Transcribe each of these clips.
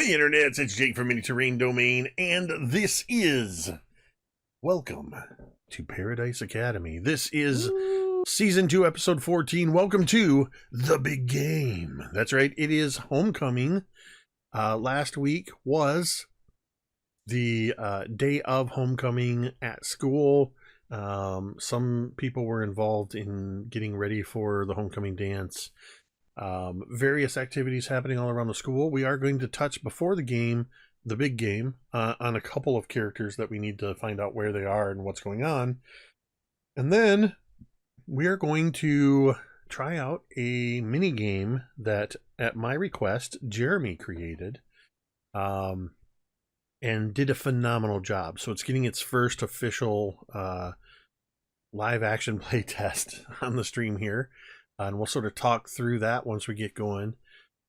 Hey internets, it's Jake from Mini Terrain Domain, and this is welcome to Paradise Academy. This is Season 2, Episode 14. Welcome to the big game. That's right, it is homecoming. Last week was the day of homecoming at school. Some people were involved in getting ready for the homecoming dance. Various activities happening all around the school. We are going to touch before the game, the big game, on a couple of characters that we need to find out where they are and what's going on. And then we are going to try out a mini game that, at my request, Jeremy created, and did a phenomenal job. So it's getting its first official live action play test on the stream here. And we'll sort of talk through that once we get going.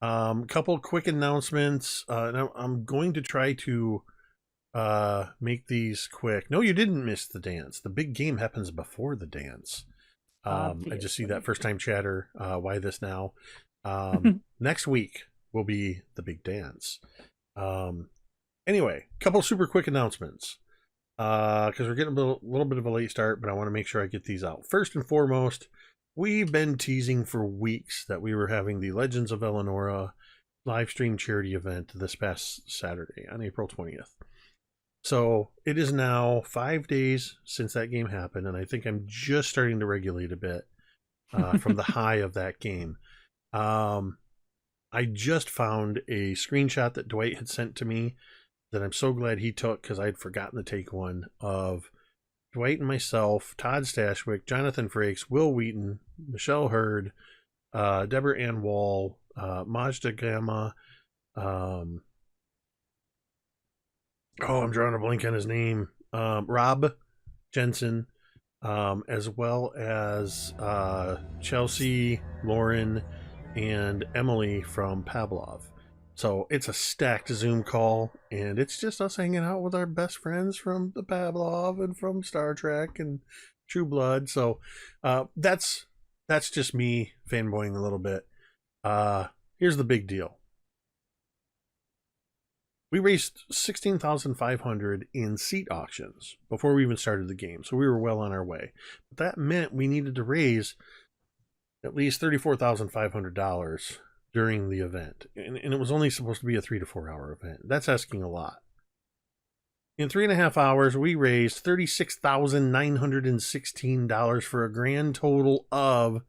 Couple quick announcements. I'm going to try to make these quick. No, you didn't miss the dance. The big game happens before the dance. I just see that first time chatter. Why this now? Next week will be the big dance. Anyway, couple super quick announcements. Because we're getting a little bit of a late start, but I want to make sure I get these out. First and foremost, we've been teasing for weeks that we were having the Legends of Eleonora live stream charity event this past Saturday on April 20th. So it is now 5 days since that game happened, and I think I'm just starting to regulate a bit from the high of that game. I just found a screenshot that Dwight had sent to me that I'm so glad he took, because I'd forgotten to take one, of Dwight and myself, Todd Stashwick, Jonathan Frakes, Will Wheaton, Michelle Hurd, Deborah Ann Wall, Majda Gamma, I'm drawing a blank on his name, Rob Jensen, as well as Chelsea, Lauren, and Emily from Pavlov. So it's a stacked Zoom call, and it's just us hanging out with our best friends from the Pavlov and from Star Trek and True Blood. So that's just me fanboying a little bit. Here's the big deal. We raised $16,500 in seat auctions before we even started the game, so we were well on our way. But that meant we needed to raise at least $34,500 during the event, and it was only supposed to be a 3 to 4 hour event. That's asking a lot. In 3.5 hours, we raised $36,916 for a grand total of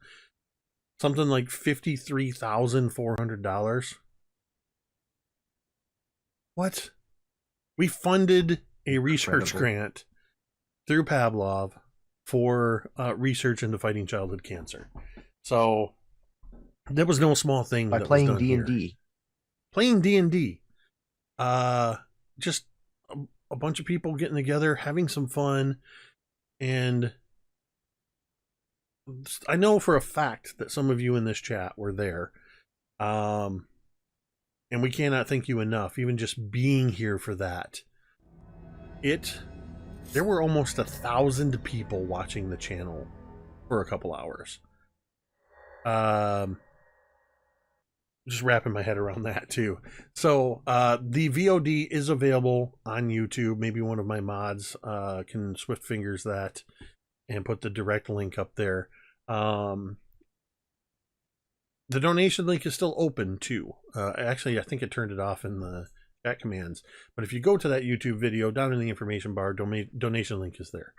something like $53,400. What? We funded a research grant through Pavlov for research into fighting childhood cancer. So that was no small thing. By playing D&D. Playing D&D. Just a bunch of people getting together, having some fun. And I know for a fact that some of you in this chat were there. And we cannot thank you enough, even just being here for that. There were almost 1,000 people watching the channel for a couple hours. Just wrapping my head around that too. So the VOD is available on YouTube. Maybe one of my mods can swift fingers that and put the direct link up there. The donation link is still open too. Actually, I think I turned it off in the chat commands. But if you go to that YouTube video, down in the information bar, donation link is there.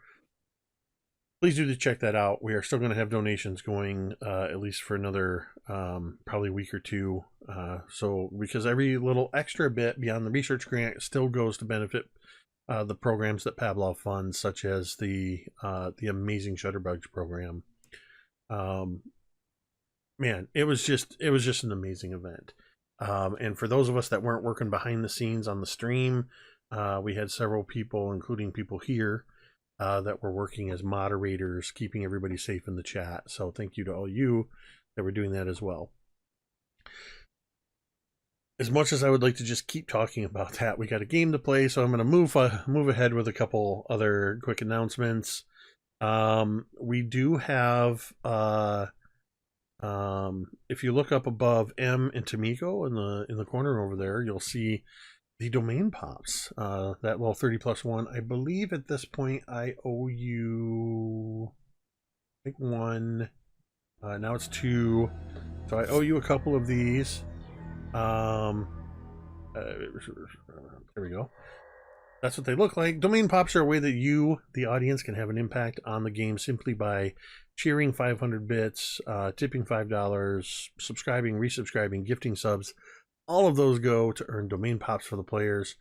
Please do check that out. We are still going to have donations going at least for another probably week or two. So because every little extra bit beyond the research grant still goes to benefit the programs that Pavlov funds, such as the amazing Shutterbugs program. Man, it was just an amazing event. And for those of us that weren't working behind the scenes on the stream, we had several people, including people here, that were working as moderators, keeping everybody safe in the chat. So thank you to all you that were doing that as well. As much as I would like to just keep talking about that, we got a game to play, so I'm going to move ahead with a couple other quick announcements. We do have If you look up above M and Tamiko in the corner over there, you'll see the domain pops. That little 30+1. I believe at this point I owe you, I think, 1. Now it's 2. So I owe you a couple of these. There we go. That's what they look like. Domain pops are a way that you, the audience, can have an impact on the game simply by cheering 500 bits, tipping $5, subscribing, resubscribing, gifting subs. All of those go to earn domain pops for the players.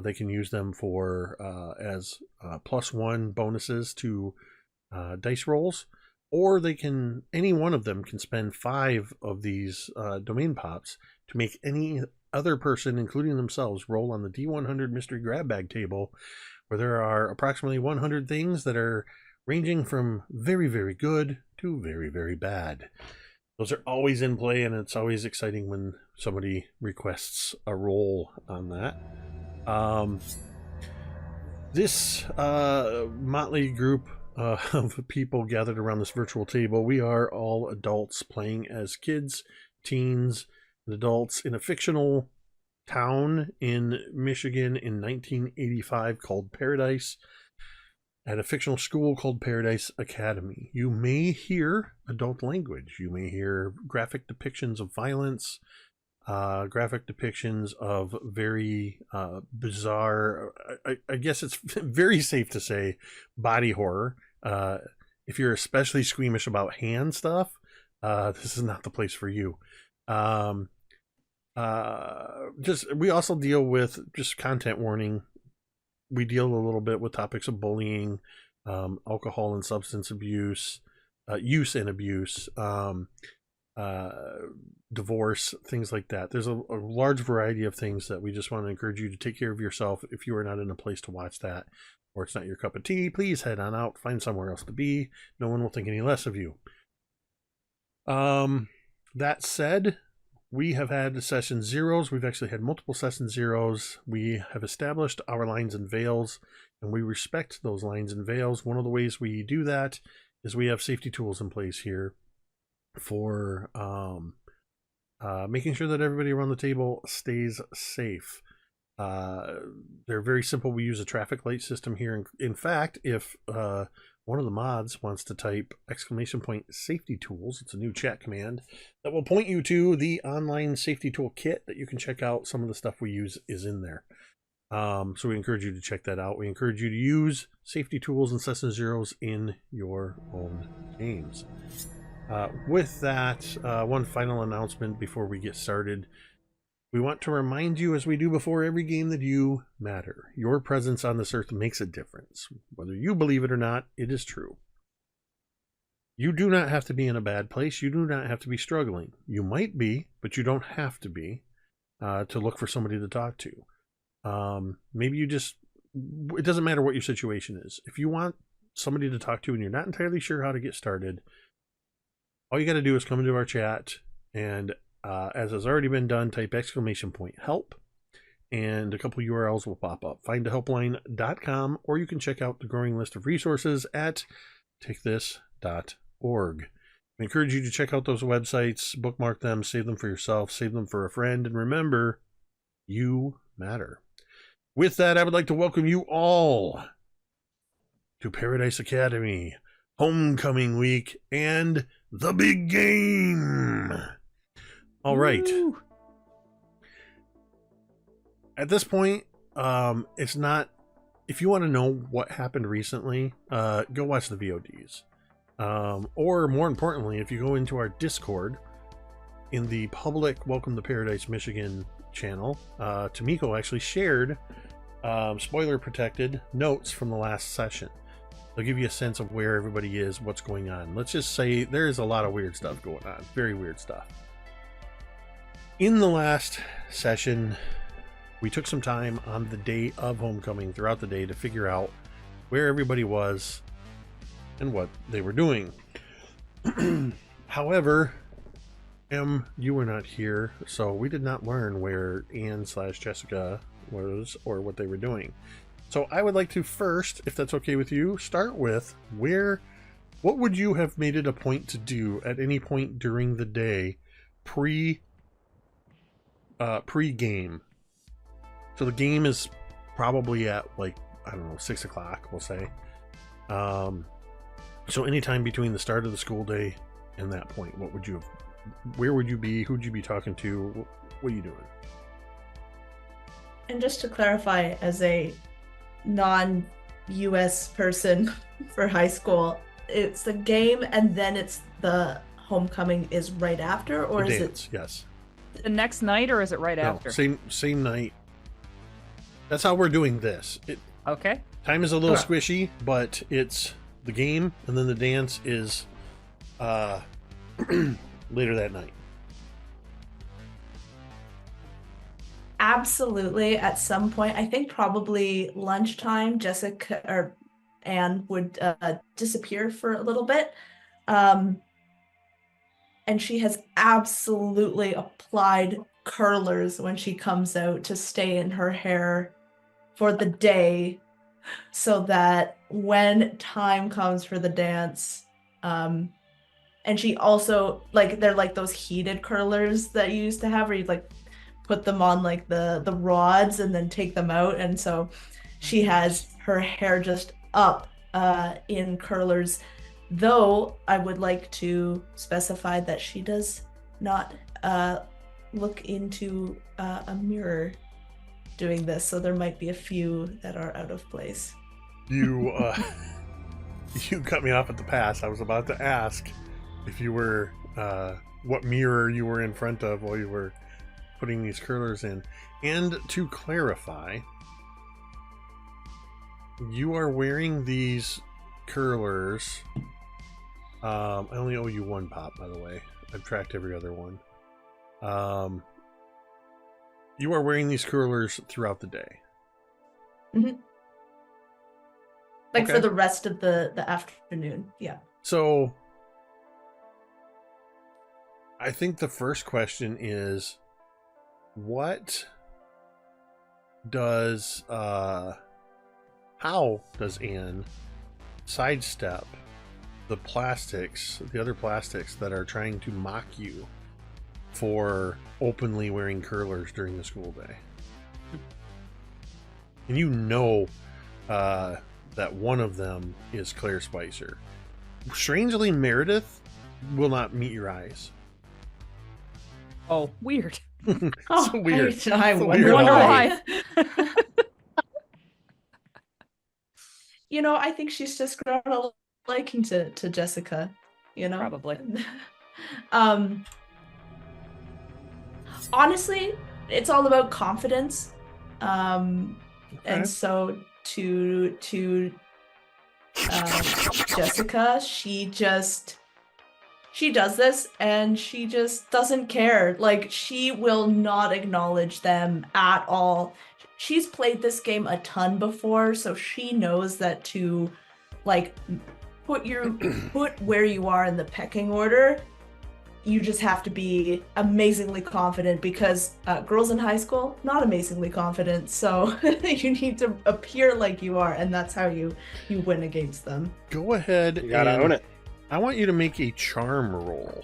They can use them for as +1 bonuses to dice rolls, or they can, any one of them can spend 5 of these domain pops to make any other person, including themselves, roll on the D100 mystery grab bag table, where there are approximately 100 things that are ranging from very, very good to very, very bad. Those are always in play, and it's always exciting when somebody requests a roll on that. This motley group of people gathered around this virtual table, we are all adults playing as kids, teens, and adults in a fictional town in Michigan in 1985 called Paradise, at a fictional school called Paradise Academy. You may hear adult language. You may hear graphic depictions of violence, graphic depictions of very bizarre, I guess it's very safe to say, body horror. If you're especially squeamish about hand stuff, this is not the place for you. We also deal with, just content warning, we deal a little bit with topics of bullying, alcohol and substance abuse, use and abuse, divorce, things like that. There's a large variety of things that we just want to encourage you to take care of yourself. If you are not in a place to watch that, or it's not your cup of tea, please head on out, find somewhere else to be. No one will think any less of you. That said, we have had session zeros. We've actually had multiple session zeros. We have established our lines and veils, and we respect those lines and veils. One of the ways we do that is we have safety tools in place here for making sure that everybody around the table stays safe. They're very simple. We use a traffic light system here. In fact, if one of the mods wants to type _safety tools, it's a new chat command that will point you to the online safety tool kit that you can check out. Some of the stuff we use is in there. So we encourage you to check that out. We encourage you to use safety tools and session zeros in your own games. With that, one final announcement before we get started. We want to remind you, as we do before every game, that you matter. Your presence on this earth makes a difference. Whether you believe it or not, it is true. You do not have to be in a bad place. You do not have to be struggling. You might be, but you don't have to be, to look for somebody to talk to. Maybe you just, it doesn't matter what your situation is. If you want somebody to talk to and you're not entirely sure how to get started, all you got to do is come into our chat and as has already been done, type !help, and a couple URLs will pop up. findahelpline.com, or you can check out the growing list of resources at takethis.org. I encourage you to check out those websites, bookmark them, save them for yourself, save them for a friend, and remember, you matter. With that, I would like to welcome you all to Paradise Academy, Homecoming Week, and the big game. All right. Woo. At this point, it's not, if you want to know what happened recently, go watch the VODs. Or more importantly, if you go into our Discord in the public Welcome to Paradise Michigan channel, Tamiko actually shared spoiler protected notes from the last session. They'll give you a sense of where everybody is, what's going on. Let's just say there is a lot of weird stuff going on. Very weird stuff. In the last session, we took some time on the day of homecoming throughout the day to figure out where everybody was and what they were doing. However, you were not here, so we did not learn where Anne/Jessica was or what they were doing. So I would like to first, if that's okay with you, start with where What would you have made it a point to do at any point during the day, pre-game? So the game is probably at like, I don't know, 6 o'clock, we'll say. So anytime between the start of the school day and that point, what would you have? Where would you be? Who'd you be talking to? What are you doing? And just to clarify, as a non-US person for high school, it's the game and then it's the homecoming is right after, or The is dance, it yes. The next night, or is it right No, after? same night. That's how we're doing this. Okay. Time is a little Okay. squishy, but it's the game and then the dance is later that night. absolutely at some point? I think probably lunchtime, Jessica or Anne would disappear for a little bit. And she has absolutely applied curlers when she comes out to stay in her hair for the day, so that when time comes for the dance, and she also, like, they're like those heated curlers that you used to have where you like put them on like the rods and then take them out, and so she has her hair just up in curlers, though I would like to specify that she does not look into a mirror doing this, so there might be a few that are out of place. You you cut me off at the pass. I was about to ask if you were what mirror you were in front of while you were putting these curlers in. And to clarify, you are wearing these curlers. I only owe you one pop, by the way. I've tracked every other one. You are wearing these curlers throughout the day. Mm-hmm. Like Okay. for the rest of the afternoon, yeah. So I think the first question is, what does how does Anne sidestep the other plastics that are trying to mock you for openly wearing curlers during the school day? And you know that one of them is Claire Spicer. Strangely, Meredith will not meet your eyes. Oh, weird. So weird. I So wonder weird why. why. You know, I think she's just grown a liking to Jessica, you know? Probably. Honestly, it's all about confidence. Okay. And so to Jessica, she does this and she just doesn't care. Like, she will not acknowledge them at all. She's played this game a ton before, so she knows that to like put where you are in the pecking order, you just have to be amazingly confident, because girls in high school, not amazingly confident, so you need to appear like you are, and that's how you win against them. Go ahead. You gotta and own it. I want you to make a charm roll,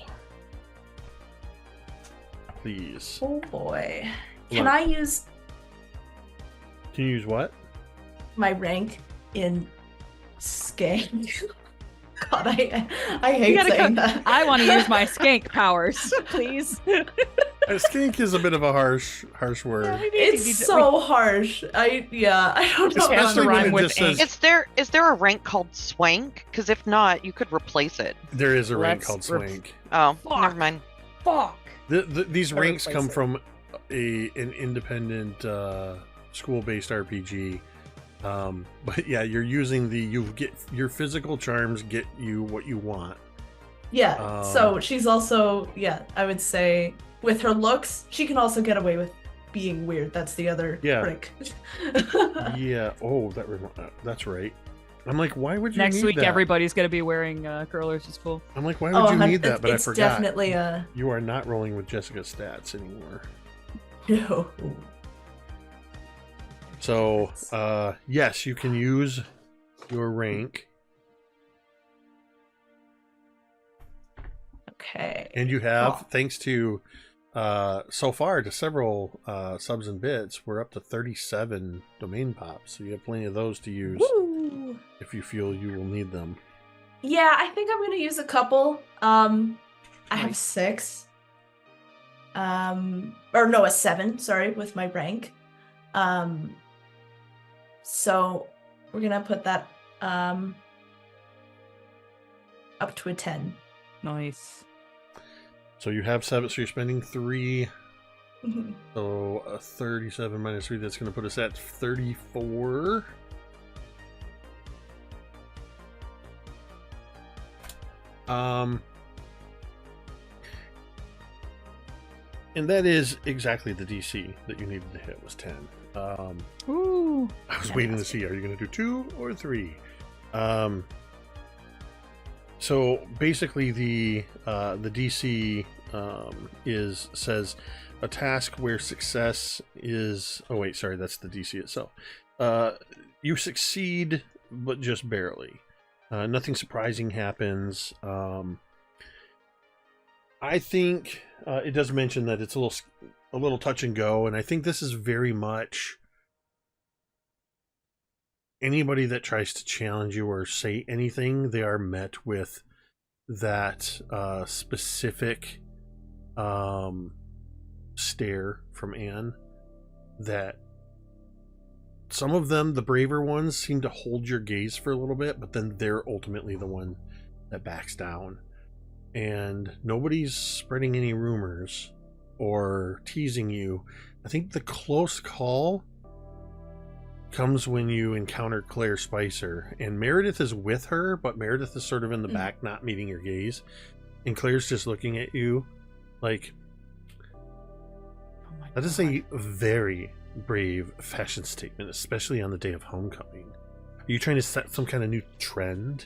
please. Oh boy. Hold Can on. I use Can you use what? my rank in skank? God, I hate saying that. I want to use my skank powers, please. Skink is a bit of a harsh word. It's so harsh. I don't know. It has to Especially when rhyme it with just says Is there a rank called swank? Because if not, you could replace it. there is a rank Let's called rep- swank. Oh, Fuck. never mind. Fuck. These Better ranks replace come it. from an independent school-based RPG. But yeah, you're using your physical charms get you what you want. Yeah, so she's also, I would say, with her looks, she can also get away with being weird. That's the other trick. Yeah. Oh, that's right. I'm like, why would you Next need week, that? everybody's going to be wearing curlers to school. I'm like, why would you need that? But I it's forgot. definitely You are not rolling with Jessica's stats anymore. no. So, yes, you can use your rank. Okay. And you have, Oh. thanks to so far to several subs and bits, we're up to 37 domain pops. So you have plenty of those to use Woo! if you feel you will need them. Yeah, I think I'm gonna use a couple. I have Nice. 6. Or no, a 7, sorry, with my rank. So we're gonna put that up to a 10. Nice. So you have 7, so you're spending 3. Mhm. So 37 minus 3, that's going to put us at 34. And that is exactly the DC that you needed to hit was 10. Ooh. I was waiting to see, are you going to do 2 or 3? So basically the DC says a task where success is, oh wait, sorry, that's the DC itself. You succeed, but just barely. Nothing surprising happens. I think it does mention that it's a little touch and go, and I think this is very much anybody that tries to challenge you or say anything, they are met with that specific stare from Anne. That some of them, the braver ones, seem to hold your gaze for a little bit, but then they're ultimately the one that backs down. And nobody's spreading any rumors or teasing you. I think the close call comes when you encounter Claire Spicer, and Meredith is with her, but Meredith is sort of in the back, not meeting your gaze, and Claire's just looking at you like, Oh my that is God. a very brave fashion statement, especially on the day of homecoming. Are you trying to set some kind of new trend?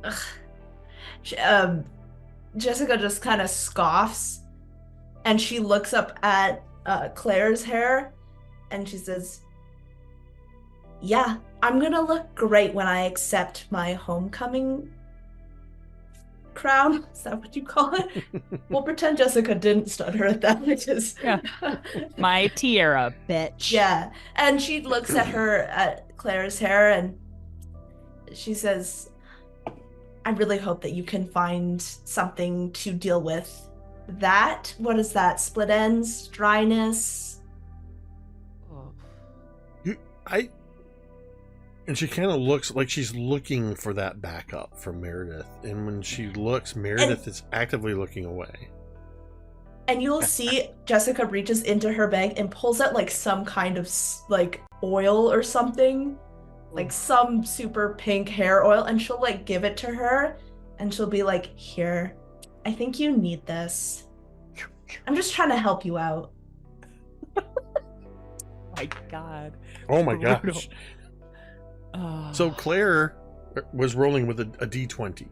Ugh. Jessica just kind of scoffs, and she looks up at Claire's hair, and she says, "Yeah, I'm gonna look great when I accept my homecoming crown." Is that what you call it? We'll pretend Jessica didn't stutter at that, which is Yeah. My tiara, bitch. yeah. And she looks at Claire's hair, and she says, "I really hope that you can find something to deal with that. What is that? Split ends, dryness." Oh. And she kind of looks like she's looking for that backup from Meredith. And when she looks, Meredith is actively looking away. And you'll see Jessica reaches into her bag and pulls out like some kind of like oil or something, like some super pink hair oil, and she'll like give it to her, and she'll be like, "Here, I think you need this. I'm just trying to help you out." My God. Oh my Brutal. gosh. Oh. So Claire was rolling with a D20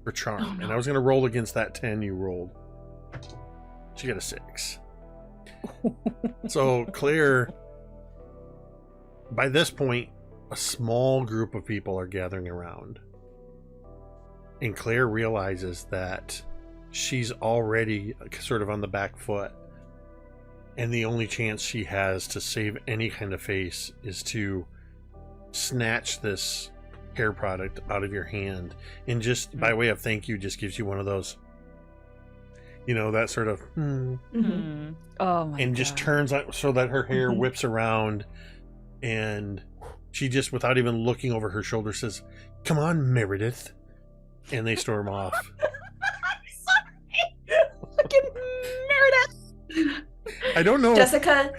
for charm. Oh, no. And I was going to roll against that 10 you rolled. She got a 6. So Claire, by this point, a small group of people are gathering around. And Claire realizes that she's already sort of on the back foot. And the only chance she has to save any kind of face is to snatch this hair product out of your hand. And just by way of thank you, just gives you one of those, you know, that sort of, Mhm. Oh my and God. just turns out so that her hair Mhm. whips around. And she just, without even looking over her shoulder, says, "Come on, Meredith." And they storm off. Fucking Meredith. I don't know. Jessica,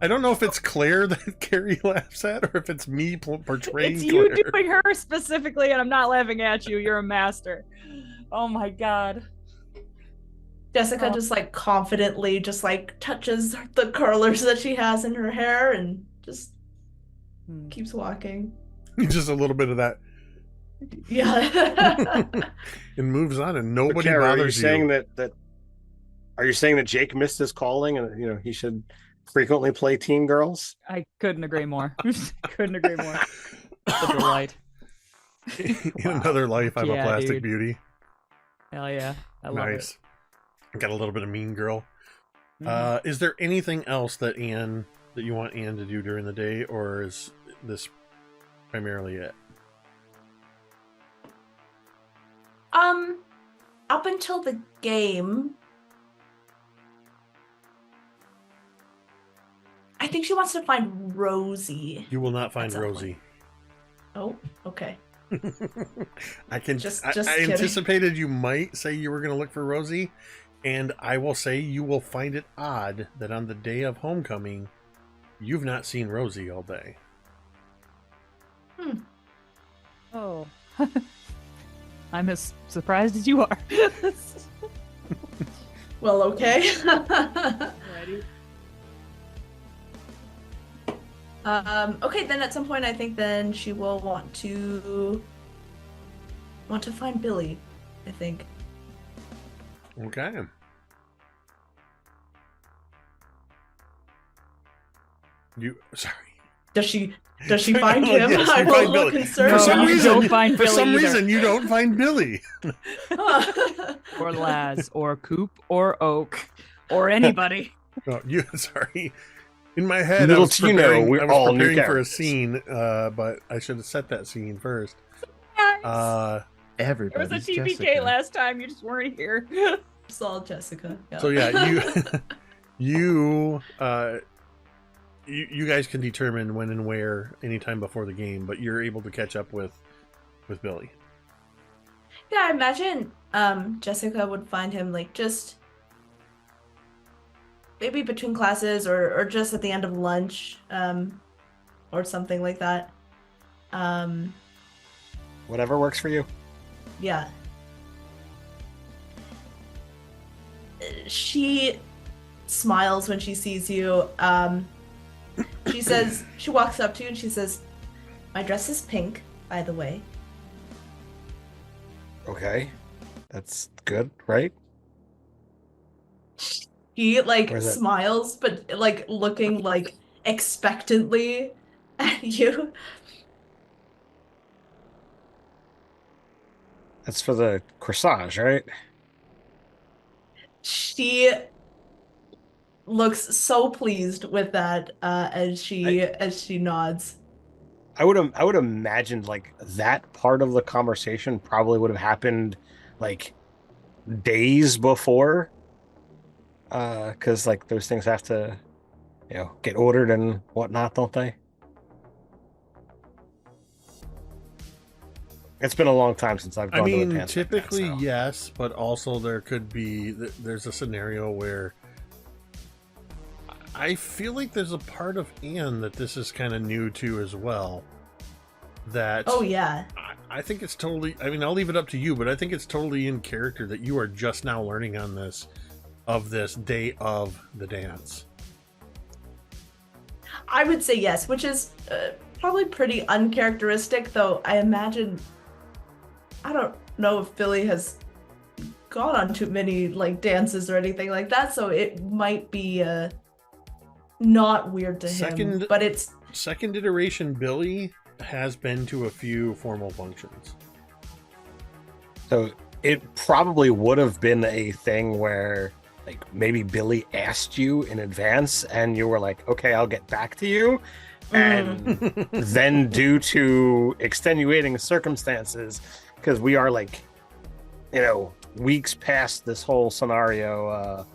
I don't know if it's Claire that Carrie laughs at, or if it's me portraying It's you Claire. doing her specifically, and I'm not laughing at you. You're a master. Oh my God. Jessica Oh. just like confidently just like touches the curlers that she has in her hair and just keeps walking. Just a little bit of that, Yeah. and moves on, and But nobody Kara, are you bothers saying that are you saying that Jake missed his calling and he should frequently play teen girls? I couldn't agree more. Couldn't agree more. It's a delight. In Wow. another life, I'm a Yeah, plastic dude. beauty. Hell yeah. I love Nice. Got a little bit of mean girl. it. Mhm. Is there anything else that you want Anne to do during the day, or is this primarily it? Up until the game, I think she wants to find Rosie. You will not find some point. Rosie. Oh, okay. I can Just I kidding. anticipated you might say you were going to look for Rosie, and I will say you will find it odd that on the day of homecoming, you've not seen Rosie all day. Oh. I'm as surprised as you are. Well, okay. Ready? Okay, then at some point I think then she will want to find Billy, I think. Okay. Sorry. Does she find him? Yes, you I'm a find little Billy. concerned. For some you reason, don't find for Billy some either. reason, you don't find Billy. Or Laz, or Coop, or Oak, or anybody. Oh, sorry. In my head, Little I was do you know, preparing, we're I was all new preparing for a characters. scene, but I should have set that scene first. There Everybody's was a TPK Jessica. last time, you just weren't here. Saw Jessica. So yeah, you guys can determine when and where anytime before the game, but you're able to catch up with Billy. Yeah, I imagine Jessica would find him like just maybe between classes or just at the end of lunch, or something like that. Whatever works for you. Yeah. She smiles when she sees you. She says, she walks up to you and she says, "My dress is pink, by the way." Okay. That's good, right? He like Where's that? smiles, but like looking like expectantly at you. That's for the corsage, right? She looks so pleased with that as she nods. I would imagine like that part of the conversation probably would have happened like days before. Because like those things have to, get ordered and whatnot, don't they? It's been a long time since I've I gone to a mean, dance like that, typically so. yes, but also there could be there's a scenario where I feel like there's a part of Anne that this is kind of new to as well. That Oh yeah. I think it's totally. I mean, I'll leave it up to you, but I think it's totally in character that you are just now learning on this day of the dance. I would say yes, which is probably pretty uncharacteristic, though I imagine, I don't know if Billy has gone on too many like dances or anything like that, so it might be not weird to him, but it's Second iteration Billy has been to a few formal functions. So it probably would have been a thing where like maybe Billy asked you in advance and you were like, okay, I'll get back to you. And then due to extenuating circumstances, because we are like, weeks past this whole scenario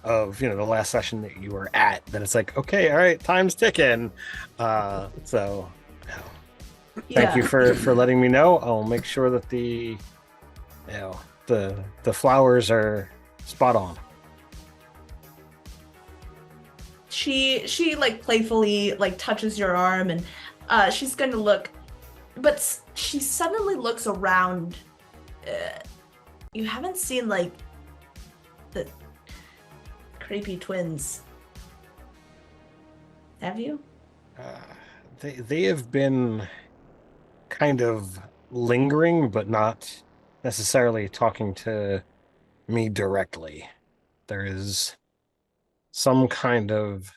of, the last session that you were at, then it's like, okay, all right, time's ticking. So thank you for letting me know. I'll make sure that the flowers are spot on. She like playfully like touches your arm and she's going to look, but she suddenly looks around. You haven't seen like the creepy twins, have you? They have been kind of lingering, but not necessarily talking to me directly. There is some kind of,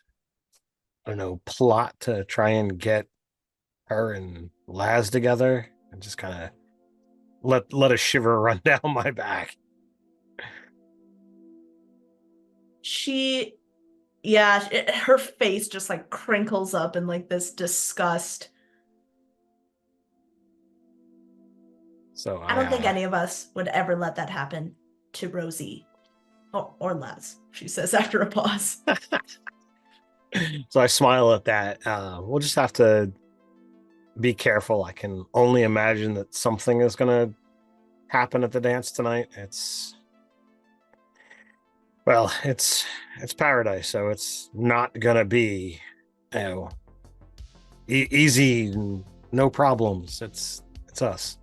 I don't know, plot to try and get her and Laz together and just kind of let a shiver run down my back. Her face just like crinkles up in like this disgust. So I don't think any of us would ever let that happen to Rosie. Or Laz, she says after a pause. So I smile at that. We'll just have to be careful. I can only imagine that something is going to happen at the dance tonight. It's Paradise, so it's not going to be, easy, no problems. It's us.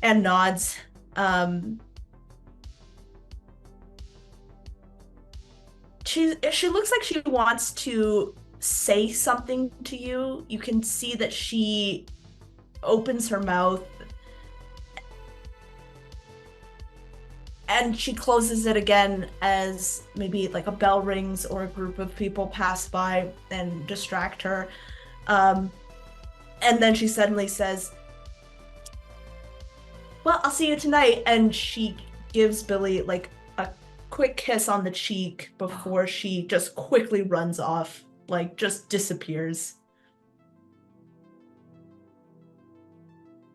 And nods. She looks like she wants to say something to you. You can see that she opens her mouth and she closes it again as maybe like a bell rings or a group of people pass by and distract her. And then she suddenly says, "Well, I'll see you tonight." And she gives Billy like a quick kiss on the cheek before she just quickly runs off, like just disappears.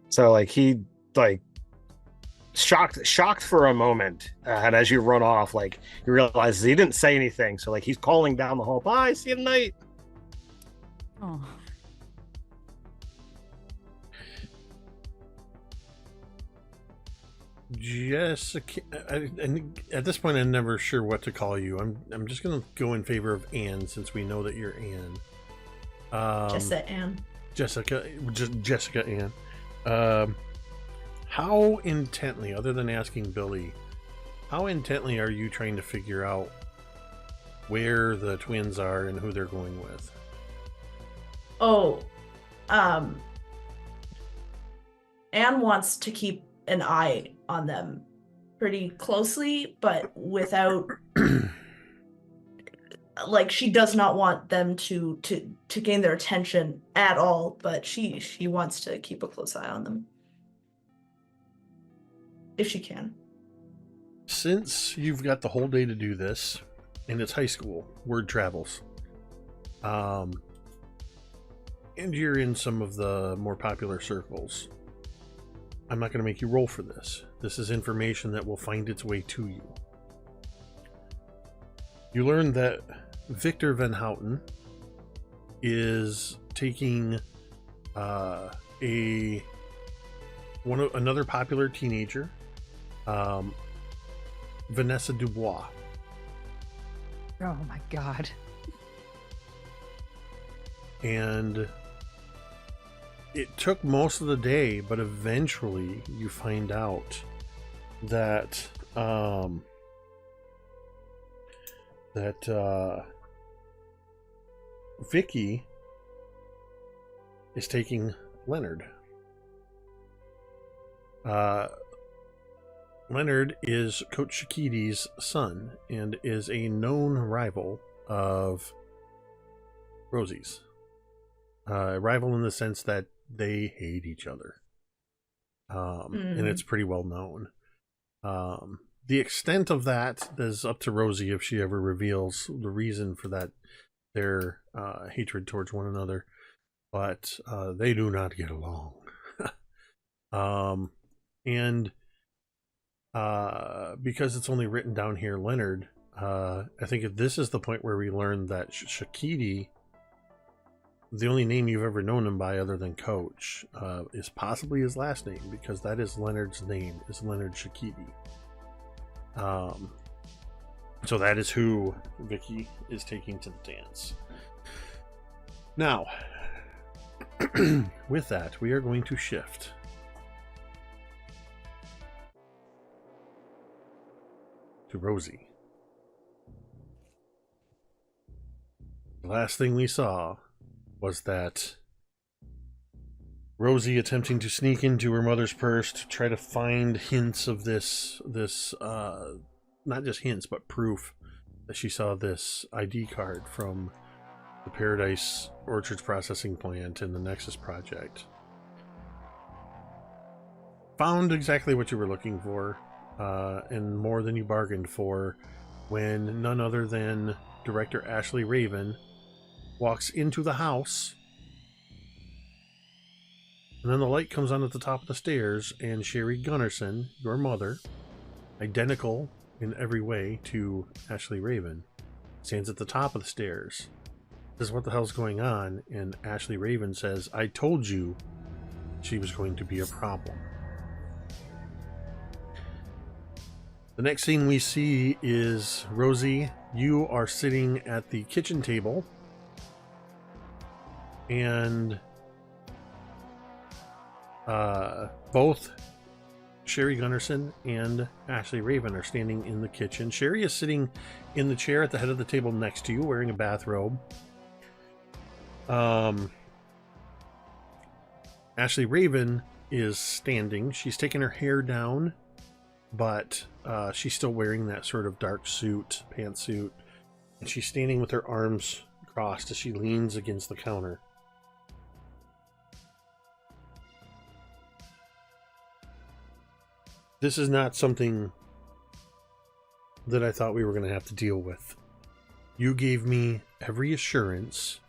So like he like shocked for a moment, and as you run off, like you realize he didn't say anything. So like he's calling down the hall, "Bye, see you tonight." Oh. Jessica, and at this point, I'm never sure what to call you. I'm just gonna go in favor of Anne since we know that you're Anne. Jessica Anne. How intently, other than asking Billy, how intently are you trying to figure out where the twins are and who they're going with? Anne wants to keep an eye on them pretty closely, but without like she does not want them to gain their attention at all, but she wants to keep a close eye on them if she can. Since you've got the whole day to do this, and it's high school, word travels. And you're in some of the more popular circles. I'm not going to make you roll for this. This is information that will find its way to you. You learn that Victor Van Houten is taking another popular teenager, Vanessa Dubois. Oh my God. And it took most of the day, but eventually you find out that Vicky is taking Leonard. Leonard is Coach Shakiti's son and is a known rival of Rosie's. Rival in the sense that they hate each other. And it's pretty well known. The extent of that is up to Rosie if she ever reveals the reason for that, their hatred towards one another. But they do not get along. And because it's only written down here, Leonard, I think if this is the point where we learn that Shakiti, the only name you've ever known him by other than Coach, is possibly his last name, because that is Leonard's name, is Leonard Shakiti. So that is who Vicky is taking to the dance. Now, with that, we are going to shift to Rosie. The last thing we saw was that Rosie attempting to sneak into her mother's purse to try to find hints of this not just hints, but proof that she saw this ID card from the Paradise Orchards Processing Plant and the Nexus Project. Found exactly what you were looking for, and more than you bargained for, when none other than Director Ashley Raven walks into the house, and then the light comes on at the top of the stairs, and Sherry Gunnarsson, your mother, identical in every way to Ashley Raven, stands at the top of the stairs. Says, "What the hell's going on?" And Ashley Raven says, "I told you she was going to be a problem." The next scene we see is Rosie, you are sitting at the kitchen table, and both Sherry Gunnarsson and Ashley Raven are standing in the kitchen. Sherry is sitting in the chair at the head of the table next to you, wearing a bathrobe. Ashley Raven is standing. She's taken her hair down, but she's still wearing that sort of dark suit, pantsuit, and she's standing with her arms crossed as she leans against the counter. This is not something that I thought we were going to have to deal with. You gave me every assurance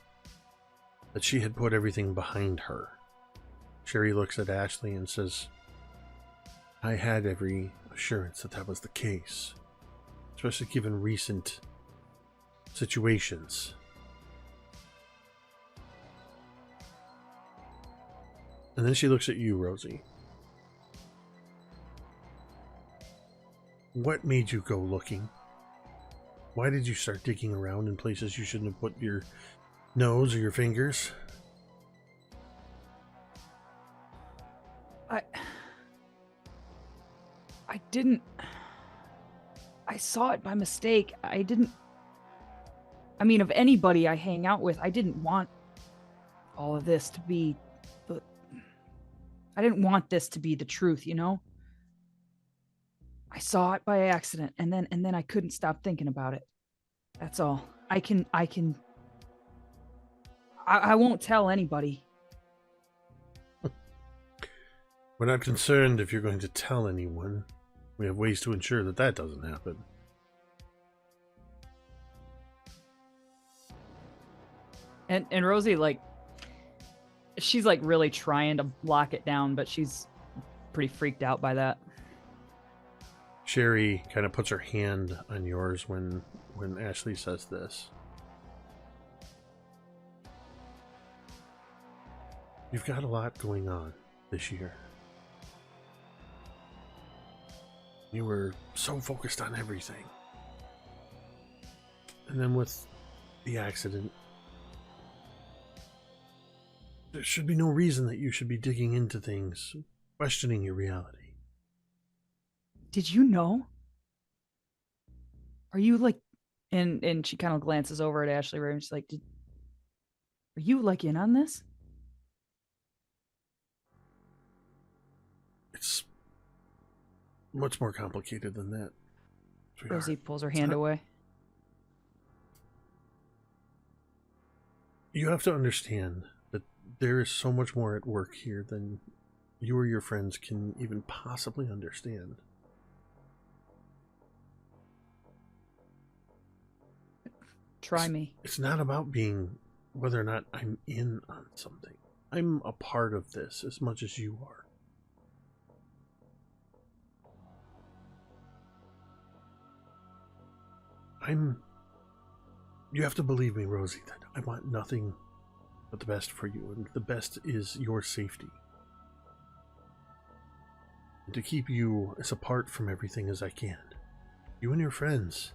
that she had put everything behind her. Sherry looks at Ashley and says, "I had every assurance that that was the case, especially given recent situations." And then she looks at you, Rosie. What made you go looking? Why did you start digging around in places you shouldn't have put your nose or your fingers? I didn't. I saw it by mistake. I didn't. I mean, of anybody I hang out with, I didn't want all of this to be. I didn't want this to be the truth, you know? I saw it by accident, and then I couldn't stop thinking about it. That's all. I won't tell anybody. We're not concerned if you're going to tell anyone. We have ways to ensure that that doesn't happen. And Rosie, like, she's like really trying to lock it down, but she's pretty freaked out by that. Sherry kind of puts her hand on yours when Ashley says this. You've got a lot going on this year. You were so focused on everything. And then with the accident, there should be no reason that you should be digging into things, questioning your reality. Did you know? Are you like, and she kind of glances over at Ashley Ray and she's like, are you like in on this? It's much more complicated than that, sweetheart. Rosie pulls her hand away. You have to understand that there is so much more at work here than you or your friends can even possibly understand. Try me. It's not about being whether or not I'm in on something. I'm a part of this as much as you are. You have to believe me, Rosie, that I want nothing but the best for you, and the best is your safety. And to keep you as apart from everything as I can. You and your friends.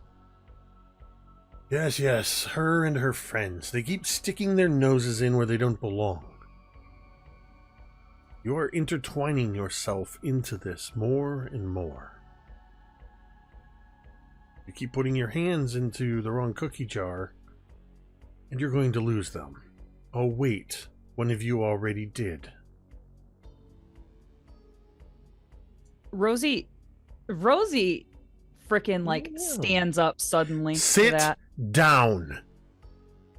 Yes, her and her friends. They keep sticking their noses in where they don't belong. You are intertwining yourself into this more and more. You keep putting your hands into the wrong cookie jar, and you're going to lose them. Oh wait, one of you already did. Rosie frickin' like stands up suddenly. Sit for that. down.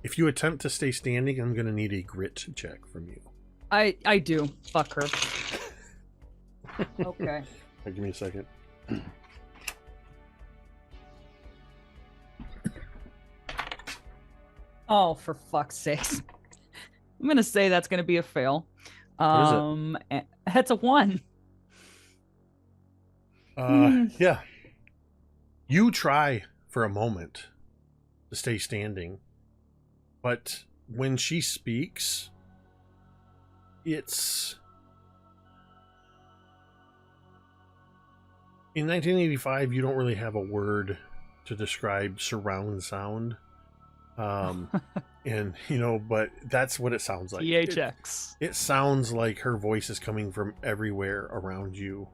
If you attempt to stay standing, I'm going to need a grit check from you. I do. Fuck her. Okay. Give me a second. Oh, for fuck's sakes. I'm gonna say that's gonna be a fail. What is it? That's a 1. Yeah. You try for a moment to stay standing, but when she speaks, it's... In 1985, you don't really have a word to describe surround sound. And, you know, but that's what it sounds like. THX. It sounds like her voice is coming from everywhere around you,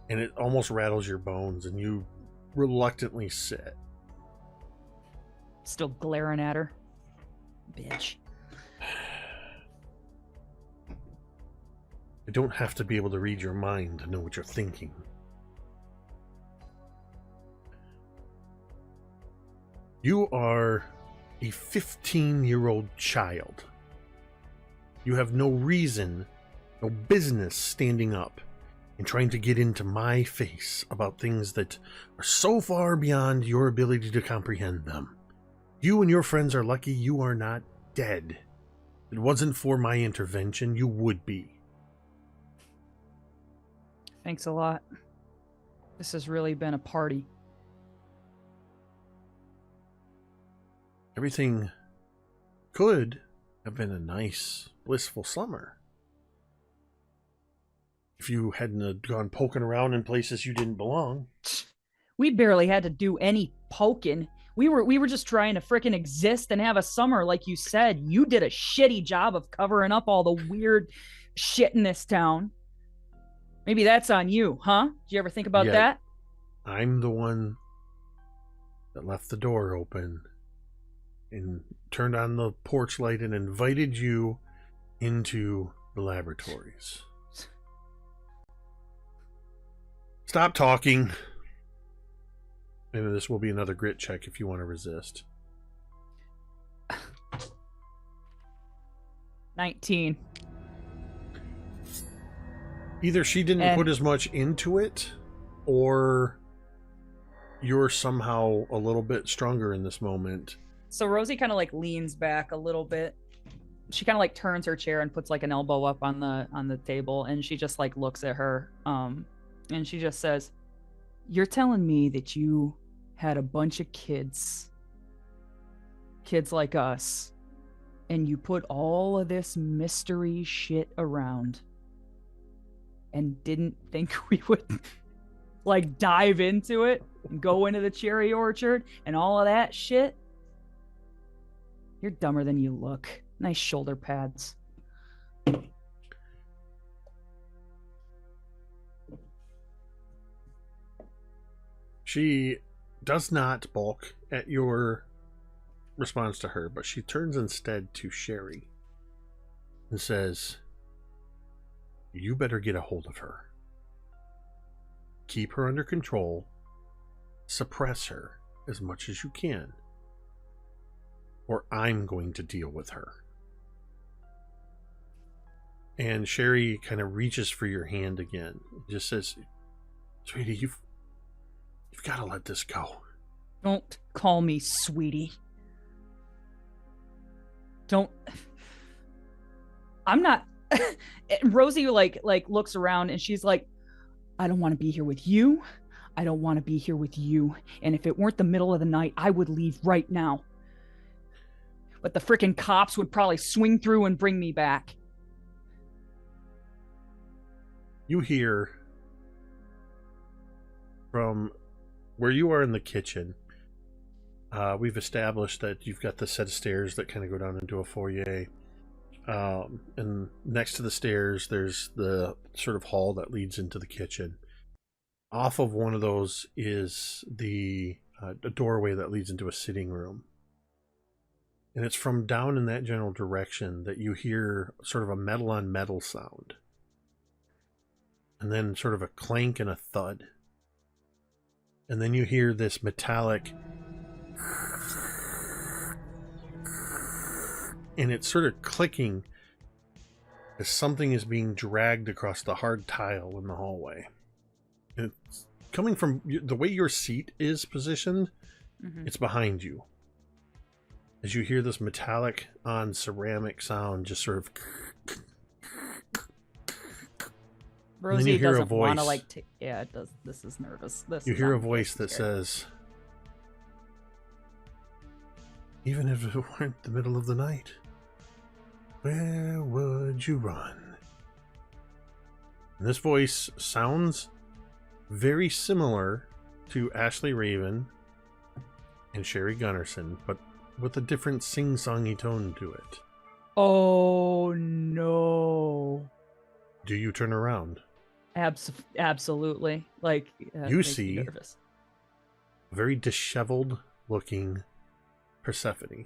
and it almost rattles your bones, and you reluctantly sit. Still glaring at her. Bitch. I don't have to be able to read your mind to know what you're thinking. You are a 15-year-old child. You have no reason, no business standing up and trying to get into my face about things that are so far beyond your ability to comprehend them. You and your friends are lucky you are not dead. If it wasn't for my intervention, you would be. Thanks a lot. This has really been a party. Everything could have been a nice, blissful summer if you hadn't gone poking around in places you didn't belong. We barely had to do any poking. We were just trying to frickin' exist and have a summer, like you said. You did a shitty job of covering up all the weird shit in this town. Maybe that's on you, huh? Did you ever think about that? I'm the one that left the door open and turned on the porch light and invited you into the laboratories. Stop talking. Maybe this will be another grit check if you want to resist. 19. Either she didn't put as much into it, or you're somehow a little bit stronger in this moment. So Rosie kind of like leans back a little bit. She kind of like turns her chair and puts like an elbow up on the table, and she just like looks at her and she just says, "You're telling me that you had a bunch of kids like us, and you put all of this mystery shit around and didn't think we would like dive into it and go into the cherry orchard and all of that shit? You're dumber than you look. Nice shoulder pads." She does not balk at your response to her, but she turns instead to Sherry and says, "You better get a hold of her. Keep her under control. Suppress her as much as you can, or I'm going to deal with her." And Sherry kind of reaches for your hand again. Just says, "Sweetie, you've got to let this go." Don't call me sweetie. Don't. I'm not. Rosie like looks around and she's like, "I don't want to be here with you. I don't want to be here with you. And if it weren't the middle of the night, I would leave right now. But the frickin' cops would probably swing through and bring me back." You hear from where you are in the kitchen. We've established that you've got the set of stairs that kind of go down into a foyer. And next to the stairs, there's the sort of hall that leads into the kitchen. Off of one of those is the doorway that leads into a sitting room. And it's from down in that general direction that you hear sort of a metal on metal sound. And then sort of a clank and a thud. And then you hear this metallic and it's sort of clicking as something is being dragged across the hard tile in the hallway. And it's coming from the way your seat is positioned. It's behind you. As you hear this metallic on ceramic sound, just sort of. Rosie hear a doesn't want to voice. yeah, it does. This is nervous. You hear a voice that says, "Even if it weren't the middle of the night, where would you run?" And this voice sounds very similar to Ashley Raven and Sherry Gunnarsson, but with a different sing-songy tone to it. Oh no! Do you turn around? Absolutely. Like You makes me see nervous. a very disheveled-looking Persephone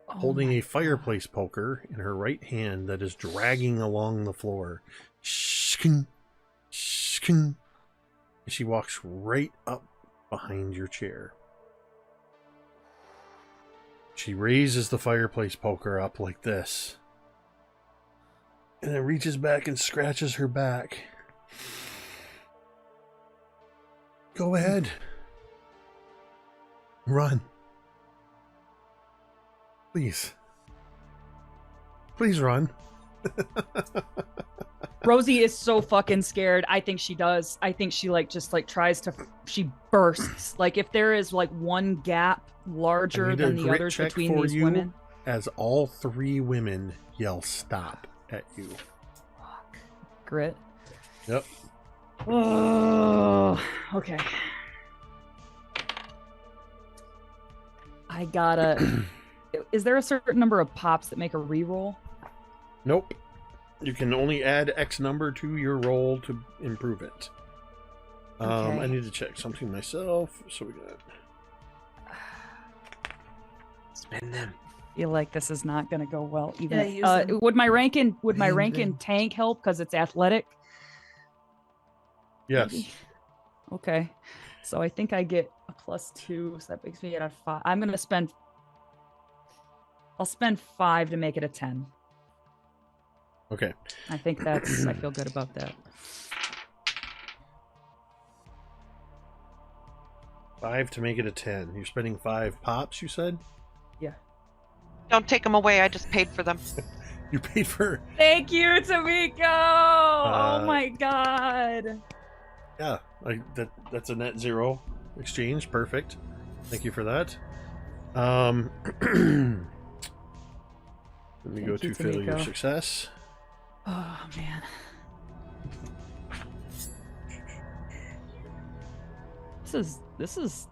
Oh holding my a fireplace poker in her right hand that is dragging along the floor. Shkin, shkin. And she walks right up behind your chair. She raises the fireplace poker up like this, and then reaches back and scratches her back. Go ahead. Run. Please. Please run. Rosie is so fucking scared. I think she does. I think she tries to. She bursts. Like if there is like one gap I larger need a than the grit others check between for these you women. as all three women yell stop at you. Fuck. Grit. Yep. Oh, okay. I gotta. Is there a certain number of pops that make a reroll? Nope. You can only add X number to your roll to improve it. Okay. I need to check something myself. So we got. Spin them. I feel like this is not gonna go well. Even Yeah, use them. would my rank in Bang. tank help because it's athletic? Yes. Maybe? Okay. So I think I get a +2, so that makes me at a 5. I'll spend 5 to make it a 10. Okay. I think I feel good about that. 5 to make it a 10. You're spending 5 pops, you said? Yeah. Don't take them away. I just paid for them. You paid for. Thank you, Tamiko! Oh my god. Yeah. That's a net 0 exchange. Perfect. Thank you for that. Let me Thank go you, to failure Tamiko. success. Oh man. This is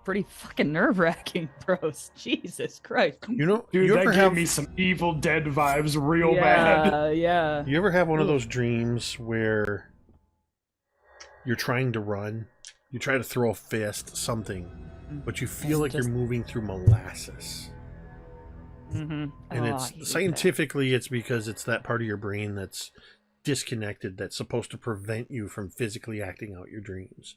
pretty fucking nerve-wracking, bros. Jesus Christ. You know, Dude, you that ever gave have me some Evil Dead vibes real bad. Yeah. you ever have one of Ooh. those dreams where you're trying to run, you try to throw a fist, something, but you feel And like just- you're moving through molasses. Mm-hmm. And it's scientifically it's because it's that part of your brain that's disconnected that's supposed to prevent you from physically acting out your dreams.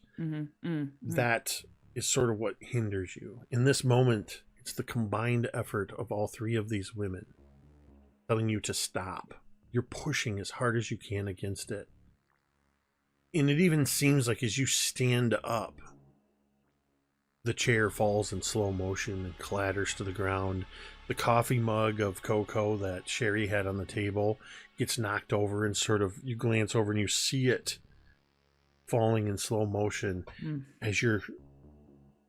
That is sort of what hinders you. In this moment, it's the combined effort of all three of these women telling you to stop. You're pushing as hard as you can against it. And it even seems like as you stand up, the chair falls in slow motion and clatters to the ground. The coffee mug of cocoa that Sherry had on the table gets knocked over, and sort of you glance over and you see it falling in slow motion as you're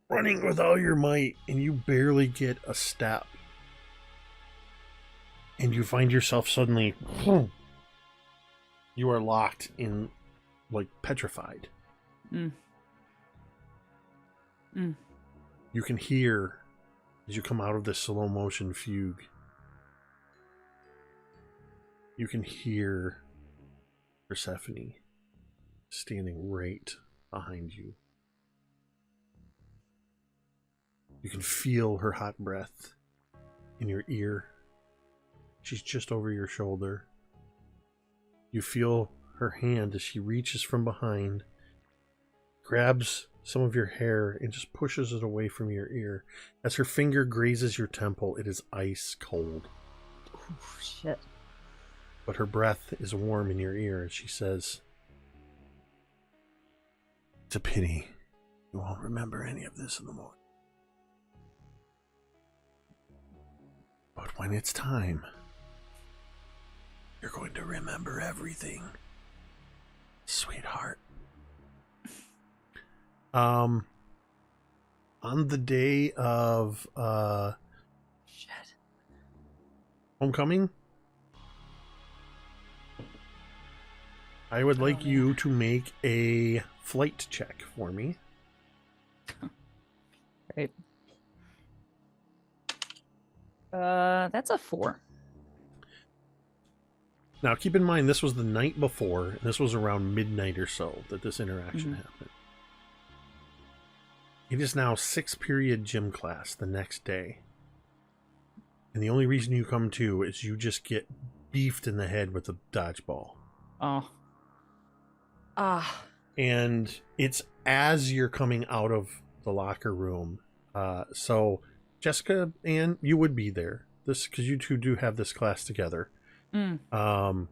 running with all your might and you barely get a step. And you find yourself suddenly, you are locked in, like, petrified. You can hear as you come out of this slow motion fugue. You can hear Persephone standing right behind you. You can feel her hot breath in your ear. She's just over your shoulder. You feel her hand as she reaches from behind, grabs some of your hair and just pushes it away from your ear. As her finger grazes your temple, it is ice cold. Ooh, shit. But her breath is warm in your ear, and she says, "It's a pity you won't remember any of this in the morning. But when it's time, you're going to remember everything, sweetheart." On the day of Shit. homecoming, I would like you to make a flight check for me. Great. That's a 4. Now, keep in mind, this was the night before, and this was around midnight or so that this interaction happened. It is now 6th period gym class the next day. And the only reason you come to is you just get beefed in the head with a dodgeball. Oh. Ah. And it's as you're coming out of the locker room. So, Jessica, Ann, you would be there. This because you two do have this class together. And I'm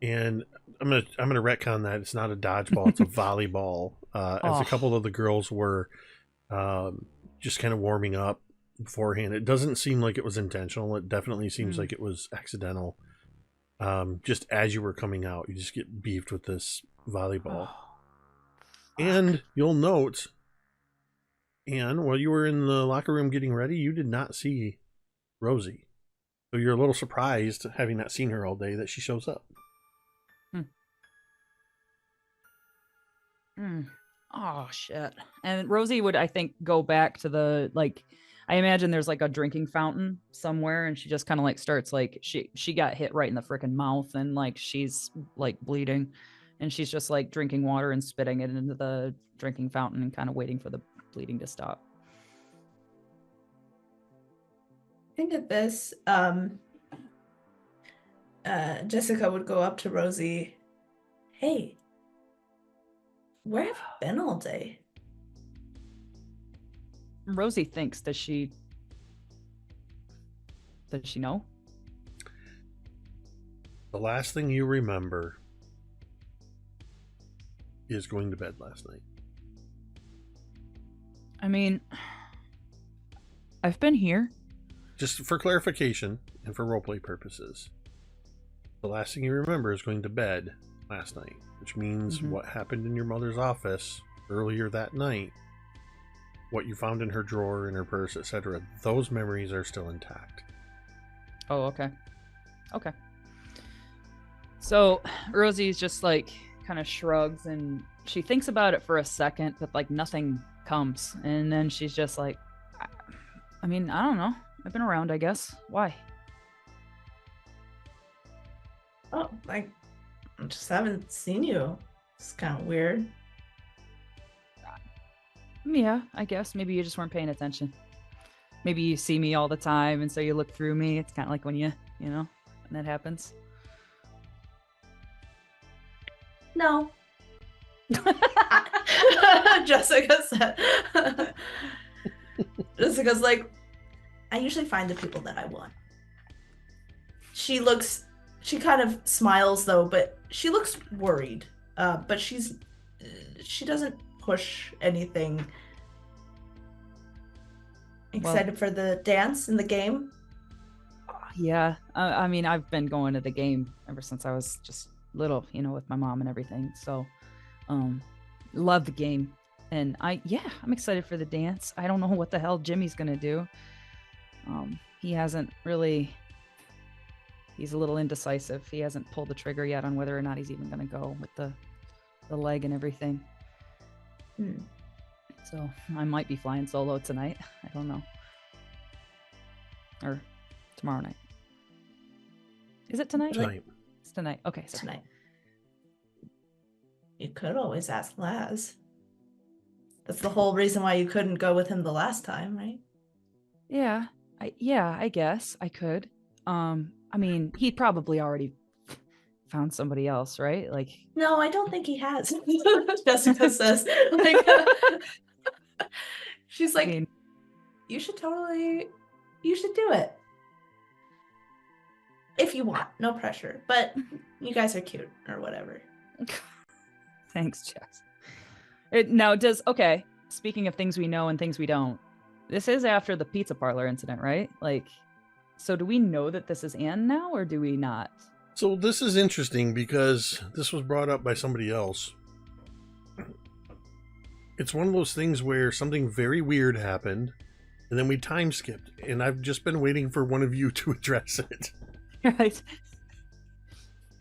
gonna retcon that it's not a dodgeball, it's a volleyball. As a couple of the girls were just kind of warming up beforehand. It doesn't seem like it was intentional. It definitely seems like it was accidental. Just as you were coming out, you just get beefed with this volleyball. And you'll note, Anne, while you were in the locker room getting ready, you did not see Rosie. So you're a little surprised, having not seen her all day, that she shows up. Oh, shit. And Rosie would, I think, go back to the, like, I imagine there's like a drinking fountain somewhere, and she just kind of like starts like, she got hit right in the freaking mouth, and like she's like bleeding, and she's just like drinking water and spitting it into the drinking fountain and kind of waiting for the bleeding to stop. I think at this, Jessica would go up to Rosie. "Hey, where have you been all day?" Rosie thinks, does she know? The last thing you remember is going to bed last night. I mean, I've been here. Just for clarification and for roleplay purposes, the last thing you remember is going to bed last night, which means what happened in your mother's office earlier that night, what you found in her drawer, in her purse, etc. Those memories are still intact. Oh, okay. Okay. So Rosie's just like kind of shrugs, and she thinks about it for a second, but like nothing comes. And then she's just like, I mean, I don't know. I've been around, I guess. Why? "Oh, I just haven't seen you. It's kind of weird." Yeah, I guess. Maybe you just weren't paying attention. Maybe you see me all the time, and so you look through me. It's kind of like when you know, when that happens. "No." Jessica said. Jessica's like, "I usually find the people that I want." She kind of smiles though, but she looks worried. But she doesn't push anything. Excited for the dance and the game? Yeah, I mean, I've been going to the game ever since I was just little, with my mom and everything. So, love the game, and I'm excited for the dance. I don't know what the hell Jimmy's gonna do. He hasn't really. He's a little indecisive. He hasn't pulled the trigger yet on whether or not he's even gonna go with the leg and everything. So I might be flying solo tonight. I don't know. Or tomorrow night. Is it tonight? Tonight. It's tonight. Okay, sorry. Tonight. You could always ask Laz. That's the whole reason why you couldn't go with him the last time, right? Yeah, I guess I could. I mean, he'd probably already found somebody else, right? Like, No, I don't think he has. Jessica says, like, she's like, I mean, you should do it. If you want, no pressure. But you guys are cute or whatever. thanks, Jess. Okay, speaking of things we know and things we don't, this is after the pizza parlor incident, right? Like, so do we know that this is Anne now, or do we not? So this is interesting because this was brought up by somebody else. It's one of those things where something very weird happened, and then we time skipped, and I've just been waiting for one of you to address it. Right.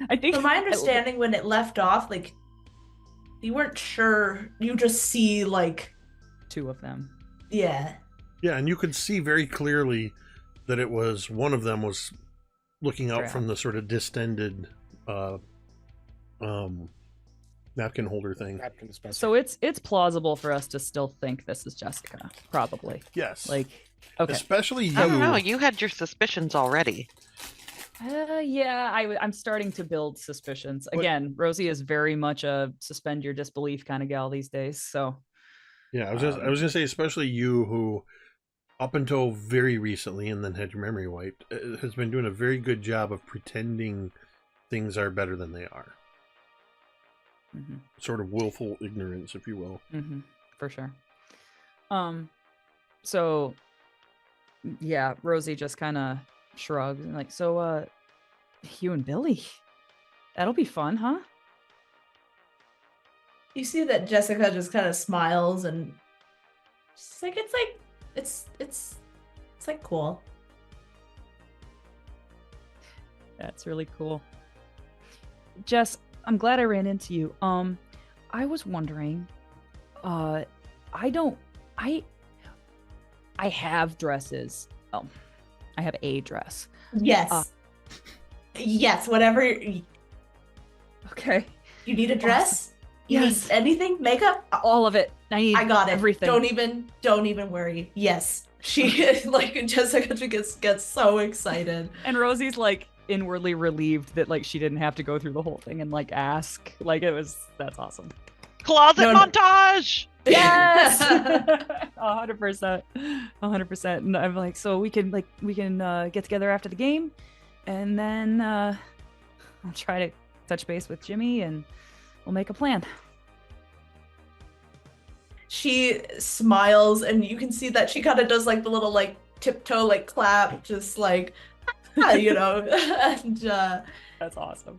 I think From my understanding, when it left off, like, you weren't sure. You just see, like, 2 of them. yeah. Yeah, and you could see very clearly that it was one of them was looking out from the sort of distended napkin holder thing. Napkin dispenser. So it's plausible for us to still think this is Jessica, probably. Yes. Like, okay. Especially you. I don't know. You had your suspicions already. Yeah, I'm starting to build suspicions. Again, Rosie is very much a suspend your disbelief kind of gal these days. So Yeah, I was gonna say, especially you, who up until very recently, and then had your memory wiped, has been doing a very good job of pretending things are better than they are. Mm-hmm. Sort of willful ignorance, if you will. Mm-hmm. For sure. So yeah, Rosie just kind of shrugs and like, so you and Billy, that'll be fun, huh? You see that Jessica just kind of smiles and she's like, it's like cool. That's really cool. Jess, I'm glad I ran into you. I was wondering, I have dresses. Oh, I have a dress. Yes. Yes, whatever. Okay. You need a dress? You Yes. need anything? Makeup? All of it. I got it. Everything. Don't even worry. Yes. She like Jessica gets so excited. And Rosie's like inwardly relieved that like she didn't have to go through the whole thing and like ask. Like that's awesome. Closet montage. Yes. 100%. 100%. And I'm like, so we can get together after the game, and then I'll try to touch base with Jimmy and we'll make a plan. She smiles, and you can see that she kind of does like the little like tiptoe like clap, just like you know. And that's awesome.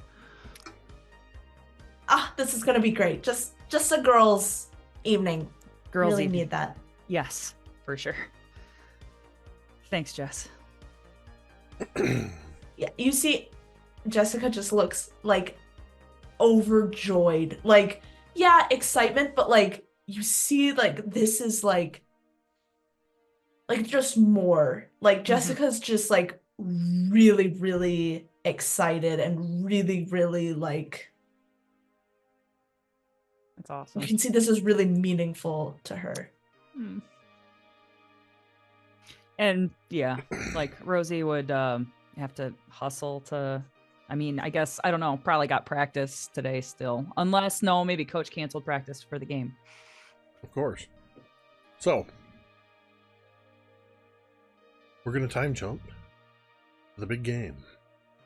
This is gonna be great. Just a girls' evening. Girls' really evening. need that. Yes, for sure. Thanks, Jess. Yeah, you see, Jessica just looks like overjoyed. Like, yeah, excitement, but like you see, like this is like just more. Like Jessica's just like really, really excited and really, really like. That's awesome. You can see this is really meaningful to her. And yeah, like Rosie would have to hustle to, I mean, I guess, I don't know, probably got practice today still. Unless, no, maybe coach canceled practice for the game. Of course. So, we're going to time jump to the big game.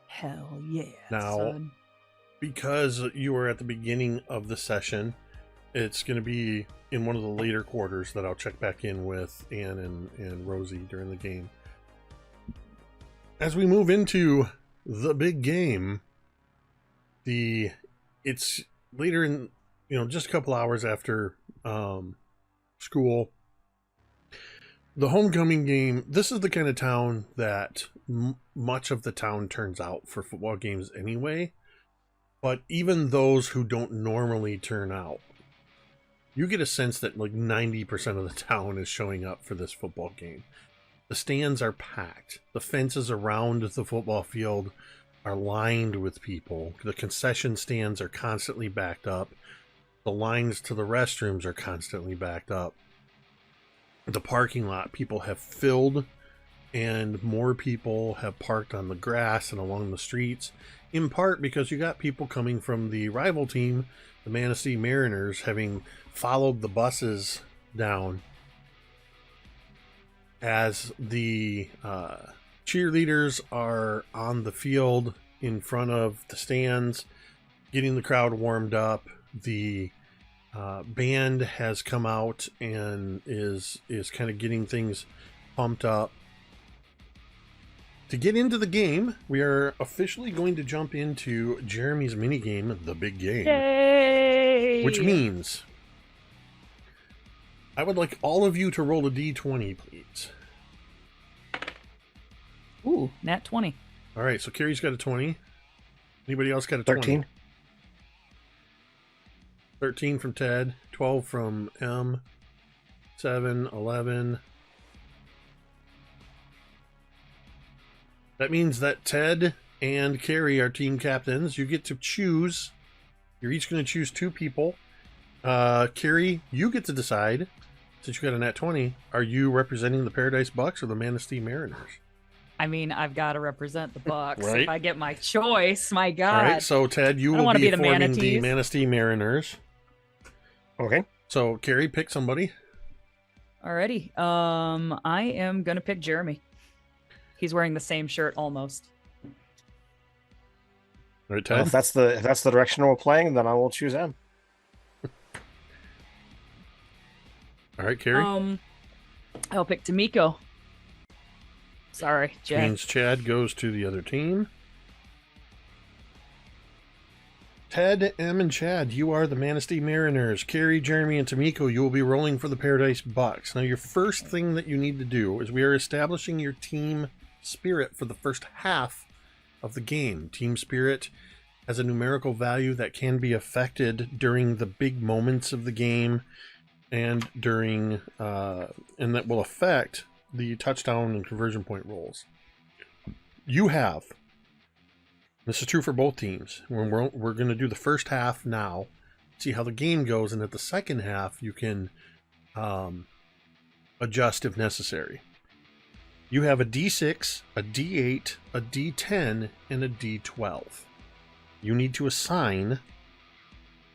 Hell yeah. Now, son. because you were at the beginning of the session, it's going to be in one of the later quarters that I'll check back in with Anne and Rosie during the game. As we move into the big game, it's later in, just a couple hours after school. The homecoming game, this is the kind of town that much of the town turns out for football games anyway. But even those who don't normally turn out, you get a sense that like 90% of the town is showing up for this football game. The stands are packed. The fences around the football field are lined with people. The concession stands are constantly backed up. The lines to the restrooms are constantly backed up. The parking lot, people have filled and more people have parked on the grass and along the streets, in part because you got people coming from the rival team, the Manistee Mariners, having followed the buses down as the cheerleaders are on the field in front of the stands, getting the crowd warmed up. The band has come out and is kind of getting things pumped up. To get into the game, we are officially going to jump into Jeremy's minigame, The Big Game. Yay! Which means I would like all of you to roll a d20, please. Ooh, nat 20. All right, so Carrie's got a 20. Anybody else got a 20? 13. 13 from Ted, 12 from M, 7, 11. That means that Ted and Carrie are team captains. You get to choose. You're each going to choose 2 people. Carrie, you get to decide, since you got a nat 20, are you representing the Paradise Bucks or the Manistee Mariners? I mean, I've got to represent the Bucks. Right. If I get my choice, my God. All right, so Ted, you I don't will wanna be be the forming the manatees. Manistee Mariners. Okay. So, Carrie, pick somebody. Alrighty. I am gonna pick Jeremy. He's wearing the same shirt almost. All right, Well, Ted. if that's the direction we're playing, then I will choose M. All right, Carrie. I'll pick Tamiko. Sorry, Which Jack. means Chad goes to the other team. Ted, M, and Chad, you are the Manistee Mariners. Carrie, Jeremy, and Tamiko, you will be rolling for the Paradise Bucks. Now, your first thing that you need to do is we are establishing your team spirit for the first half of the game. Team spirit has a numerical value that can be affected during the big moments of the game and during and that will affect the touchdown and conversion point rolls. You have, this is true for both teams, we're going to do the first half now, see how the game goes, and at the second half you can adjust if necessary. You have a D6, a D8, a D10, and a D12. You need to assign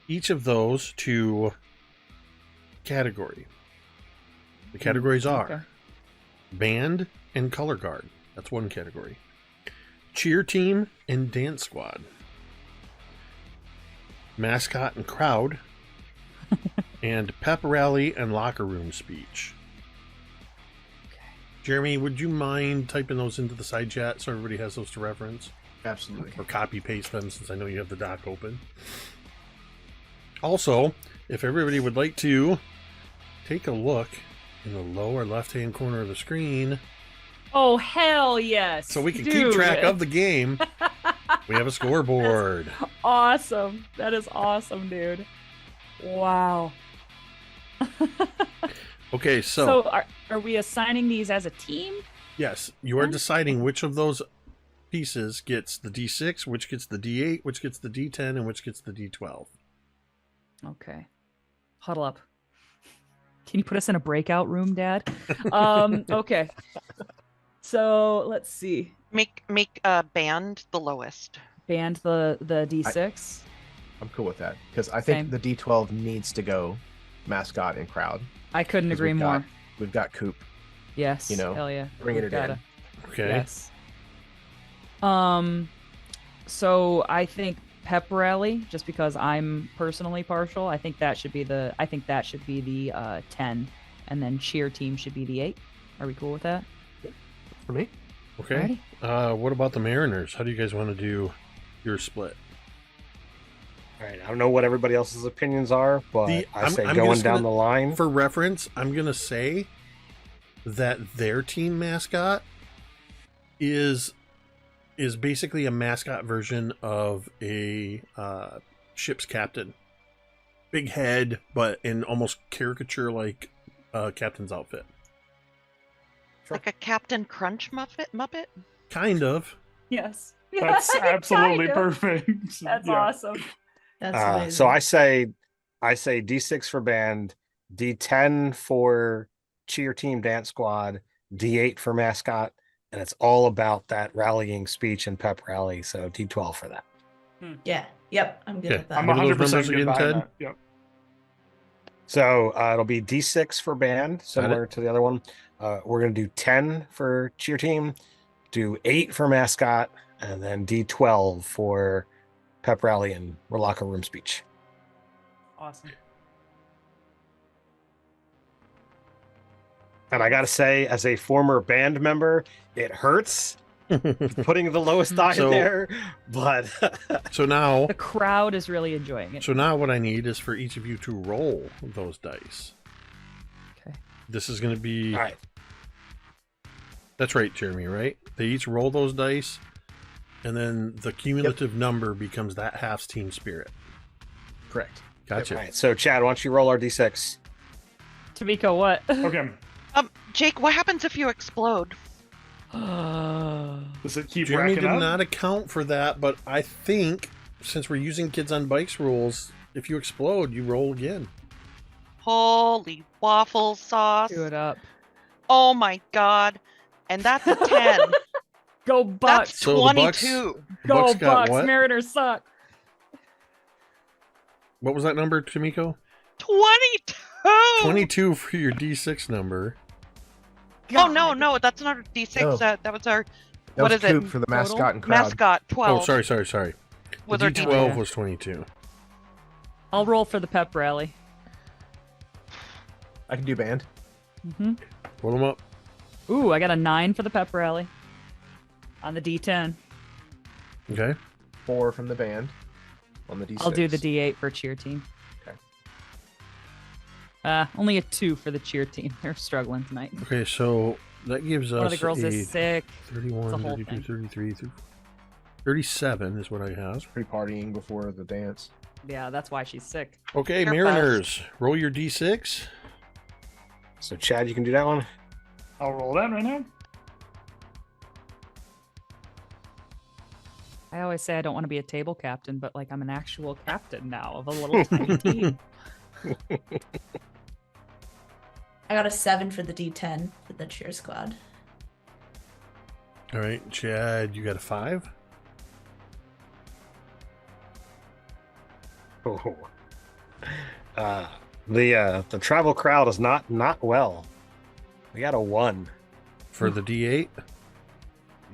each of those to category. The categories are Okay. band and color guard. That's one category. Cheer team and dance squad. Mascot and crowd. And pep rally and locker room speech. Jeremy, would you mind typing those into the side chat so everybody has those to reference? Absolutely. Or copy paste them, since I know you have the doc open. Also, if everybody would like to take a look in the lower left-hand corner of the screen Oh, hell yes. so we can keep Dude. track of the game, we have a scoreboard. Awesome. That is awesome, dude. Wow. Okay, So are we assigning these as a team? yes, you are Then? deciding which of those pieces gets the D6, which gets the D8, which gets the D10, and which gets the D12. Okay. Huddle up. Can you put us in a breakout room, Dad? Okay. So let's see. Make band the lowest. Band the D6. I'm cool with that because I think Same. the D12 needs to go mascot and crowd. I couldn't 'Cause agree more. We've got Coop. Yes. you know, Hell yeah. bringing We've it in. gotta- Okay. Yes. So I think pep rally, just because I'm personally partial, I think that should be the 10, and then cheer team should be the 8. Are we cool with that? For me, Okay. What about the Mariners? How do you guys want to do your split? All right. I don't know what everybody else's opinions are, but I say I'm going just down gonna- the line. For reference, I'm going to say that their team mascot is basically a mascot version of a ship's captain. Big head, but in almost caricature-like captain's outfit. Like a Captain Crunch Muppet? Kind of. Yes. That's absolutely Kind of. perfect. That's Yeah. awesome. That's amazing. So I say D6 for band, D10 for cheer team dance squad, D8 for mascot, and it's all about that rallying speech and pep rally. So D12 for that. Yeah. Yep. I'm good Okay. with that. I'm What are those 100% numbers good again, behind Ted? that. Yep. So it'll be D6 for band, similar to the other one. We're going to do 10 for cheer team, do 8 for mascot, and then D12 for pep rally and locker room speech. Awesome. And I got to say, as a former band member, it hurts putting the lowest die So- there, but So now, The crowd is really enjoying it. so now what I need is for each of you to roll those dice. Okay. This is going to be. all right. That's right, Jeremy. Right? They each roll those dice, and then the cumulative number becomes that half's team spirit. Correct. Gotcha. All right. So Chad, why don't you roll our D6? Tamiko, what? Okay. Jake, what happens if you explode? Does it keep Jeremy racking did up? not account for that, but I think since we're using kids on bikes rules, if you explode, you roll again. Holy waffle sauce. Do it up. Oh my god. And that's a 10. Go That's Bucks. So the Bucks- 22. Go Bucks got Bucks. what? Mariners suck. What was that number, Tamiko? 22. 22 for your D6 number. Oh no, that's not a D6. Oh. That was our That what was is Coop it? for the Total? mascot and crowd. Mascot 12. Oh, sorry. Was The our D12 D12. was 22. I'll roll for the pep rally. I can do band. Mm-hmm. Roll them up. Ooh, I got a 9 for the pep rally. On the D10. Okay. 4 from the band on the D6. I'll do the D8 for cheer team. Okay. Only a 2 for the cheer team. They're struggling tonight. Okay, so that gives us One of the girls a is sick. 31, It's a whole 32, thing. 33, 37 is what I have. Pre-partying before the dance. Yeah, that's why she's sick. Okay, You're Mariners, roll your D6. So Chad, you can do that one. I'll roll that right now. I always say I don't want to be a table captain, but like I'm an actual captain now of a little tiny team. I got a 7 for the D10 for the cheer squad. All right, Chad, you got a 5? Oh. The travel crowd is not well. We got a 1. For the D8?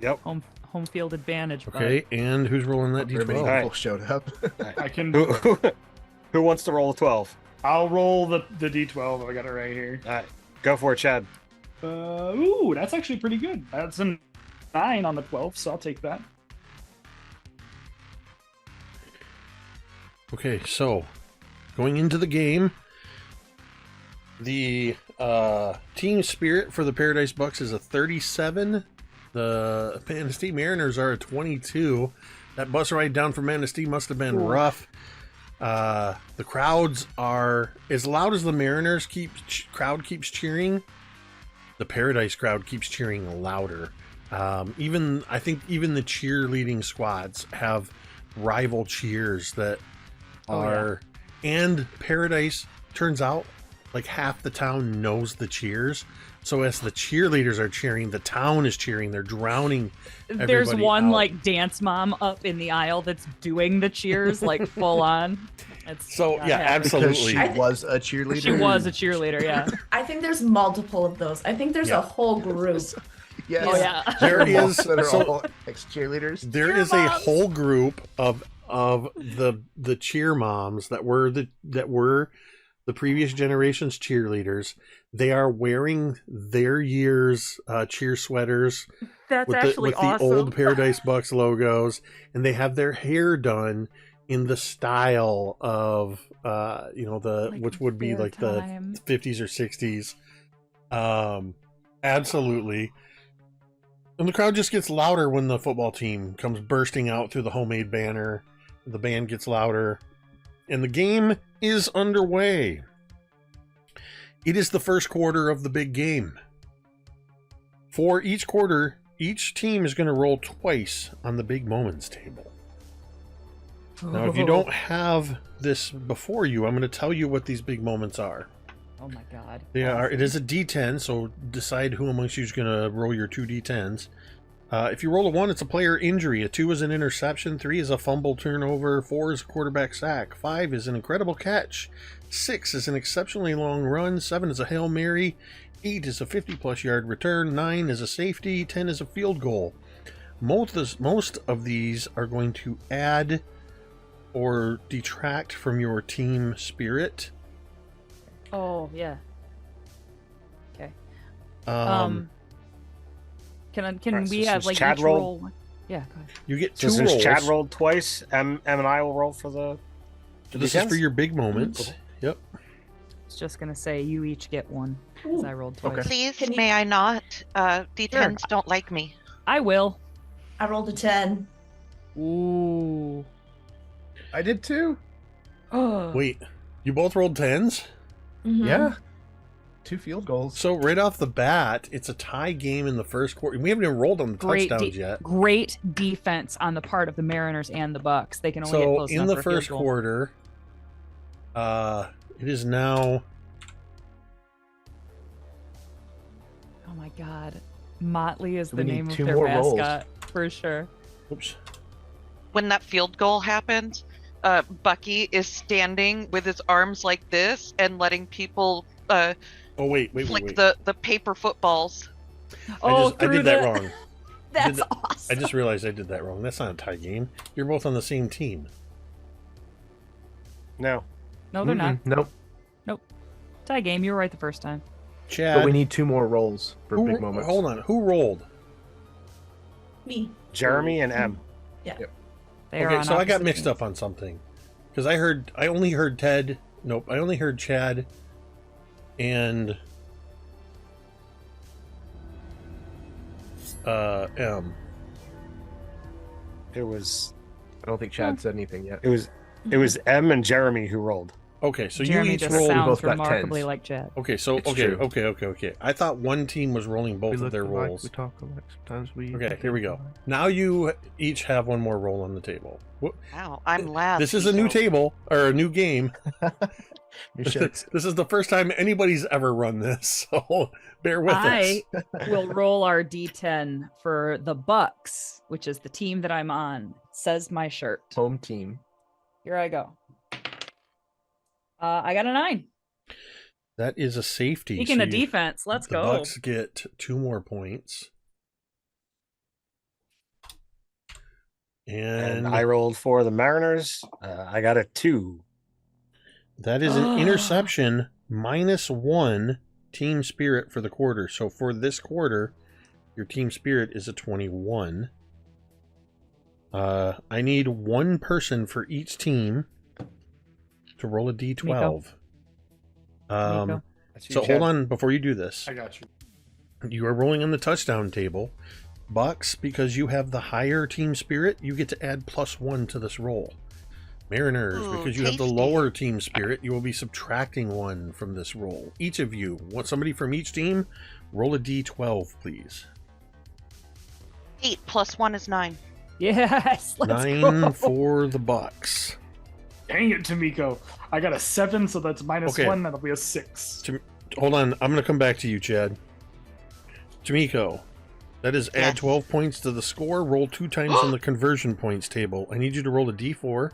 Yep. Home field advantage. bud. Okay, and who's rolling that Very many D12? Alright. people showed up. I can. Who wants to roll a 12? I'll roll the D12. I got it right here. All right, go for it, Chad. Ooh, that's actually pretty good. That's a 9 on the 12, so I'll take that. Okay, so going into the game, the team spirit for the Paradise Bucks is a 37. The Manistee Mariners are a 22. That bus ride down from Manistee must have been rough. The crowds are as loud as the Mariners crowd keeps cheering. The Paradise crowd keeps cheering louder. I think even the cheerleading squads have rival cheers that are, and Paradise turns out like half the town knows the cheers. So as the cheerleaders are cheering, the town is cheering. They're drowning. There's everybody one out. like dance mom up in the aisle that's doing the cheers like full on. It's So not yeah, happening. Because she absolutely. was a cheerleader. She was a cheerleader, yeah. I think there's multiple of those. I think there's Yeah. a whole group. Yes. Oh yeah. There is That are so all ex-cheerleaders. there is a whole group of the cheer moms that were the previous generation's cheerleaders. They are wearing their year's cheer sweaters That's with actually the awesome. old Paradise Bucks logos, and they have their hair done in the style of Like which would be their like time. the 50s or 60s. Absolutely. And the crowd just gets louder when the football team comes bursting out through the homemade banner. The band gets louder, and the game is underway. It is the first quarter of the big game. For each quarter, each team is going to roll twice on the big moments table. Now, if you don't have this before you, I'm going to tell you what these big moments are. Oh my god. They are. It is a D10, so decide who amongst you is going to roll your two D10s. If you roll a 1, it's a player injury. A 2 is an interception. 3 is a fumble turnover. 4 is a quarterback sack. 5 is an incredible catch. 6 is an exceptionally long run. 7 is a Hail Mary. 8 is a 50-plus yard return. 9 is a safety. 10 is a field goal. Most of these are going to add or detract from your team spirit. Oh, yeah. Okay. Um, Can Alright, we so have since like Chad each rolled- roll? Yeah, go ahead. you get So 2 since rolls. Chad rolled twice, M and I will roll for the. This is for your big moments. Yep. I was just gonna say you each get one because I rolled twice. Okay. Please, Can you- may I not? D10s don't like me. I will. I rolled a 10. Ooh. I did too. Oh. Wait, you both rolled 10s? Mhm. Yeah. 2 field goals. So right off the bat, it's a tie game in the first quarter. We haven't even rolled on the touchdowns yet. Great defense on the part of the Mariners and the Bucks. They can only get So close in enough the for a field first goal. quarter, it is now. Oh my God, Motley is So the we need name of 2 their more rolls. mascot for sure. Oops. When that field goal happened, Bucky is standing with his arms like this and letting people Oh wait. flick the paper footballs. I through did that the- wrong. That's I awesome. just realized I did that wrong. That's not a tie game. You're both on the same team. No. No, they're not. Nope. Tie game. You were right the first time. Chad, But we need 2 more rolls for who, big moments. hold on. Who rolled? Me. Jeremy and M. They are Okay, on so I got opposite mixed teams. up on something because I only heard Ted. Nope, I only heard Chad and M. It was I don't think Chad said anything yet. it was M and Jeremy who rolled. Okay, so Jeremy you each just rolled. sounds both got remarkably 10s. like Chad. Okay, so It's okay, true. okay. I thought one team was rolling both of their rolls. We talk alike. Sometimes we. Okay, here we go. Now you each have one more roll on the table. Wow, I'm last. This is a new so- table or a new game. New shirts. This is the first time anybody's ever run this, so bear with I us. will roll our D10 for the Bucks, which is the team that I'm on. Says my shirt. Home team. Here I go. I got a 9. That is a safety. Speaking so of defense, let's the go. Bucks get 2 more points. And And I rolled for the Mariners. I got a 2. that is an interception -1 team spirit for the quarter. So for this quarter, your team spirit is a 21. I need 1 person for each team to roll a d12. Miko. So hold on before you do this. I got you. You are rolling on the touchdown table. Bucks, because you have the higher team spirit, you get to add +1 to this roll. Mariners, Ooh, because you have the tasty. lower team spirit, you will be subtracting 1 from this roll. Each of you, somebody from each team, roll a d12, please. 8 + 1 is 9. Yes, let's 9 go. for the Bucks. Dang it, Tamiko. I got a 7, so that's Okay. -1. That'll be a 6. Hold on, I'm going to come back to you, Chad. Tamiko, that is add Yes. 12 points to the score. Roll 2 times on the conversion points table. I need you to roll a d4.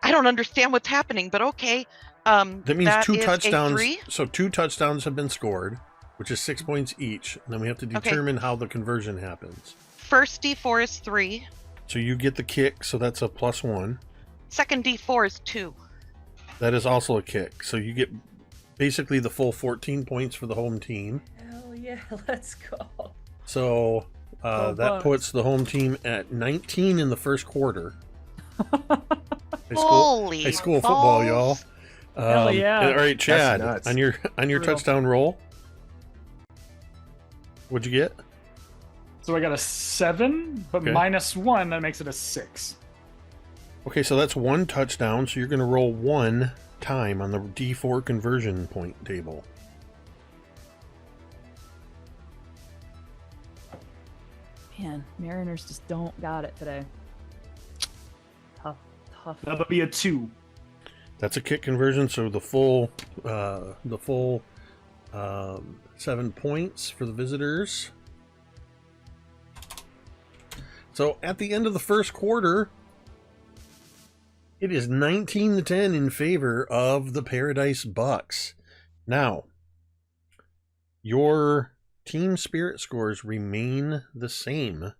I don't understand what's happening, but okay. That means 2 is a touchdowns. 3. So 2 touchdowns have been scored, which is 6 points each. And then we have to determine how the conversion happens. First D4 is 3. So you get the kick, so that's a +1. Second D4 is 2. That is also a kick. So you get basically the full 14 points for the home team. Hell yeah, let's go. So Go that Bucks. puts the home team at 19 in the first quarter. Holy High school football, y'all. balls. Hell yeah. All right, Chad, nuts. on your Brutal. touchdown roll. What'd you get? So I got a 7, but Okay. -1, that makes it a 6. Okay, so that's 1 touchdown. So you're going to roll 1 time on the D4 conversion point table. Man, Mariners just don't got it today. Tough. That'll be a 2. That's a kick conversion. So the full 7 points for the visitors. So at the end of the first quarter, it is 19-10 in favor of the Paradise Bucks. Now, your team spirit scores remain the same.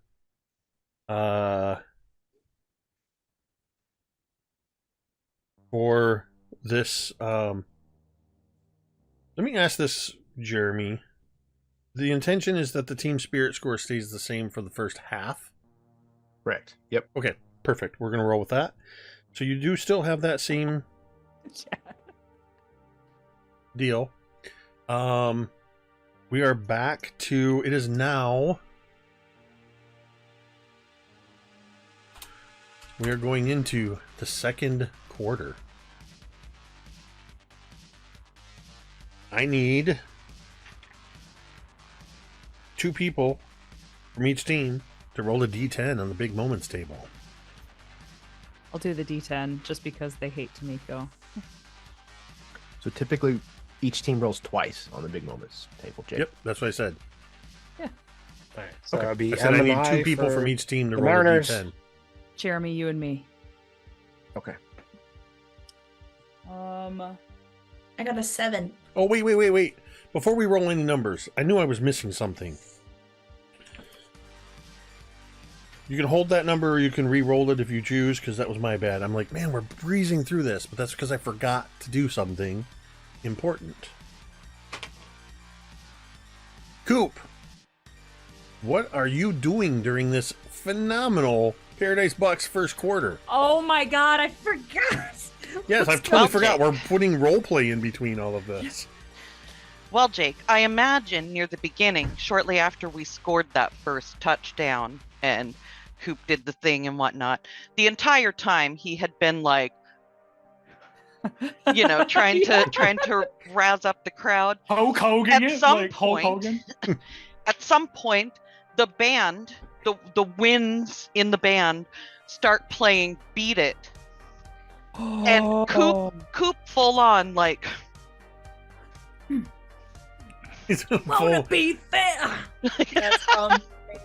For this, let me ask this, Jeremy. The intention is that the team spirit score stays the same for the first half? Correct. Yep. Okay, perfect. We're going to roll with that. So you do still have that same deal. We are back to, it is now, we are going into the second quarter. I need 2 people from each team to roll a d10 on the big moments table. I'll do the D10 just because they hate Tamiko. So typically, each team rolls twice on the big moments table, Jake. Yep, that's what I said. All right, so Okay. it'll be I said I M need and 2 people for from each team to the roll Mariners. a d10. Jeremy, you and me. Okay. I got a 7. Oh, wait. Before we roll any numbers, I knew I was missing something. You can hold that number or you can re-roll it if you choose, because that was my bad. I'm like, man, we're breezing through this, but that's because I forgot to do something important. Coop, what are you doing during this phenomenal Paradise Bucks first quarter? Oh my god, I forgot! Yes, I've totally forgot. We're putting roleplay in between all of this. Well, Jake, I imagine near the beginning, shortly after we scored that first touchdown and Coop did the thing and whatnot, the entire time he had been like, trying to rouse up the crowd. Hulk Hogan At it, some like Hulk point- Hogan. At some point, the band, the winds in the band start playing Beat It. And Coop full on like, He's Wanna be fair! That's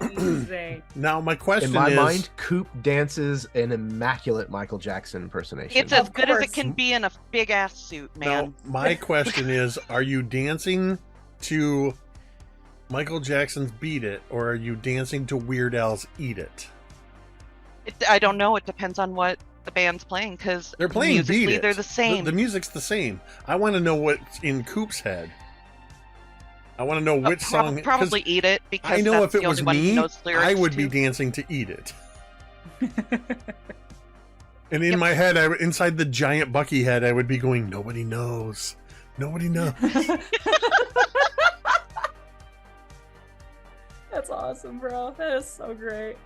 amazing. Now, my question In my is... mind, Coop dances an immaculate Michael Jackson impersonation. it's as Of good as it course. can be in a big ass suit, man. Now, my question is, are you dancing to Michael Jackson's Beat It, or are you dancing to Weird Al's Eat It? I don't know. It depends on what the band's playing, because They're playing Beat musically It. they're the same. The music's the same. I want to know what's in Coop's head. I want to know which song... 'cause Probably Eat It, because I know that's if it the was only one he me, knows lyrics I would be to. dancing to Eat It. And in my head, inside the giant Bucky head, I would be going, nobody knows. Nobody knows. That's awesome, bro. That is so great.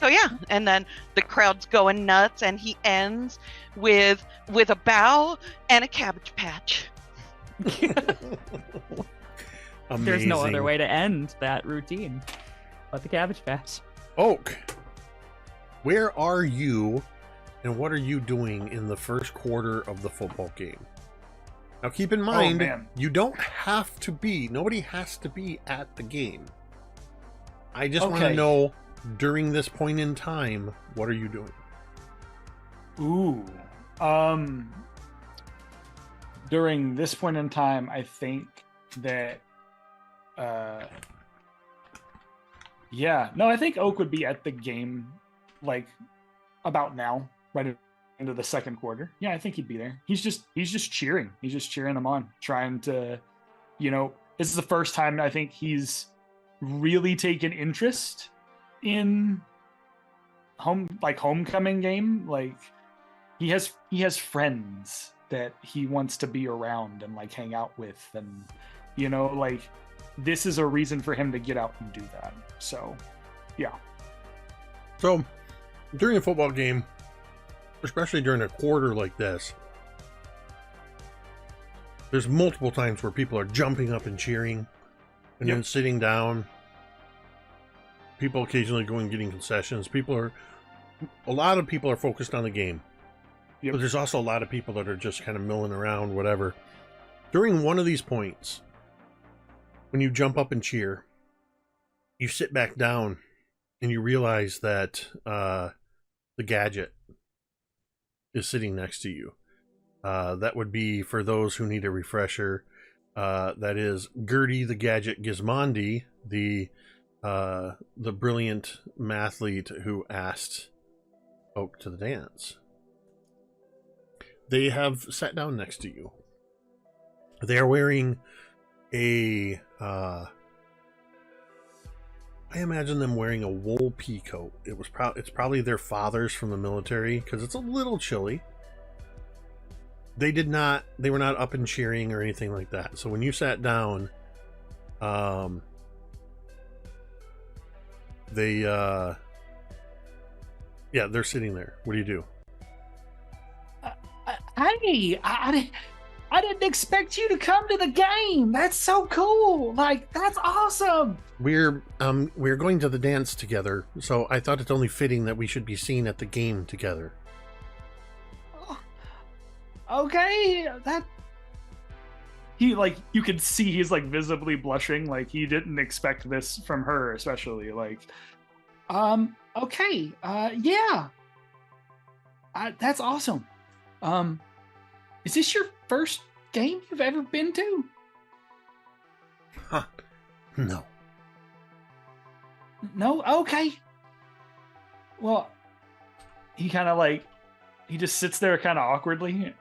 So yeah, and then the crowd's going nuts, and he ends with a bow and a Cabbage Patch. There's no other Amazing. way to end that routine but the Cabbage Patch. Oak, where are you and what are you doing in the first quarter of the football game? Now keep in mind, man. you don't have to be, nobody has to be at the game. I just want to Okay. know, during this point in time, what are you doing? Ooh. During this point in time, I think that I think Oak would be at the game like about now, right into the second quarter. Yeah, I think he'd be there. He's just cheering. He's just cheering them on, trying to, this is the first time I think he's really taken interest in homecoming game. Like he has friends that he wants to be around and like hang out with, and this is a reason for him to get out and do that. So yeah. So, during a football game, especially during a quarter like this, there's multiple times where people are jumping up and cheering and then sitting down. People occasionally going and getting concessions. A lot of people are focused on the game. Yep. But there's also a lot of people that are just kind of milling around, whatever. During one of these points, when you jump up and cheer, you sit back down and you realize that the gadget is sitting next to you. That would be, for those who need a refresher, that is Gertie the Gadget Gizmondi, the brilliant mathlete who asked Oak to the dance. They have sat down next to you. They are wearing a I imagine them wearing a wool pea coat. It's probably their fathers from the military, because it's a little chilly. They were not up and cheering or anything like that. So when you sat down, they're sitting there. What do you do? Hey, I didn't expect you to come to the game. That's so cool. Like, that's awesome. We're going to the dance together, so I thought it's only fitting that we should be seen at the game together. Okay, that he, like, you could see he's like visibly blushing, like he didn't expect this from her, especially like okay, yeah, that's awesome. Is this your first game you've ever been to? Huh. No. Okay. Well, he kind of like, he just sits there kind of awkwardly.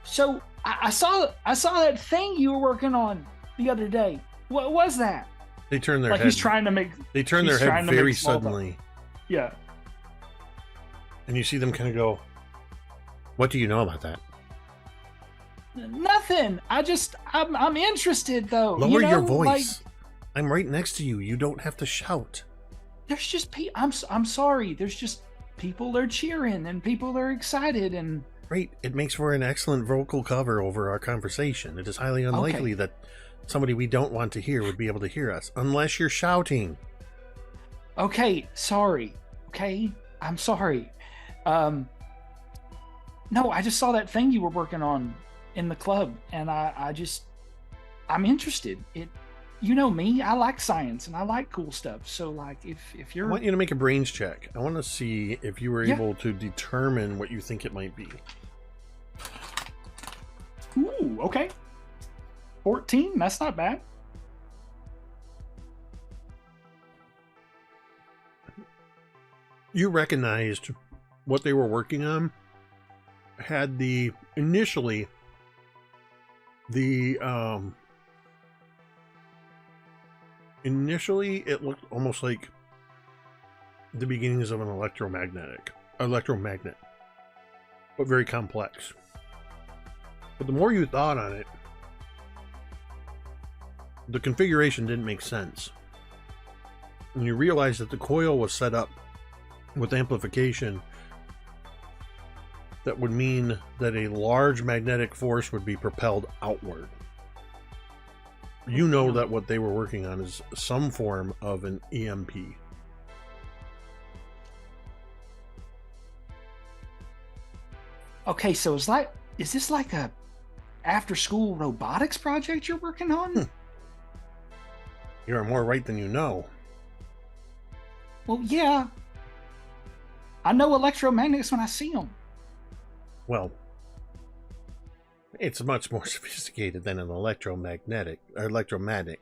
So I saw that thing you were working on the other day. What was that? They turn their like head. He's trying to make. They turn their head very suddenly. Yeah. And you see them kind of go, "What do you know about that?" Nothing. I'm interested though. Lower your voice. Like, I'm right next to you. You don't have to shout. There's just I'm sorry. There's just people are cheering and people are excited and. Great. It makes for an excellent vocal cover over our conversation. It is highly unlikely that somebody we don't want to hear would be able to hear us unless you're shouting. Okay. Sorry. Okay. I'm sorry. No, I just saw that thing you were working on in the club, and I'm interested. You know me, I like science and I like cool stuff. So, like, if you're, I want you to make a brains check. I want to see if you were able to determine what you think it might be. Ooh, okay. 14. That's not bad. You recognized what they were working on had initially it looked almost like the beginnings of an electromagnet, but very complex. But the more you thought on it, the configuration didn't make sense. And you realized that the coil was set up with amplification that would mean that a large magnetic force would be propelled outward. You know that what they were working on is some form of an EMP. Okay, so is this like a after-school robotics project you're working on? You're more right than you know. Well, yeah. I know electromagnets when I see them. Well, it's much more sophisticated than an electromagnetic. It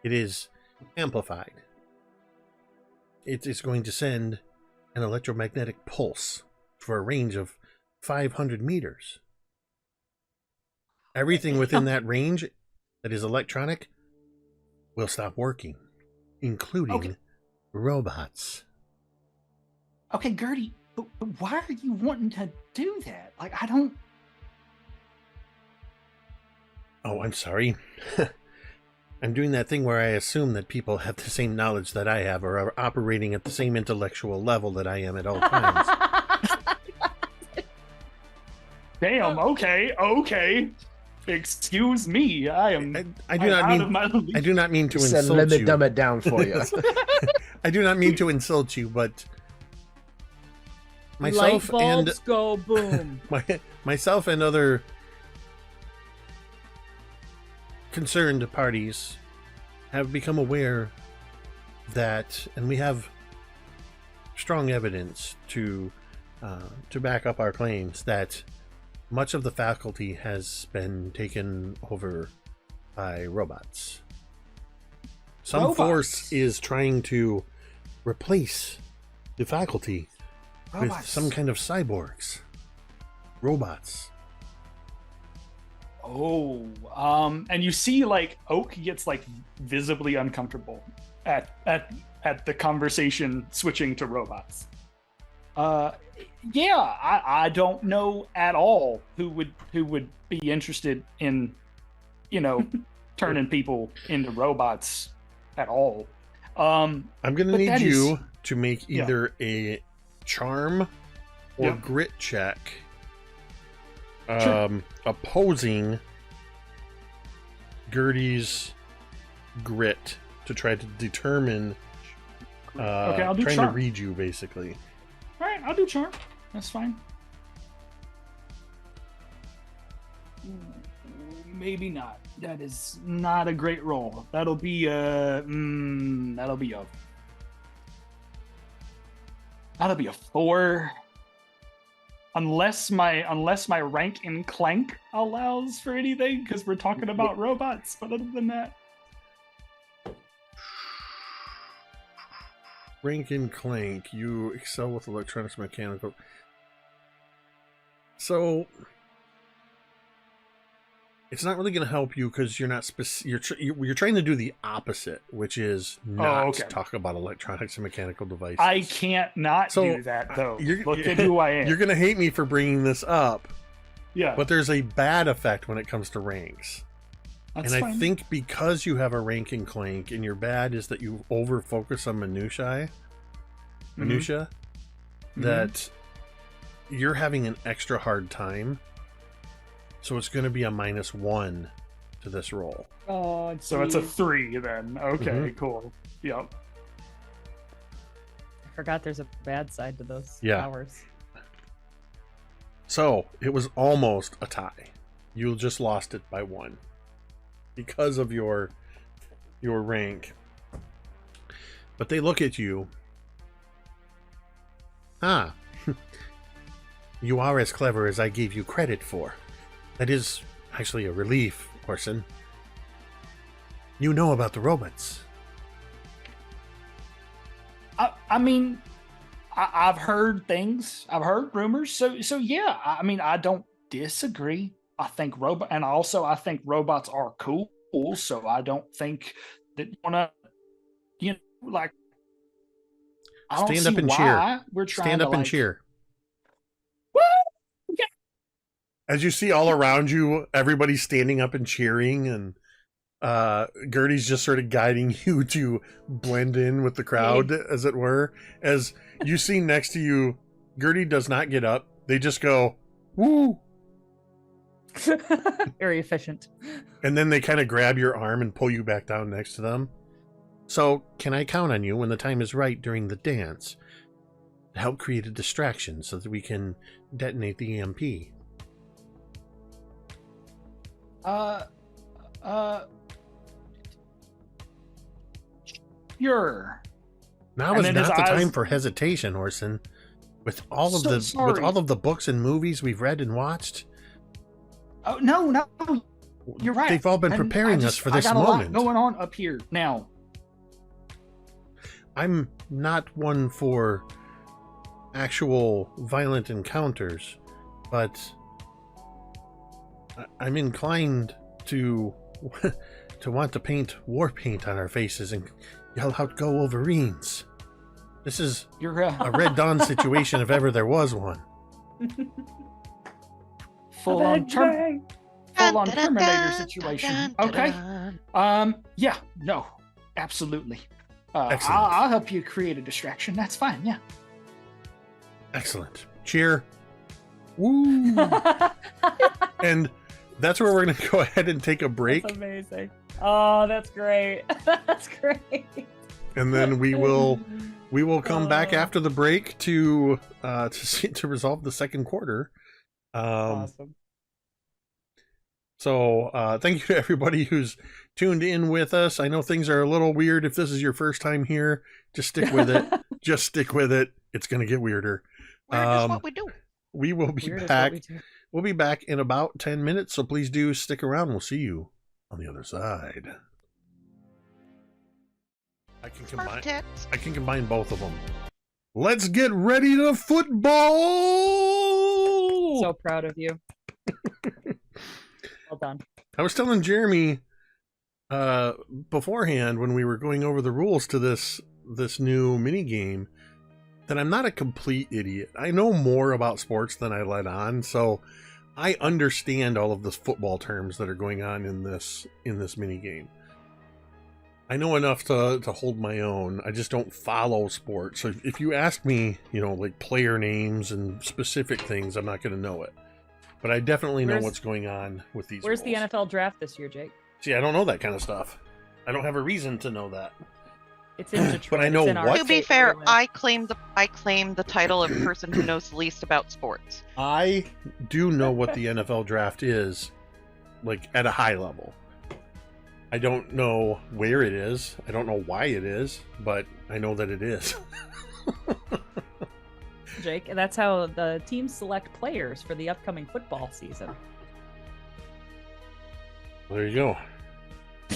is amplified. It is going to send an electromagnetic pulse for a range of 500 meters. Everything within that range that is electronic will stop working, including robots. Okay, Gertie, but why are you wanting to do that? Like, I don't... Oh, I'm sorry. I'm doing that thing where I assume that people have the same knowledge that I have or are operating at the same intellectual level that I am at all times. Damn, okay. Excuse me, I do not mean to insult let me you. dumb it down for you. I do not mean to insult you, but myself Light and bulbs go boom. myself and other concerned parties have become aware that, and we have strong evidence to back up our claims that much of the faculty has been taken over by robots. Some force is trying to replace the faculty with some kind of cyborgs, robots. Oh, and you see, like, Oak gets like visibly uncomfortable at the conversation switching to robots. Yeah, I don't know at all who would be interested in, turning people into robots at all. I'm gonna need you to make either a charm or grit check, opposing Gertie's grit to try to determine. Okay, I'll do trying charm. to read you, basically. All right, I'll do charm. That's fine. Maybe not. That is not a great roll. That'll be a 4. Unless my rank in Clank allows for anything, because we're talking about robots. But other than that, Rank and Clank, you excel with electronics, mechanical. So it's not really going to help you because you're not you're trying to do the opposite, which is not talk about electronics and mechanical devices. I can't not do that though. Look at who I am. You're going to hate me for bringing this up. Yeah, but there's a bad effect when it comes to ranks. That's and fine. I think because you have a rank in Clank, and your bad is that you over focus on minutia, that you're having an extra hard time. So it's going to be a -1 to this roll. Oh, geez. So it's a 3 then. Okay, cool. Yep. I forgot there's a bad side to those powers. So it was almost a tie. You just lost it by 1 because of your rank. But they look at you. You are as clever as I gave you credit for. That is actually a relief, Orson. You know about the robots. I mean, I've heard things. I've heard rumors. So yeah. I mean, I don't disagree. I think I think robots are cool. So I don't think that wanna, like. I don't Stand see up and why cheer. We're trying Stand to up and like, cheer. Woo! Yeah. As you see all around you, everybody's standing up and cheering, and Gertie's just sort of guiding you to blend in with the crowd, as it were. As you see next to you, Gertie does not get up. They just go, woo! Very efficient. And then they kind of grab your arm and pull you back down next to them. So, can I count on you when the time is right during the dance to help create a distraction so that we can detonate the EMP? Sure. Now is not the time for hesitation, Orson. With all of the books and movies we've read and watched. Oh no, you're right. They've all been preparing us for this moment. I got a lot going on up here now. I'm not one for actual violent encounters, but I'm inclined to want to paint war paint on our faces and yell out, "Go Wolverines!" This is a Red Dawn situation if ever there was one. Full on Terminator situation. Okay. Yeah. No. Absolutely. I'll help you create a distraction. That's fine. Yeah. Excellent. Cheer. Woo. And that's where we're going to go ahead and take a break. That's amazing. Oh, that's great. That's great. And then we will come back after the break to resolve the second quarter. Awesome. So thank you to everybody who's tuned in with us. I know things are a little weird. If this is your first time here, just stick with it. Just stick with it. It's going to get weirder. Weird is what we do. We will be Weird is what back. we do. We'll be back in about 10 minutes, so please do stick around. We'll see you on the other side. I can combine both of them. Let's get ready to football. So proud of you. Well done. I was telling Jeremy beforehand when we were going over the rules to this new mini game that I'm not a complete idiot. I know more about sports than I let on, so I understand all of the football terms that are going on in this mini game. I know enough to hold my own. I just don't follow sports. So if you ask me, like player names and specific things, I'm not going to know it. But I definitely know what's going on with these Where's rules. the NFL draft this year, Jake? See, I don't know that kind of stuff. I don't have a reason to know that. It's in Detroit. But I know It's in our what- To be state fair, anyway. I claim the title of person who knows the least about sports. I do know what the NFL draft is, like at a high level. I don't know where it is. I don't know why it is, but I know that it is. Jake, that's how the teams select players for the upcoming football season. There you go.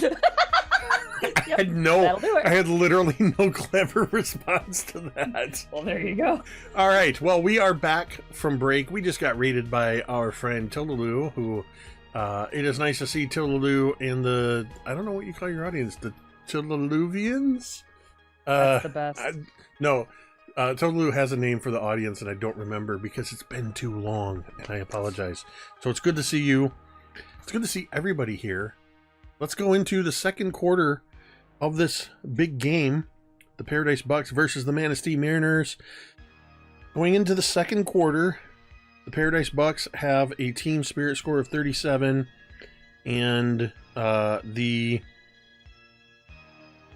Yep, I that'll do it. I had literally no clever response to that. Well, there you go. All right. Well, we are back from break. We just got raided by our friend Tillaloo, who it is nice to see Tillaloo and the, I don't know what you call your audience, the Tillaloovians? That's the best. No, Tillaloo has a name for the audience, and I don't remember because it's been too long, and I apologize. So it's good to see you. It's good to see everybody here. Let's go into the second quarter of this big game, the Paradise Bucks versus the Manistee Mariners. Going into the second quarter, the Paradise Bucks have a team spirit score of 37, and the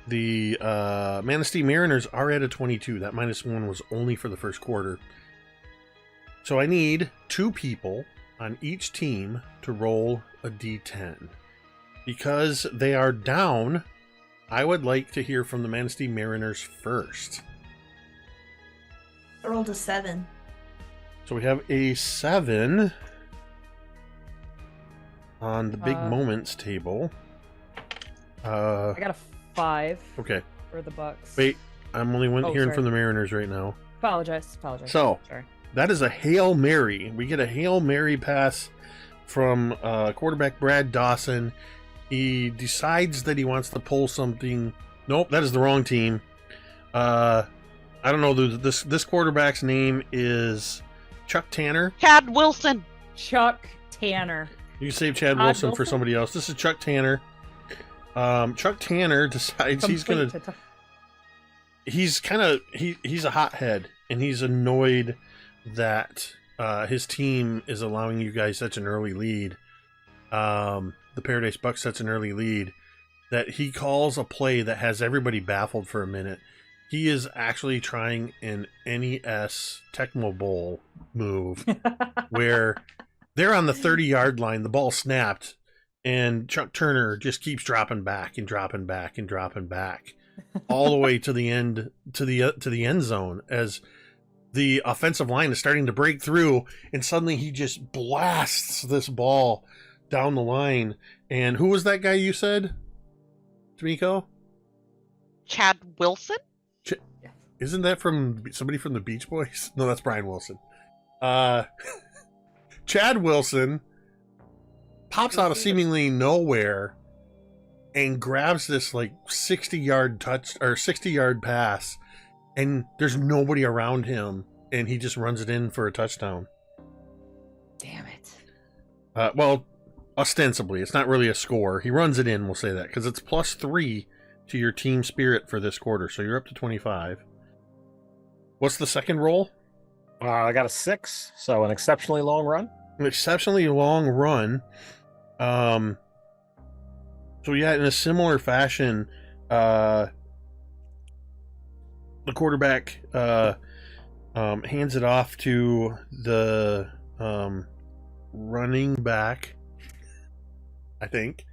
Manistee Mariners are at a 22. That -1 was only for the first quarter. So I need 2 people on each team to roll a d10. Because they are down, I would like to hear from the Manistee Mariners first. I rolled a 7. So we have a 7 on the big moments table. I got a 5 Okay. for the Bucks. Wait, I'm only hearing sorry. from the Mariners right now. Apologize. So, Sorry. that is a Hail Mary. We get a Hail Mary pass from quarterback Brad Dawson. He decides that he wants to pull something. Nope, that is the wrong team. I don't know. This quarterback's name is Chuck Tanner. Chad Wilson. Chuck Tanner. You can save Chad Todd Wilson for Wilson? somebody else. This is Chuck Tanner. Chuck Tanner decides he's a hothead, and he's annoyed that his team is allowing you guys such an early lead. The Paradise Bucks such an early lead that he calls a play that has everybody baffled for a minute. He is actually trying an NES Tecmo Bowl move where they're on the 30-yard line, the ball snapped, and Chuck Turner just keeps dropping back and dropping back and dropping back all the way to the end to the end zone as the offensive line is starting to break through, and suddenly he just blasts this ball down the line. And who was that guy you said, Tamiko? Chad Wilson? Isn't that from somebody from the Beach Boys? No, that's Brian Wilson. Chad Wilson pops out of seemingly nowhere and grabs this like 60-yard touch or 60-yard pass, and there's nobody around him, and he just runs it in for a touchdown. Damn it. Well, ostensibly, it's not really a score. He runs it in, we'll say that, because it's +3 to your team spirit for this quarter, so you're up to 25. What's the second roll? I got a 6, so an exceptionally long run. An exceptionally long run. So yeah, in a similar fashion, the quarterback hands it off to the running back, I think.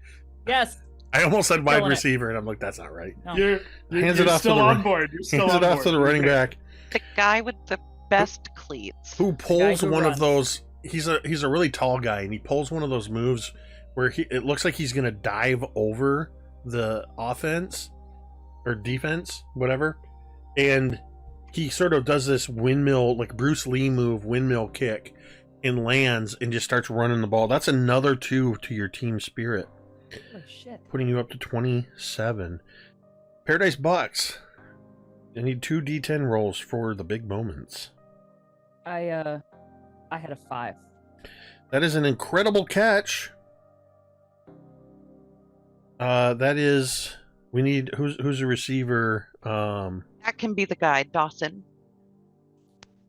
Yes. I almost said wide Killing it. receiver, and I'm like, that's not right. No. You're Hands it you're off to still the on run- board. You're still Hands on it off board. to the running Okay. back, The guy with the best cleats. who pulls who one of runs. those. He's a really tall guy, and he pulls one of those moves where it looks like he's gonna dive over the offense or defense, whatever, and he sort of does this windmill, like Bruce Lee move, windmill kick, and lands and just starts running the ball. That's another 2 to your team spirit, Oh shit. putting you up to 27. Paradise Bucks. I need 2 D10 rolls for the big moments. I had a 5. That is an incredible catch. That is, we need, who's a receiver? That can be the guy, Dawson.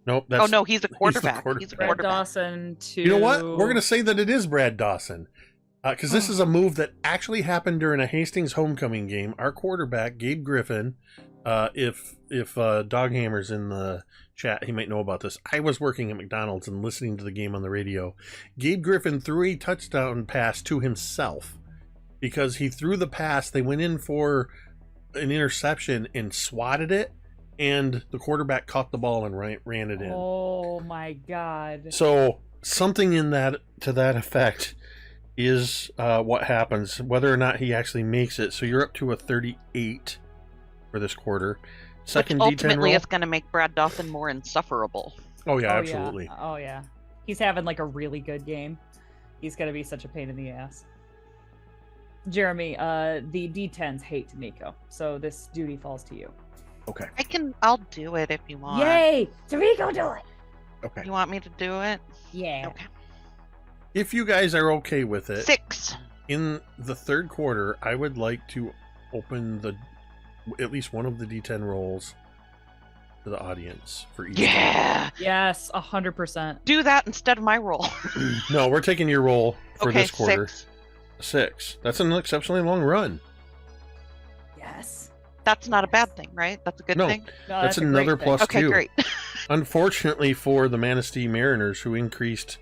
Nope. That's, Oh no, he's a quarterback. He's a Brad quarterback. Dawson to. You know what? We're gonna say that it is Brad Dawson, because this is a move that actually happened during a Hastings homecoming game. Our quarterback, Gabe Griffin, if Doghammer's in the chat, he might know about this. I was working at McDonald's and listening to the game on the radio. Gabe Griffin threw a touchdown pass to himself because he threw the pass. They went in for an interception and swatted it, and the quarterback caught the ball and ran it in. Oh my god. So something in that to that effect is what happens, whether or not he actually makes it. So you're up to a 38 for this quarter. Second Which D10 ultimately roll. is going to make Brad Dawson more insufferable. Oh yeah, Oh, absolutely. Yeah. Oh yeah. He's having like a really good game. He's gonna be such a pain in the ass. Jeremy, the D10s hate Tamiko, so this duty falls to you. Okay. I'll do it if you want. Yay! Tamiko, do it! Okay. You want me to do it? Yeah. Okay. If you guys are okay with it, 6. in the third quarter, I would like to open at least one of the D10 rolls to the audience for each. Yeah. Yes, 100%. Do that instead of my roll. Game. No, we're taking your roll for Okay, this quarter. 6. 6. That's an exceptionally long run. Yes. That's not a bad thing, right? That's a good No. thing. No, That's a great another thing. plus Okay, 2. great. Unfortunately for the Manistee Mariners, who increased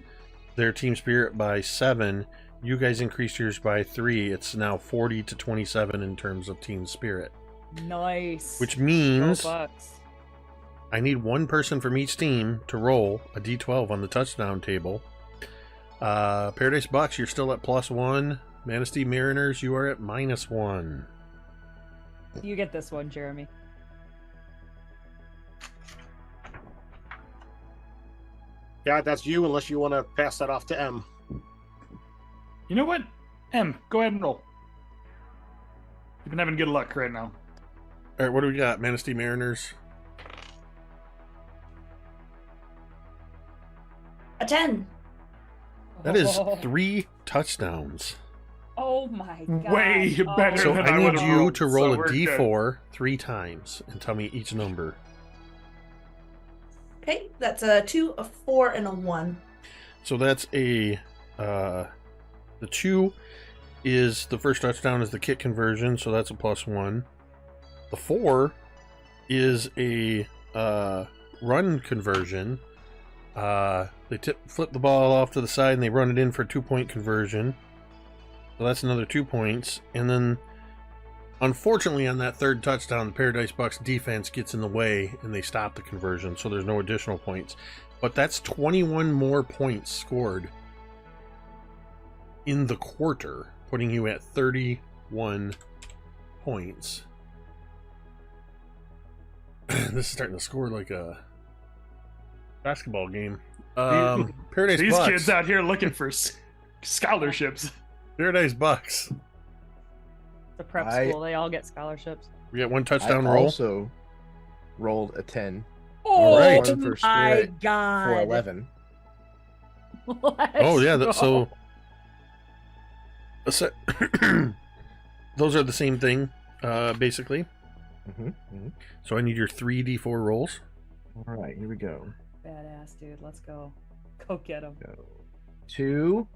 their team spirit by 7, you guys increased yours by 3. It's now 40 to 27 in terms of team spirit, Nice. which Go means Bucks. I need one person from each team to roll a d12 on the touchdown table. Paradise Bucks, you're still at +1. Manistee Mariners, you are at -1. You get this one, Jeremy. Yeah, that's you, unless you want to pass that off to M. You know what? M, go ahead and roll. You've been having good luck right now. All right, what do we got? Manistee Mariners. A 10. That is Oh. 3 touchdowns. Oh my god. Way better So than I I need would've you rolled, to so roll a we're good. d4 3 times and tell me each number. Okay, that's a 2, a 4, and a 1. So that's the 2 is the first touchdown is the kick conversion, so that's a +1. The 4 is a run conversion. They flip the ball off to the side and they run it in for a 2-point conversion. So that's another 2 points. And then, unfortunately, on that third touchdown, the Paradise Bucks defense gets in the way and they stop the conversion, so there's no additional points. But that's 21 more points scored in the quarter, putting you at 31 points. This is starting to score like a basketball game. Paradise These Bucks. kids out here looking for scholarships. Paradise Bucks. The prep I- school, they all get scholarships. We got one I touchdown roll. also rolled a 10 Oh right. One for my spirit god. for 11. Oh yeah, so those are the same thing, basically. So I need your 3d4 rolls. All right, here we go. Badass, dude. Let's go. Go get him. 2,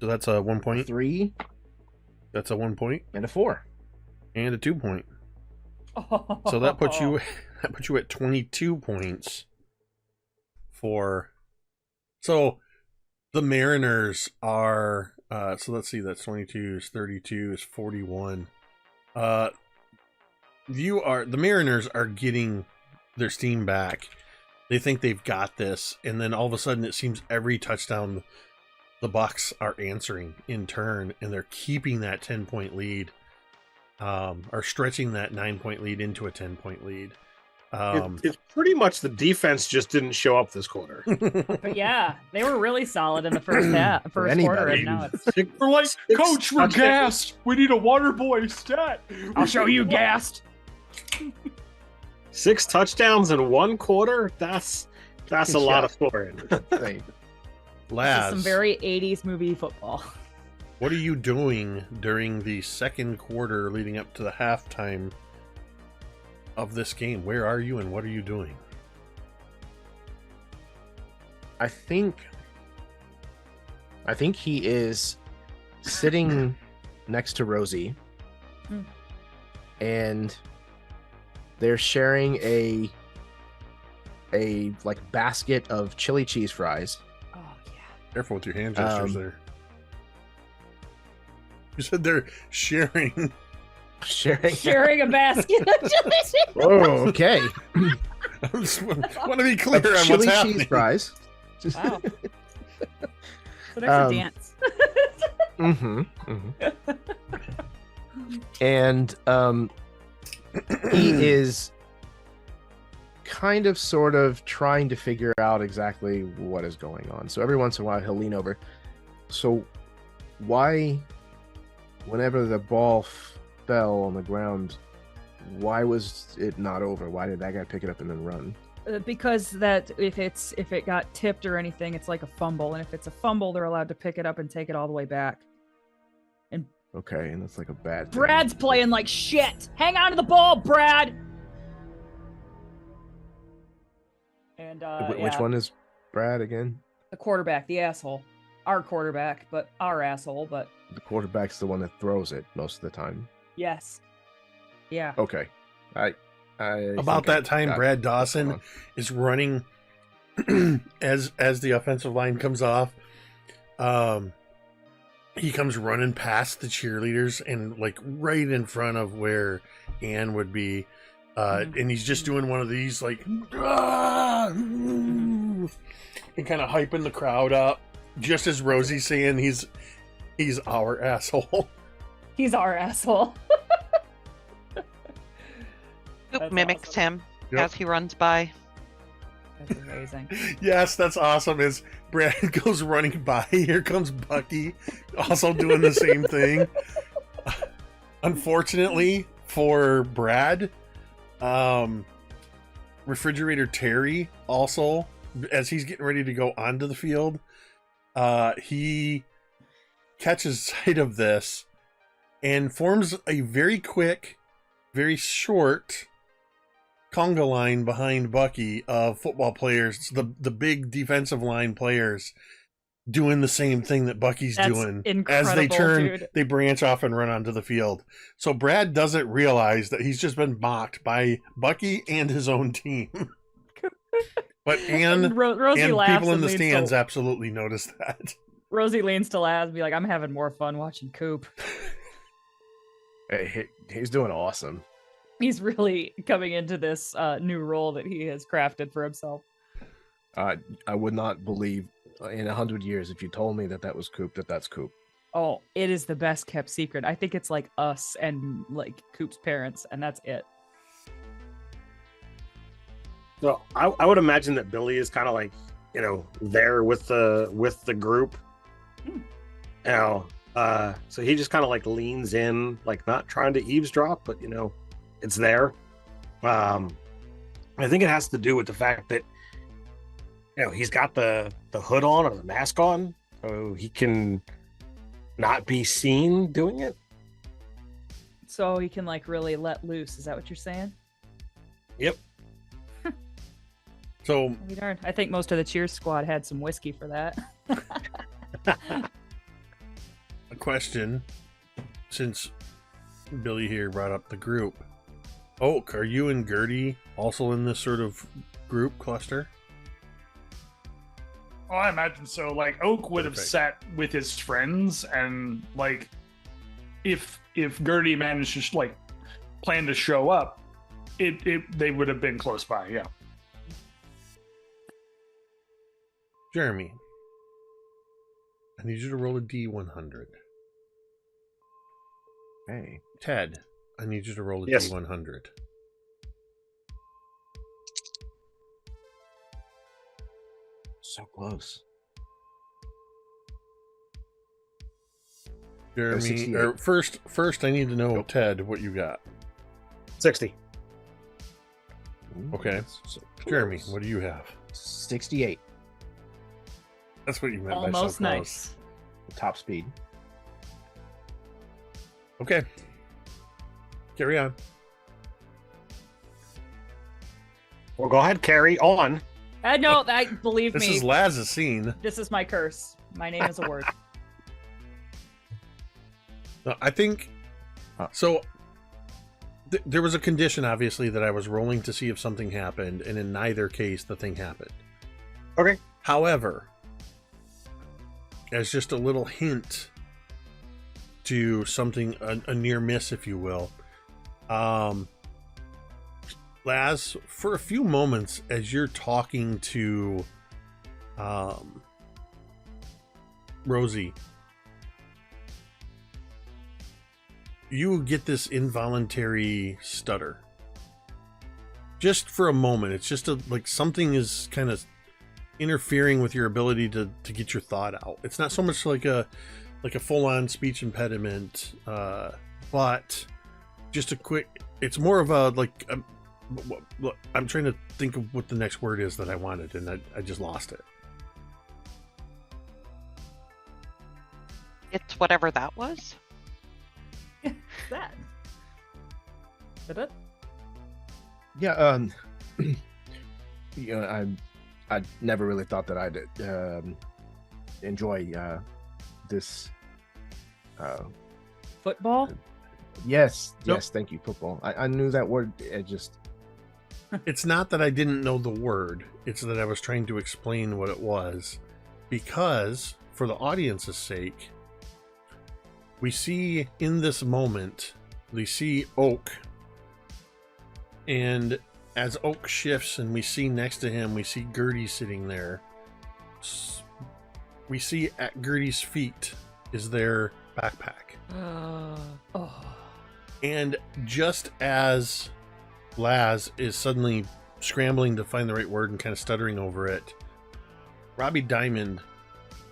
So that's a 1 point. 3, That's a 1 point and a 4. and a 2 point. So that puts you at 22 points for. So the Mariners are So let's see. That's 22 is 32 is 41. The Mariners are getting their steam back. They think they've got this, and then all of a sudden it seems every touchdown the Bucks are answering in turn, and they're keeping that 10-point lead, or stretching that 9-point lead into a 10-point lead. It's pretty much the defense just didn't show up this quarter. But yeah, they were really solid in the first quarter, and now it's. We're like, Coach, we're gassed. We need a water boy stat. I'll show you gassed. 6 touchdowns in 1 quarter. That's a lot of scoring. Laz, This is some very 80s movie football. what are you doing during the second quarter leading up to the halftime of this game? Where are you and what are you doing? I think he is sitting next to Rosie, and they're sharing a like basket of chili cheese fries. Oh yeah. Careful with your hand gestures there. You said they're sharing. Sharing a basket of chili cheese. Oh, okay. I just want to be clear on Chili what's happening. cheese fries. Wow. So there's a dance. And he is kind of sort of trying to figure out exactly what is going on. So every once in a while he'll lean over. So why, whenever the ball fell on the ground, why was it not over? Why did that guy pick it up and then run? Because that if it got tipped or anything, it's like a fumble, and if it's a fumble, they're allowed to pick it up and take it all the way back. And Okay, and that's like a bad thing. Brad's playing like shit. Hang on to the ball, Brad. And Which one is Brad again? The quarterback, the asshole. Our quarterback, but our asshole, but The quarterback's the one that throws it most of the time. yes. Yeah. Okay. I About that time, Brad Dawson is running as the offensive line comes off. He comes running past the cheerleaders and like right in front of where Anne would be, and he's just doing one of these like, and kind of hyping the crowd up, just as Rosie's saying he's our asshole. He's our asshole. Coop That's mimics awesome. him Yep. as he runs by. That's amazing. Yes, that's awesome. As Brad goes running by, here comes Bucky, also doing the same thing. Unfortunately for Brad, Refrigerator Terry also, as he's getting ready to go onto the field, he catches sight of this and forms a very quick, very short conga line behind Bucky of football players, the big defensive line players doing the same thing that Bucky's That's doing. incredible, As they turn, dude. they branch off and run onto the field. So Brad doesn't realize that he's just been mocked by Bucky and his own team. But Anne Rosie and laughs people in and the leans stands to, absolutely notice that. Rosie leans to Laz and be like, I'm having more fun watching Coop. He's doing awesome. He's really coming into this new role that he has crafted for himself. I would not believe in 100 years if you told me that was Coop, that's Coop. Oh, it is the best kept secret. I think it's like us and like Coop's parents, and that's it. So I would imagine that Billy is kind of like, there with the group. So he just kind of like leans in, like not trying to eavesdrop, but it's there. I think it has to do with the fact that he's got the hood on or the mask on, so he can not be seen doing it. So he can like really let loose. Is that what you're saying? Yep. So I'll be darned. I think most of the Cheers squad had some whiskey for that. a question, since Billy here brought up the group. Oak, are you and Gertie also in this sort of group cluster? Oh, I imagine so. Like Oak would have Perfect. sat with his friends, and like if Gertie managed to like plan to show up, they would have been close by. Yeah. Jeremy, I need you to roll a D100. Hey. Ted, I need you to roll a Yes. D100. So close. Jeremy, 68. or first, I need to know, Ted, what you got. 60. Ooh, Okay. that's so Jeremy, close. what do you have? 68. That's what you meant by so Almost close. nice. Top speed. Okay. Carry on. Well, go ahead, carry on. No, believe This me, is Laz's scene. this is my curse. My name is a word. No, I think so. There was a condition, obviously, that I was rolling to see if something happened, and in neither case, the thing happened. Okay. However, as just a little hint to something, a near miss, if you will, Laz, for a few moments, as you're talking to Rosie, you get this involuntary stutter. Just for a moment. It's just like something is kind of interfering with your ability to get your thought out. It's not so much like a full-on speech impediment, but just a quick, it's more of a I'm trying to think of what the next word is that I wanted, and I just lost it. It's whatever that was. What's that? Did it? Yeah, you know, I never really thought that I'd enjoy this. Football? Yes, Nope. yes, thank you, football. I knew that word. It just It's not that I didn't know the word, it's that I was trying to explain what it was, because for the audience's sake, we see in this moment, we see Oak, and as Oak shifts and we see next to him, we see Gertie sitting there. We see at Gertie's feet is their backpack. Oh. And just as Laz is suddenly scrambling to find the right word and kind of stuttering over it, Robbie Diamond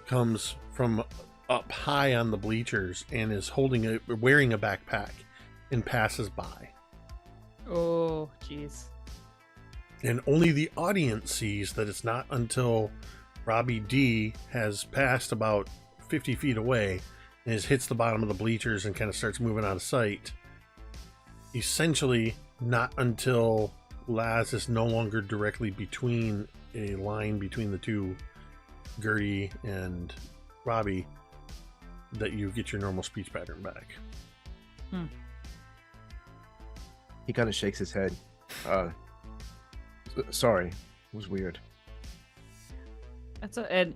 comes from up high on the bleachers and is wearing a backpack and passes by. Oh, jeez. And only the audience sees that it's not until Robbie D has passed about 50 feet away and hits the bottom of the bleachers and kind of starts moving out of sight. Essentially, not until Laz is no longer directly between a line between the two, Gertie and Robbie, that you get your normal speech pattern back. he kind of shakes his head. Sorry, it was weird. And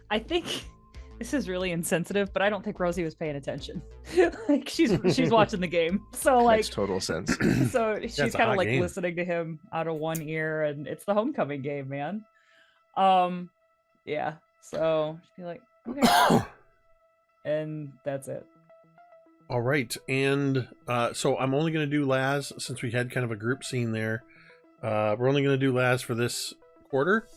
I think this is really insensitive, but I don't think Rosie was paying attention. Like she's watching the game, so like Makes total sense. so she's That's a kind of hot like game. listening to him out of one ear, and it's the homecoming game, man. Yeah. So she'd be like, okay, and that's it. All right, and so I'm only going to do Laz since we had kind of a group scene there. We're only going to do Laz for this quarter.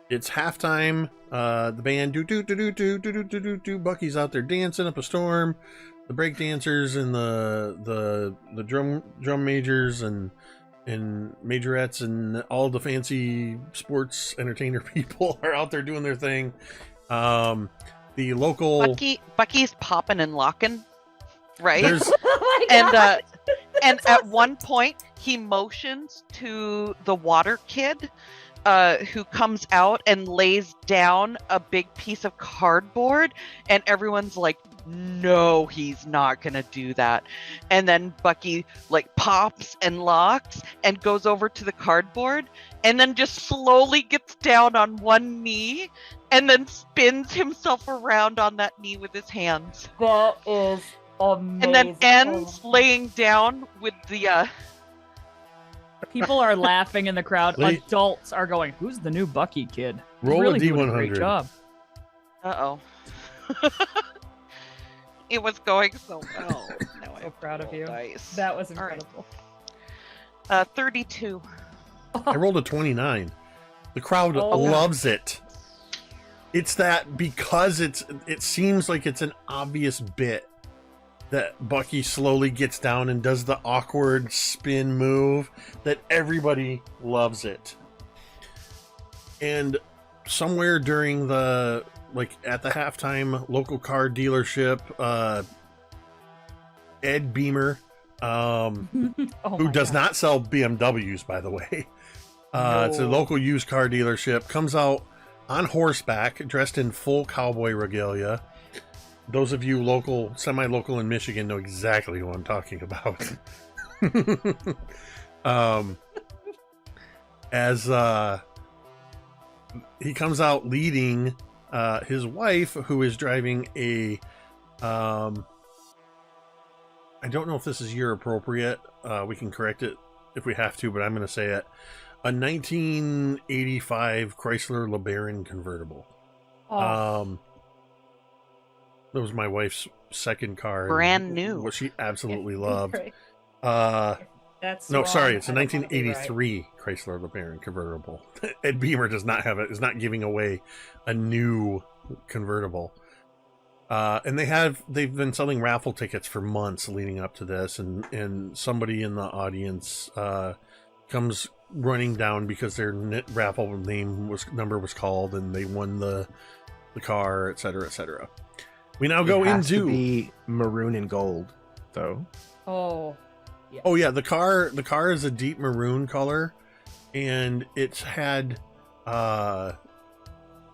It's halftime. The band do. Bucky's out there dancing up a storm. The break dancers and the drum majors and majorettes and all the fancy sports entertainer people are out there doing their thing. The local Bucky's popping and locking, right? there's Oh my and God! and That's at awesome. one point he motions to the water kid, who comes out and lays down a big piece of cardboard, and everyone's like no, he's not gonna do that. And then Bucky like pops and locks and goes over to the cardboard and then just slowly gets down on one knee and then spins himself around on that knee with his hands. That is amazing. And then ends laying down with the People are laughing in the crowd. Lee- Adults are going, "Who's the new Bucky kid?" He's Roll a really doing D100. Great job. uh-oh. It was going so well. Now So proud of you. Dice. That was All right. incredible. 32. I rolled a 29. The crowd Oh. loves it. It's that because it seems like it's an obvious bit that Bucky slowly gets down and does the awkward spin move, that everybody loves it. And somewhere during the, like at the halftime local car dealership, Ed Beamer, Oh who my does God. not sell BMWs, by the way. It's a No. local used car dealership. Comes out on horseback, dressed in full cowboy regalia. Those of you local, semi-local in Michigan know exactly who I'm talking about. As he comes out leading his wife, who is driving a I don't know if this is year appropriate. We can correct it if we have to, but I'm going to say it. A 1985 Chrysler LeBaron convertible. Oh, That was my wife's second car. and Brand new. What she absolutely loved. Right. That's No, wrong. sorry, it's a I don't wanna be right. 1983 Chrysler LeBaron convertible. Ed Beamer does not have it. Is not giving away a new convertible. And they've been selling raffle tickets for months leading up to this, and somebody in the audience comes running down because their raffle number was called, and they won the car, etc., etc. We now go It has to into be maroon and gold, though. Oh, oh yeah, the car is a deep maroon color, and it's had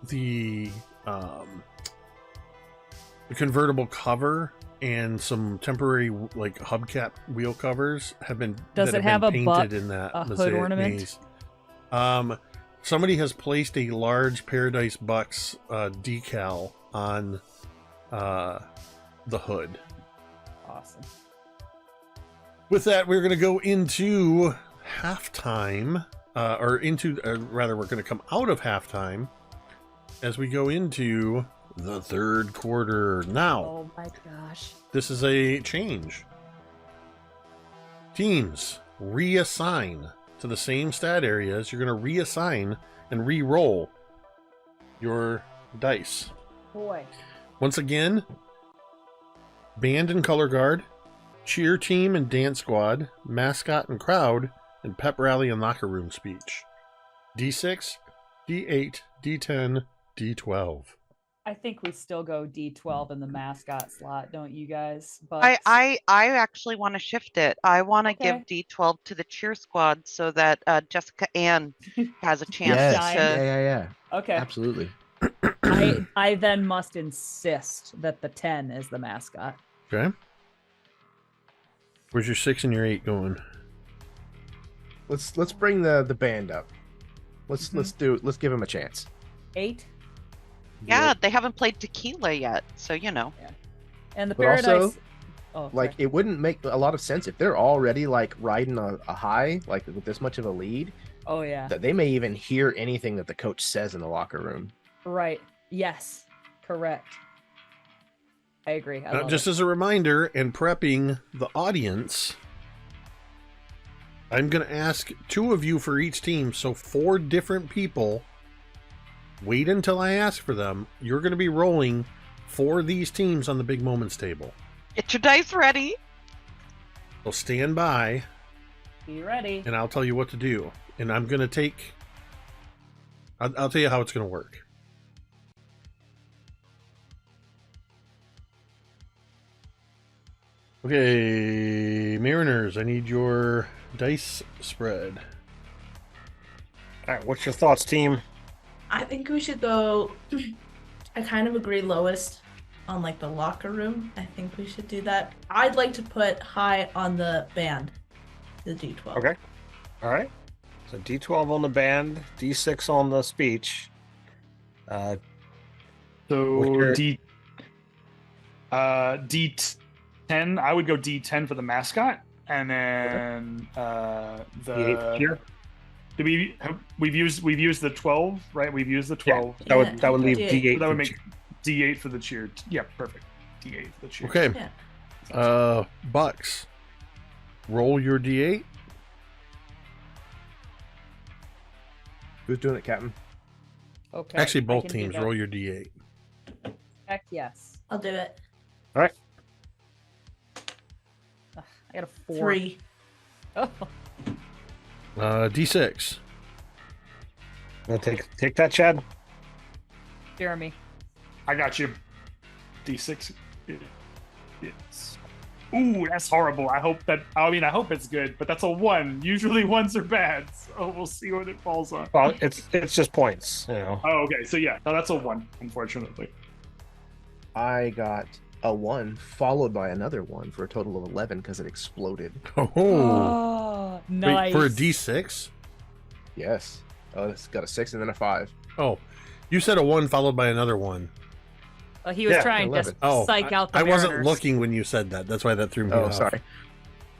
the convertible cover and some temporary like hubcap wheel covers have been Does that it have have been a painted butt- in that a hood mosaic ornament? maze. Somebody has placed a large Paradise Bucks decal on the hood. awesome. With that, we're going to go into halftime, rather, we're going to come out of halftime as we go into the third quarter. Now, Oh my gosh. this is a change. Teams reassign to the same stat areas. You're going to reassign and re-roll your dice. Boy. Once again, band and color guard, cheer team and dance squad, mascot and crowd, and pep rally and locker room speech. D6, D8, D10, D12. I think we still go D12 in the mascot slot, don't you guys? But I actually want to shift it. I want to Okay. give D12 to the cheer squad so that Jessica Ann has a chance Yes. shine. to. Yeah. okay. Absolutely. I then must insist that the 10 is the mascot. Okay. Where's your 6 and your 8 going? Let's bring the band up. Let's give him a chance. 8 Yeah, they haven't played tequila yet, so you know. and the But Paradise. also, oh, Like, sorry. it wouldn't make a lot of sense if they're already like riding a high, like with this much of a lead, Oh yeah. that they may even hear anything that the coach says in the locker room. Right. Yes. Correct. I agree. I love Just it. as a reminder and prepping the audience, I'm going to ask 2 of you for each team, so 4 different people. Wait until I ask for them. You're going to be rolling for these teams on the Big Moments table. Get your dice ready. So stand by, Be ready. and I'll tell you what to do. And I'm going to take... I'll tell you how it's going to work. Okay, Mariners, I need your dice spread. All right, what's your thoughts, team? I think we should go. I kind of agree lowest on like the locker room. I think we should do that. I'd like to put high on the band, the D12. Okay. All right. So D12 on the band, D6 on the speech. What's So your- D10. I would go D10 for the mascot, and then D8 the here? we've used the 12, right? We've used the 12. That would leave D8. D8. That for would make D8 for the cheer. Yeah, perfect. D8 for the cheer. Okay. Yeah. Bucks. Roll your D8. Who's doing it, Captain? Okay. Actually, I both can do teams. that. Roll your D8. Heck yes. I'll do it. All right. Ugh, I got a 4. 3. Oh. D6. Wanna take that, Chad. Jeremy. I got you. D6. It's. Ooh, that's horrible. I hope it's good, but that's a 1. Usually 1s are bad, so we'll see what it falls on. Well, it's just points, you know. Oh, okay. So yeah, no, that's a 1, unfortunately. I got a 1 followed by another 1 for a total of 11 because it exploded. Oh. Oh, nice. Wait, for a D6? Yes. Oh, it's got a 6 and then a 5. Oh. You said a 1 followed by another 1. He was Yeah, trying to 11. Oh, psych out the I wasn't Mariners. looking when you said that. That's why that threw me Oh, off. sorry.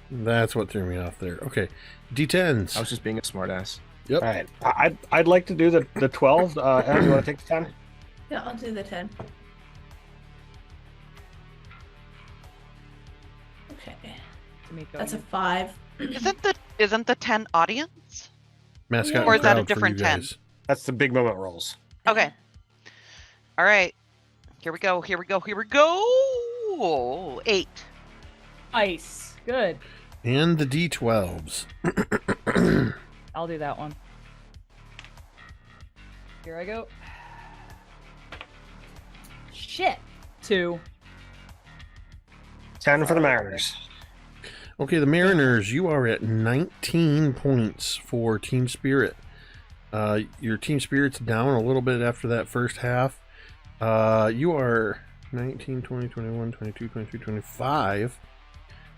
That's what threw me off there. Okay. D10s. I was just being a smartass. Yep. All right. I'd like to do the 12. Em, you want to take the 10? Yeah, I'll do the 10. Okay. Tamiko, That's a you- 5. Isn't the 10 audience? Mascot Or and is that a crowd for different you 10? guys. That's the big moment rolls. Okay. All right. Here we go. Here we go. Here we go. 8. Nice. Good. And the D12s. I'll do that one. Here I go. Shit. 2. 10 for the Mariners. Okay, the Mariners, you are at 19 points for Team Spirit. Your Team Spirit's down a little bit after that first half. You are 19, 20, 21, 22, 23, 25.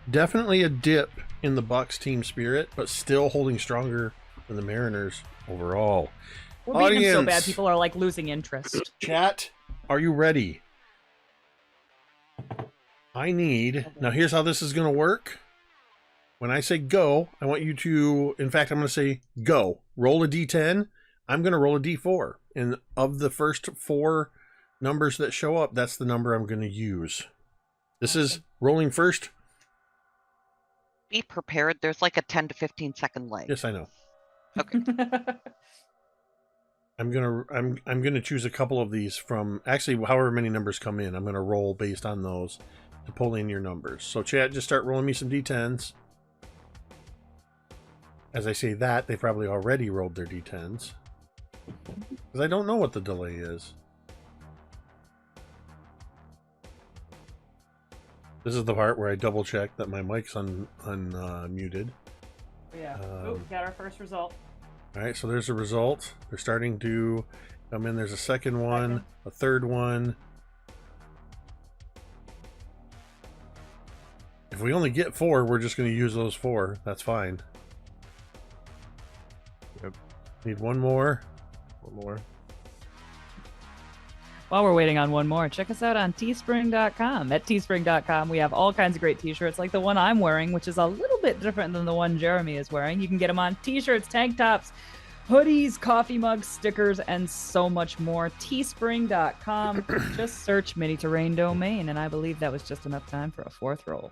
Definitely a dip in the Bucks Team Spirit, but still holding stronger than the Mariners overall. We're beating them so bad, Audience. people are like losing interest. Chat, are you ready? I need... Now, here's how this is going to work. When I say go, I want you to... In fact, I'm going to say go. Roll a D10. I'm going to roll a D4. And of the first 4 numbers that show up, that's the number I'm going to use. This is rolling first. Be prepared. There's like a 10 to 15 second lag. Yes, I know. Okay. I'm gonna choose a couple of these from actually however many numbers come in. I'm gonna roll based on those to pull in your numbers. So chat, just start rolling me some D10s. As I say that, they probably already rolled their D10s. Because I don't know what the delay is. This is the part where I double check that my mic's unmuted. Yeah. Oh, got our first result. All right, so there's a result. They're starting to come in. There's a second one, a third one. If we only get 4, we're just going to use those 4. That's fine. Yep. Need one more. One more. While we're waiting on one more, check us out on teespring.com. At teespring.com, we have all kinds of great t-shirts like the one I'm wearing, which is a little bit different than the one Jeremy is wearing. You can get them on t-shirts, tank tops, hoodies, coffee mugs, stickers, and so much more. Teespring.com. Just search Mini Terrain Domain, and I believe that was just enough time for a 4th roll.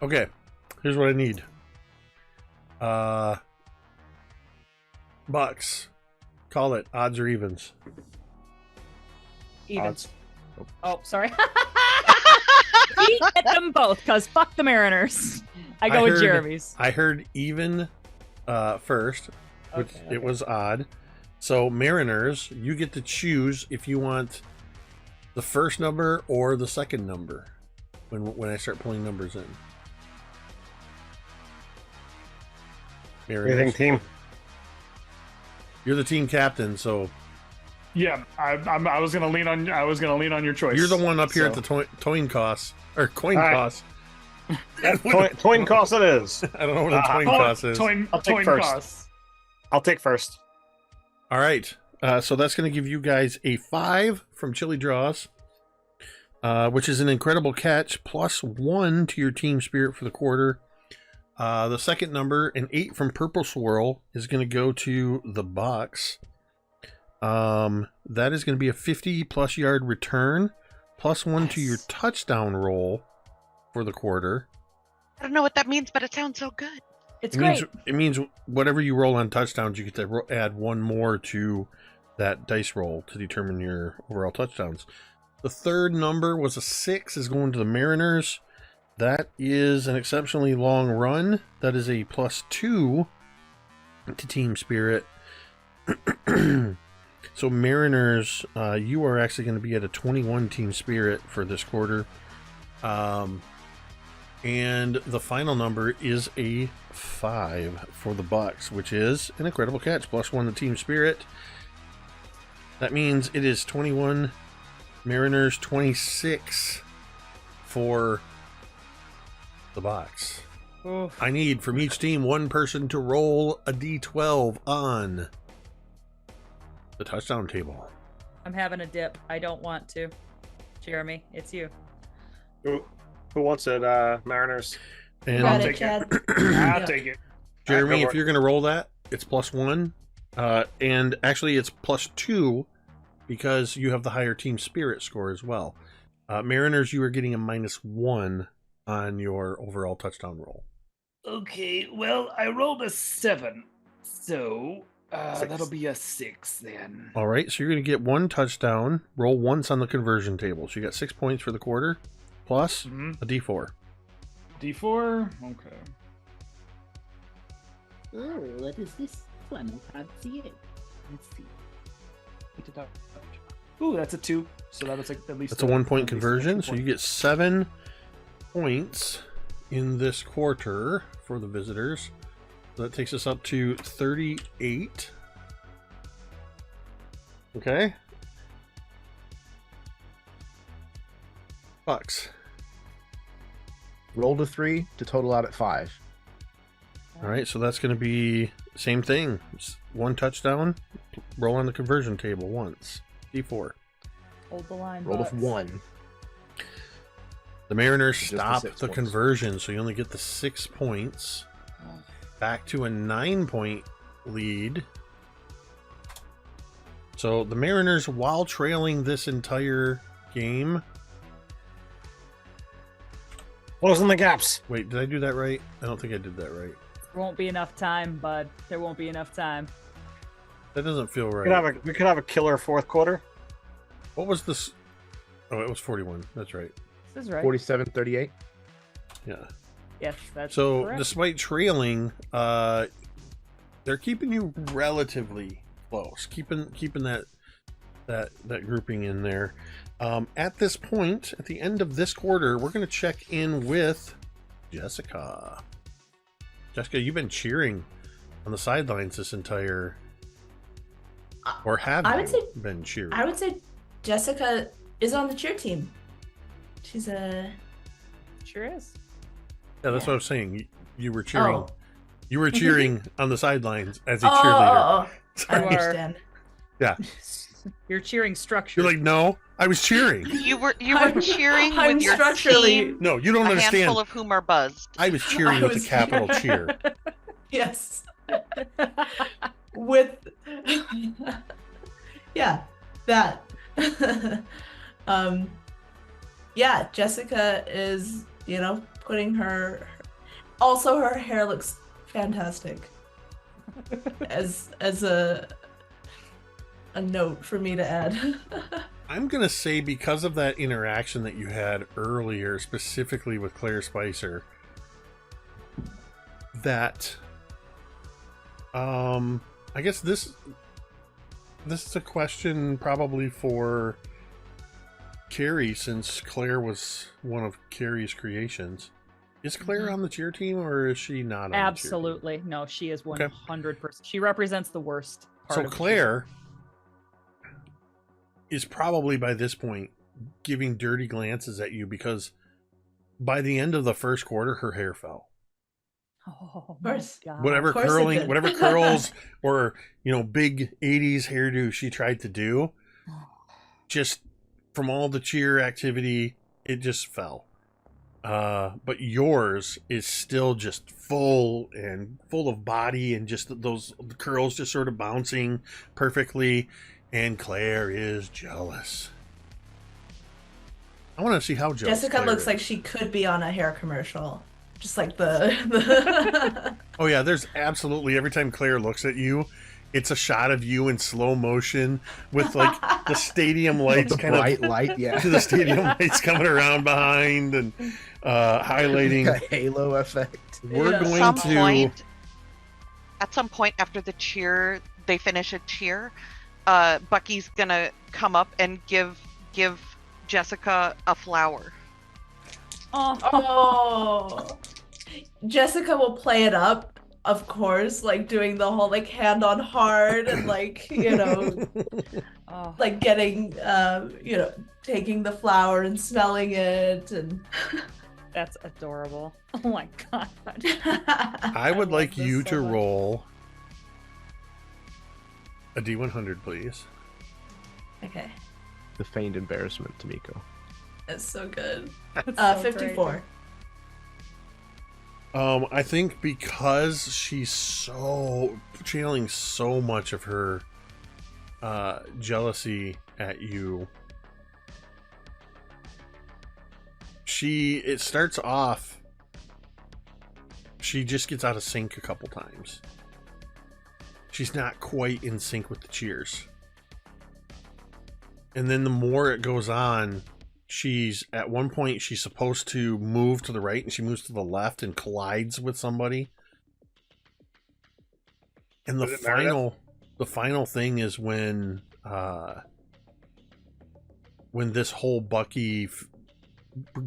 Okay, here's what I need. Bucks. Call it odds or evens. Even. Odds. Oh, sorry. We get them both, because fuck the Mariners. I go with Jeremy's. I heard even first, which Okay, it was odd. So Mariners, you get to choose if you want the first number or the second number when I start pulling numbers in. What do you think, team? You're the team captain, so Yeah, I was gonna lean on your choice. You're the one up here at so. the coin toss or coin All right. toss. Coin toss it is. I don't know what a coin toss is. I'll take first. I'll take first. All right. So that's going to give you guys a 5 from Chili Draws, which is an incredible catch, +1 to your team spirit for the quarter. The second number, an 8 from Purple Swirl, is going to go to the box. That is going to be a 50+ yard return, +1 to your touchdown roll for the quarter. I don't know what that means, but it sounds so good. It's It great. means, it means whatever you roll on touchdowns, you get to add 1 more to that dice roll to determine your overall touchdowns. The third number was a 6, is going to the Mariners. That is an exceptionally long run. That is a +2 to team spirit. So Mariners, you are actually going to be at a 21 team spirit for this quarter. And the final number is a 5 for the Bucks, which is an incredible catch, +1 to team spirit. That means it is 21 Mariners, 26 for the Bucks. Oof. I need from each team 1 person to roll a d12 on the touchdown table. I'm having a dip. I don't want to. Jeremy, it's you. Who wants it? Mariners. And Got it, take it. Chad. I'll take it. Jeremy, Go if for it. you're going to roll that, it's +1. And actually, it's +2 because you have the higher team spirit score as well. Mariners, you are getting a -1 on your overall touchdown roll. Okay, well, I rolled a 7, so 6. that'll be a 6 then. All right, so you're going to get 1 touchdown, roll once on the conversion table. So you got 6 points for the quarter, plus Mhm. a d4. D4. Okay. Oh, what is this one? I can't see it. Let's see. Ooh, that's a 2. So that's like at least That's a 1-point at least an conversion, extra so you point. get 7 points in this quarter for the visitors. So that takes us up to 38. Okay. Bucks. Rolled a 3 to total out at 5. All right, so that's going to be same thing. It's 1 touchdown. Roll on the conversion table once. D4. Hold the line. Rolled a Bucks. 1. The Mariners Just the stop 6 the points. conversion, so you only get the 6 points. Back to a 9-point lead. So the Mariners, while trailing this entire game. Closing the gaps. Wait, did I do that right? I don't think I did that right. There won't be enough time, bud. There won't be enough time. That doesn't feel We right. could have a killer fourth quarter. What was this? Oh, it was 41. That's right. This is right. 47-38. Yeah. Yes, that's So correct. despite trailing, they're keeping you relatively close, keeping that grouping in there. At this point, at the end of this quarter, we're going to check in with Jessica. Jessica, you've been cheering on the sidelines this entire, or have I you would say- been cheering? I would say Jessica is on the cheer team. She's a Sure is. Yeah, that's what I was saying. You were cheering. oh. You were cheering on the sidelines as a Oh, cheerleader. I You are- understand. You're cheering structure. You're like, no, I was cheering. You were I'm- cheering I'm with your structurally- team, No, you don't a understand. handful of whom are buzzed. I was cheering I with was- a capital cheer. Yes. With yeah, that. Yeah, Jessica is, putting her also her hair looks fantastic. As a note for me to add. I'm going to say because of that interaction that you had earlier, specifically with Claire Spicer, that I guess this is a question probably for Carrie, since Claire was one of Carrie's creations. Is Claire on the cheer team, or is she not on Absolutely. No, she is 100%. She represents the worst the part cheer team? So of Claire, is probably by this point giving dirty glances at you because by the end of the first quarter, her hair fell. Oh, Of course. my God. Whatever Of course it curling, did. whatever curls or big 80s hairdo she tried to do, just from all the cheer activity, it just fell. But yours is still just full of body and just those curls just sort of bouncing perfectly. And Claire is jealous. I want to see how jealous Jessica Claire looks is. like she could be on a hair commercial. Just like the Oh yeah, there's absolutely every time Claire looks at you, it's a shot of you in slow motion with like the stadium lights The kind of bright light, yeah. the stadium lights coming around behind and highlighting. A halo effect. We're Yeah. going to At some point after the cheer, they finish a cheer. Bucky's gonna come up and give Jessica a flower. Oh, Jessica will play it up, of course, like doing the whole like hand on heart and like Oh. like getting taking the flower and smelling it and That's adorable. Oh my God. I would love like this you so to much. roll a D100, please. Okay, The feigned embarrassment to Miko. that's so good. That's so great. 54. I think because she's so channeling so much of her jealousy at you, it starts off, she just gets out of sync a couple times. She's not quite in sync with the cheers. And then the more it goes on, at one point she's supposed to move to the right and she moves to the left and collides with somebody. And the final thing is when this whole Bucky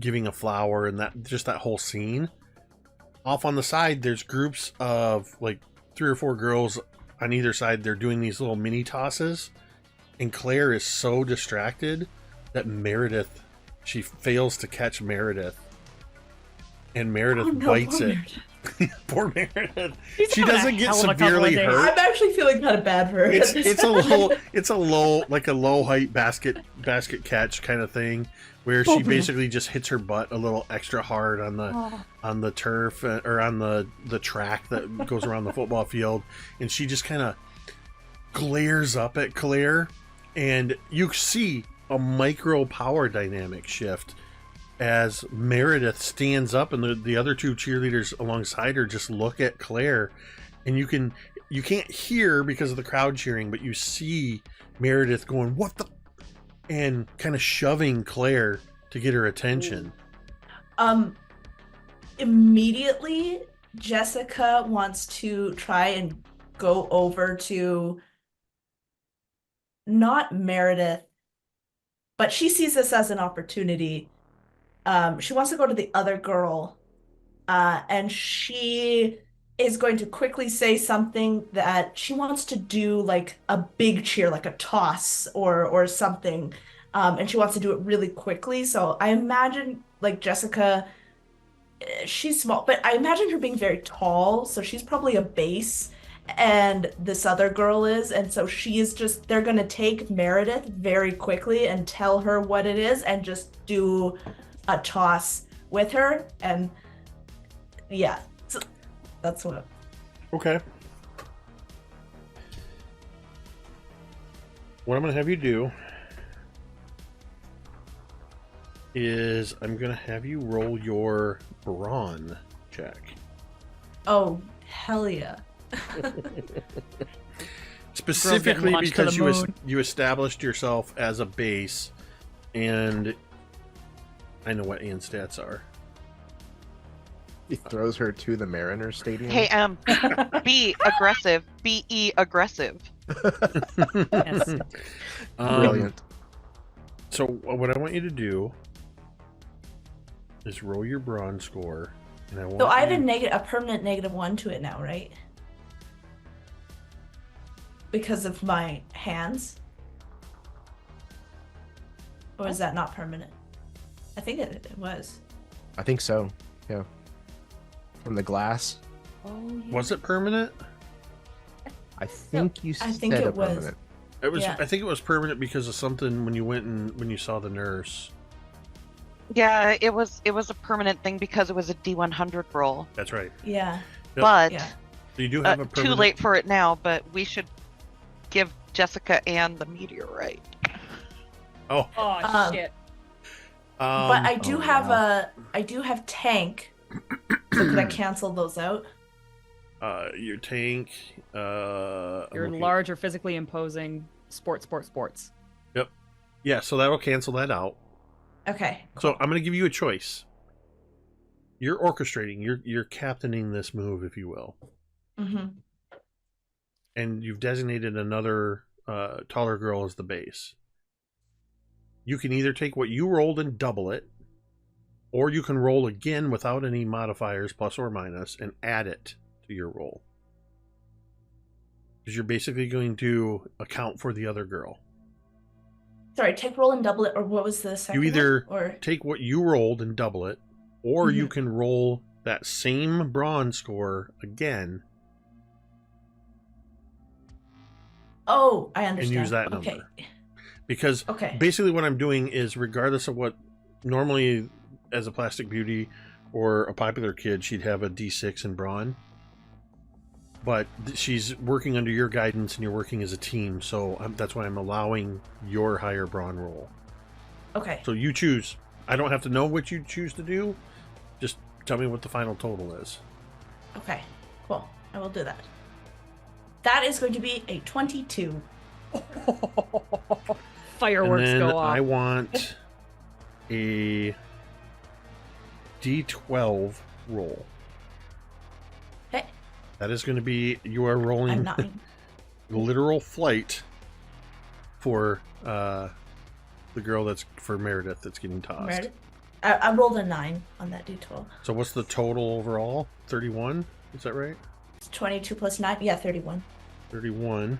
giving a flower and that whole scene, off on the side there's groups of like 3 or 4 girls on either side. They're doing these little mini tosses, and Claire is so distracted that she fails to catch Meredith, and Meredith bites it. Poor Meredith. She's She having a doesn't get hell of a couple of severely days. hurt. I'm actually feeling kind of bad for her. It's a low height basket catch kind of thing where she basically just hits her butt a little extra hard on the turf or on the track that goes around the football field, and she just kind of glares up at Claire, and you see a micro power dynamic shift as Meredith stands up and the other 2 cheerleaders alongside her just look at Claire, and you can't hear because of the crowd cheering, but you see Meredith going, "What the?" and kind of shoving Claire to get her attention. Immediately Jessica wants to try and go over to not Meredith, but she sees this as an opportunity. She wants to go to the other girl, and she is going to quickly say something that she wants to do, like a big cheer, like a toss or something, and she wants to do it really quickly. So I imagine like Jessica, she's small, but I imagine her being very tall, so she's probably a base, and this other girl is, and so they're gonna take Meredith very quickly and tell her what it is and just do a toss with her, and yeah, so that's what. Okay. What I'm going to have you do is I'm going to have you roll your brawn check. Oh, hell yeah. Specifically launched to because the moon. you established yourself as a base, and I know what Ian's stats are. He throws her to the Mariners Stadium. Hey, be aggressive. Be aggressive. Yes. Brilliant. So what I want you to do is roll your brawn score, and I want So I have you- a permanent -1 to it now, right? Because of my hands. Or is that not permanent? I think it was. I think so. Yeah. From the glass. Oh, yeah. Was it permanent? I think you I said think it a was. permanent. It was. Yeah. I think it was permanent because of something when you went and when you saw the nurse. Yeah, it was a permanent thing because it was a D100 roll. That's right. Yeah. Yep. But Yeah. So you do have a too permanent. late for it now. But we should give Jessica Ann the meteorite. Oh. Oh shit. But I do oh, have wow. I do have tank. So could I cancel those out? Your tank. I'm Your looking- large or physically imposing sports. Yep. Yeah. So that'll cancel that out. Okay. So I'm going to give you a choice. You're orchestrating. You're captaining this move, if you will, Mm-hmm. and you've designated another taller girl as the base. You can either take what you rolled and double it, or you can roll again without any modifiers, plus or minus, and add it to your roll. Because you're basically going to account for the other girl. Sorry, take roll and double it, or what was the second You either one? Or take what you rolled and double it, or you Mhm. can roll that same bronze score again oh, I and understand. use that Okay. number. Because Okay. basically what I'm doing is, regardless of what normally as a plastic beauty or a popular kid, she'd have a D6 in brawn. But she's working under your guidance and you're working as a team, so that's why I'm allowing your higher brawn roll. Okay. So you choose. I don't have to know what you choose to do. Just tell me what the final total is. Okay. Cool. I will do that. That is going to be a 22. Fireworks and then go off. I want a D12 roll. Okay. That is going to be, you are I'm rolling 9. literal flight for the girl that's for Meredith that's getting tossed. Meredith? I rolled a 9 on that d12. So what's the total overall? 31? Is that right? It's 22 plus 9. Yeah, 31. 31.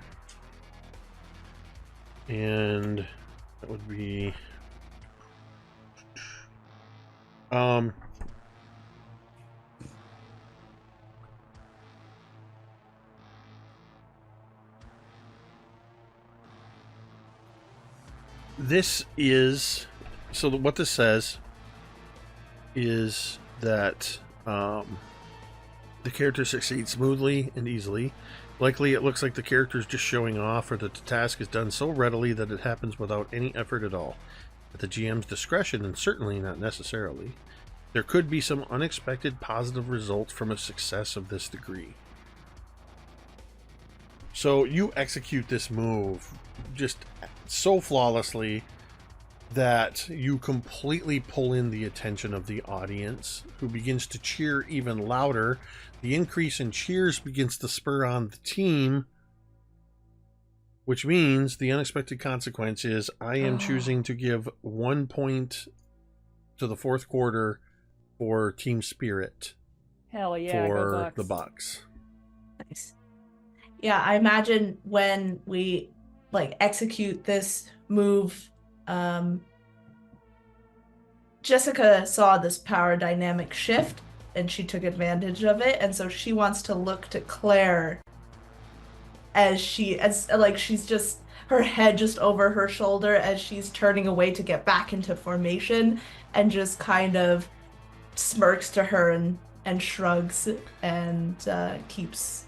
And that would be this is so what this says is that the character succeeds smoothly and easily. Likely it looks like the character is just showing off, or that the task is done so readily that it happens without any effort at all. At the GM's discretion, and certainly not necessarily, there could be some unexpected positive results from a success of this degree. So you execute this move just so flawlessly that you completely pull in the attention of the audience, who begins to cheer even louder. The increase in cheers begins to spur on the team, which means the unexpected consequence is I am choosing to give 1 point to the fourth quarter for team spirit Hell yeah, go for Bucks. the Bucks. Nice. Yeah, I imagine when we execute this move, Jessica saw this power dynamic shift and she took advantage of it, and so she wants to look to Claire as she's just her head just over her shoulder as she's turning away to get back into formation, and just kind of smirks to her and shrugs and keeps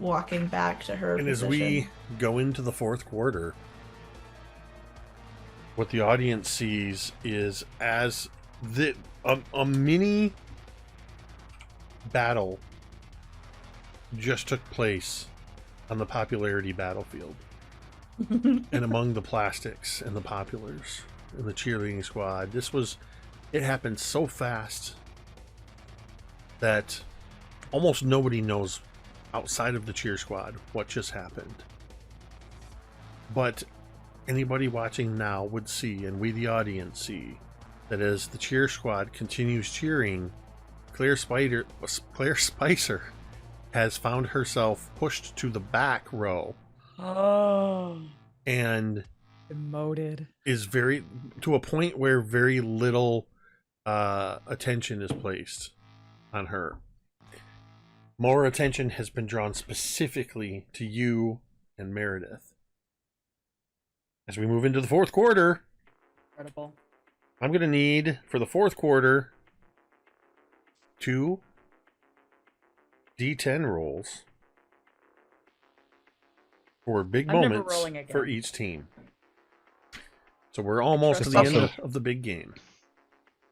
walking back to her And as position. we go into the fourth quarter, what the audience sees is as a mini battle just took place on the popularity battlefield and among the plastics and the populars and the cheerleading squad. It happened so fast that almost nobody knows outside of the cheer squad what just happened. But anybody watching now would see, and we the audience see, that as the cheer squad continues cheering, Claire Spicer has found herself pushed to the back row. Oh. And Demoted. is very to a point where very little attention is placed on her. More attention has been drawn specifically to you and Meredith. As we move into the fourth quarter, Incredible. I'm going to need, for the fourth quarter, 2 D10 rolls for big I'm never moments rolling again. for each team. So we're almost to trust the you. end of the big game.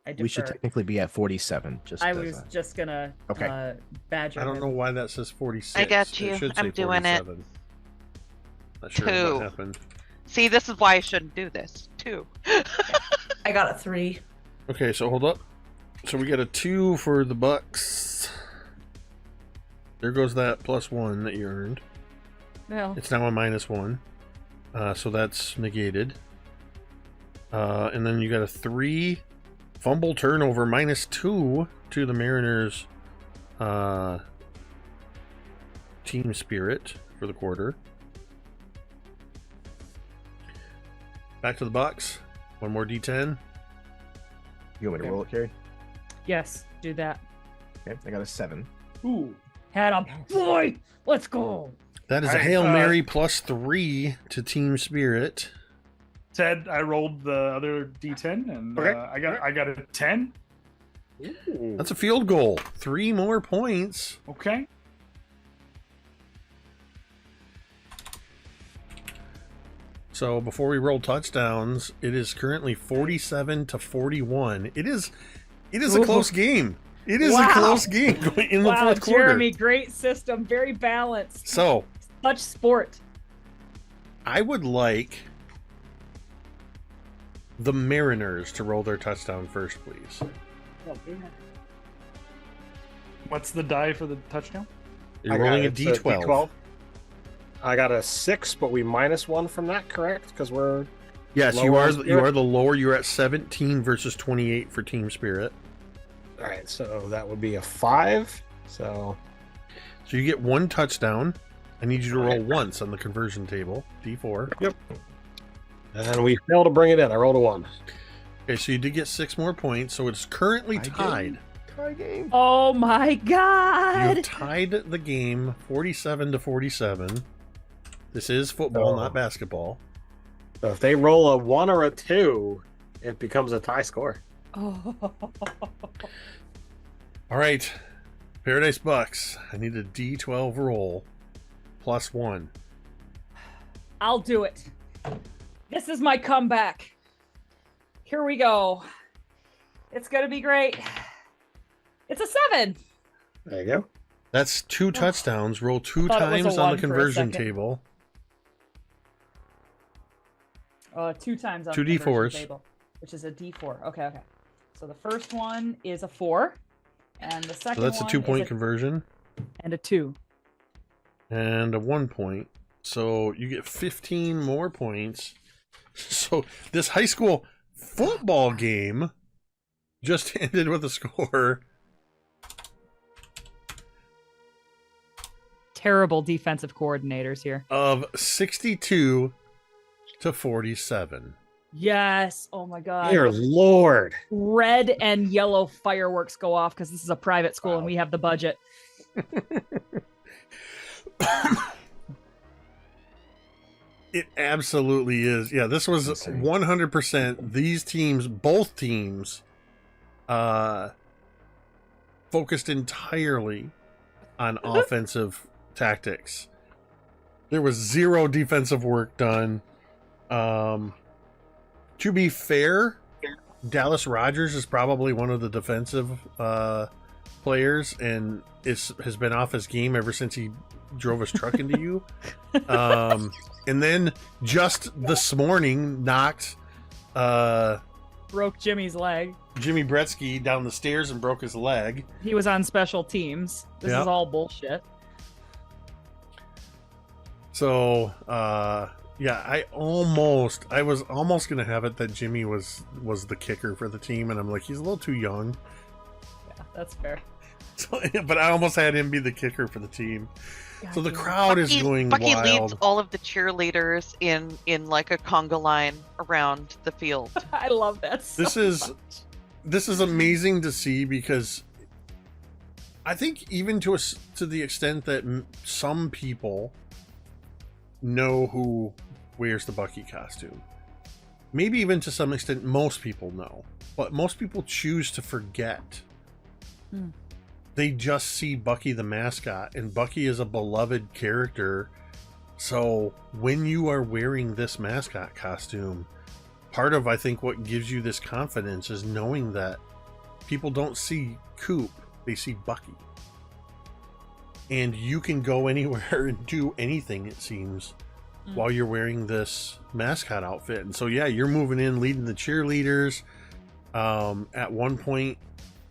I defer. We should technically be at 47. Just I as was a- just gonna Okay. badger I don't him. know why that says 46. I got It you. should I'm say doing it. 47. Not sure 2. what happened. See, this is why I shouldn't do this. 2. I got a 3. Okay, so hold up. So we got a 2 for the Bucks. There goes that +1 that you earned. Well, It's now a -1. So that's negated. And then you got a 3 fumble turnover -2 to the Mariners team spirit for the quarter. Back to the Bucks. One more D10. You want me to roll it, Carrie? yes, do that. Okay, I got a 7. Ooh. Had him. Boy, let's go. That is a Alright, Hail Mary +3 to team spirit. Ted, I rolled the other D10 and Okay. I got a 10. Ooh. That's a field goal. 3 more points. Okay. So before we roll touchdowns, it is currently 47-41. It is a Ooh. close game. It is a Wow. close game going in the Wow, fourth quarter. Jeremy, great system, very balanced. So Such sport. I would like the Mariners to roll their touchdown first, please. What's the die for the touchdown? You're I got rolling a it. It's D12. I got a 6, but we -1 from that, correct? Because we're Yes, Lower you are. on You spirit? are the lower. You're at 17 versus 28 for Team Spirit. all right. So that would be a 5. So So you get 1 touchdown. I need you to roll Okay. once on the conversion table. D4. and we failed to bring it in. I rolled a 1. Okay, so you did get 6 more points. So it's currently Tie tied. Tie game. Oh my You god. have tied the game 47-47. This is football, Oh. not basketball. So if they roll a 1 or a 2, it becomes a tie score. Oh. All right, Paradise Bucks. I need a D12 roll +1. I'll do it. This is my comeback. Here we go. It's gonna be great. It's a 7. There you go. That's 2 touchdowns. Roll 2 Thought it was a times on 1 the for a conversion second. table. 2 times on 2 the conversion D4s. table, which is a D4. Okay. So the first one is a 4, and the second So that's a one 2-point is conversion and a 2. and a 1 point. So you get 15 more points. So this high school football game just ended with a score Terrible defensive coordinators here. of 62-47. Yes. Oh my god. Dear Lord. Red and yellow fireworks go off because this is a private school and Wow. we have the budget. It absolutely is. Yeah, this was Insane. 100%. These teams, both teams, focused entirely on offensive tactics. There was 0 defensive work done. To be fair, Dallas Rogers is probably one of the defensive players and has been off his game ever since he drove his truck into you. And then just this morning knocked Broke Jimmy's leg. Jimmy Bretsky down the stairs and broke his leg. He was on special teams. This Yeah. is all bullshit. So yeah, I was almost gonna have it that Jimmy was the kicker for the team, and I'm like, he's a little too young. Yeah, that's fair. So, but I almost had him be the kicker for the team. So the crowd is going Bucky wild. leads all of the cheerleaders in like a conga line around the field. I love that. This is amazing to see, because I think even to the extent that some people know who wears the Bucky costume. Maybe even to some extent most people know, but most people choose to forget. They just see Bucky the mascot, and Bucky is a beloved character. So when you are wearing this mascot costume, part of, I think, what gives you this confidence is knowing that people don't see Coop, they see Bucky. And you can go anywhere and do anything, it seems, while you're wearing this mascot outfit. And so, yeah, you're moving in, leading the cheerleaders. At one point,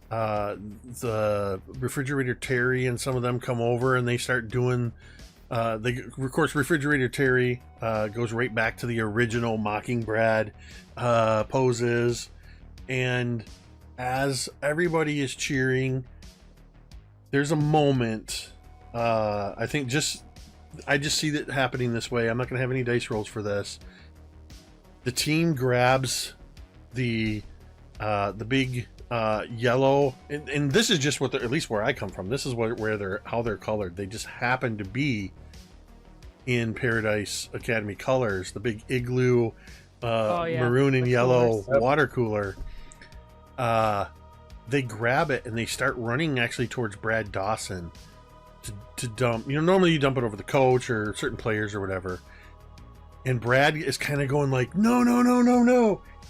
the Refrigerator Terry and some of them come over and they start doing... of course, Refrigerator Terry goes right back to the original Mockingbird poses. And as everybody is cheering, there's a moment... I just see that happening this way. I'm not going to have any dice rolls for this. The team grabs the big yellow, and this is just what at least where I come from. This is how they're colored. They just happen to be in Paradise Academy colors. The big igloo, maroon and yellow water cooler. They grab it and they start running actually towards Brad Dawson. To dump, normally you dump it over the coach or certain players or whatever. And Brad is kind of going like, no.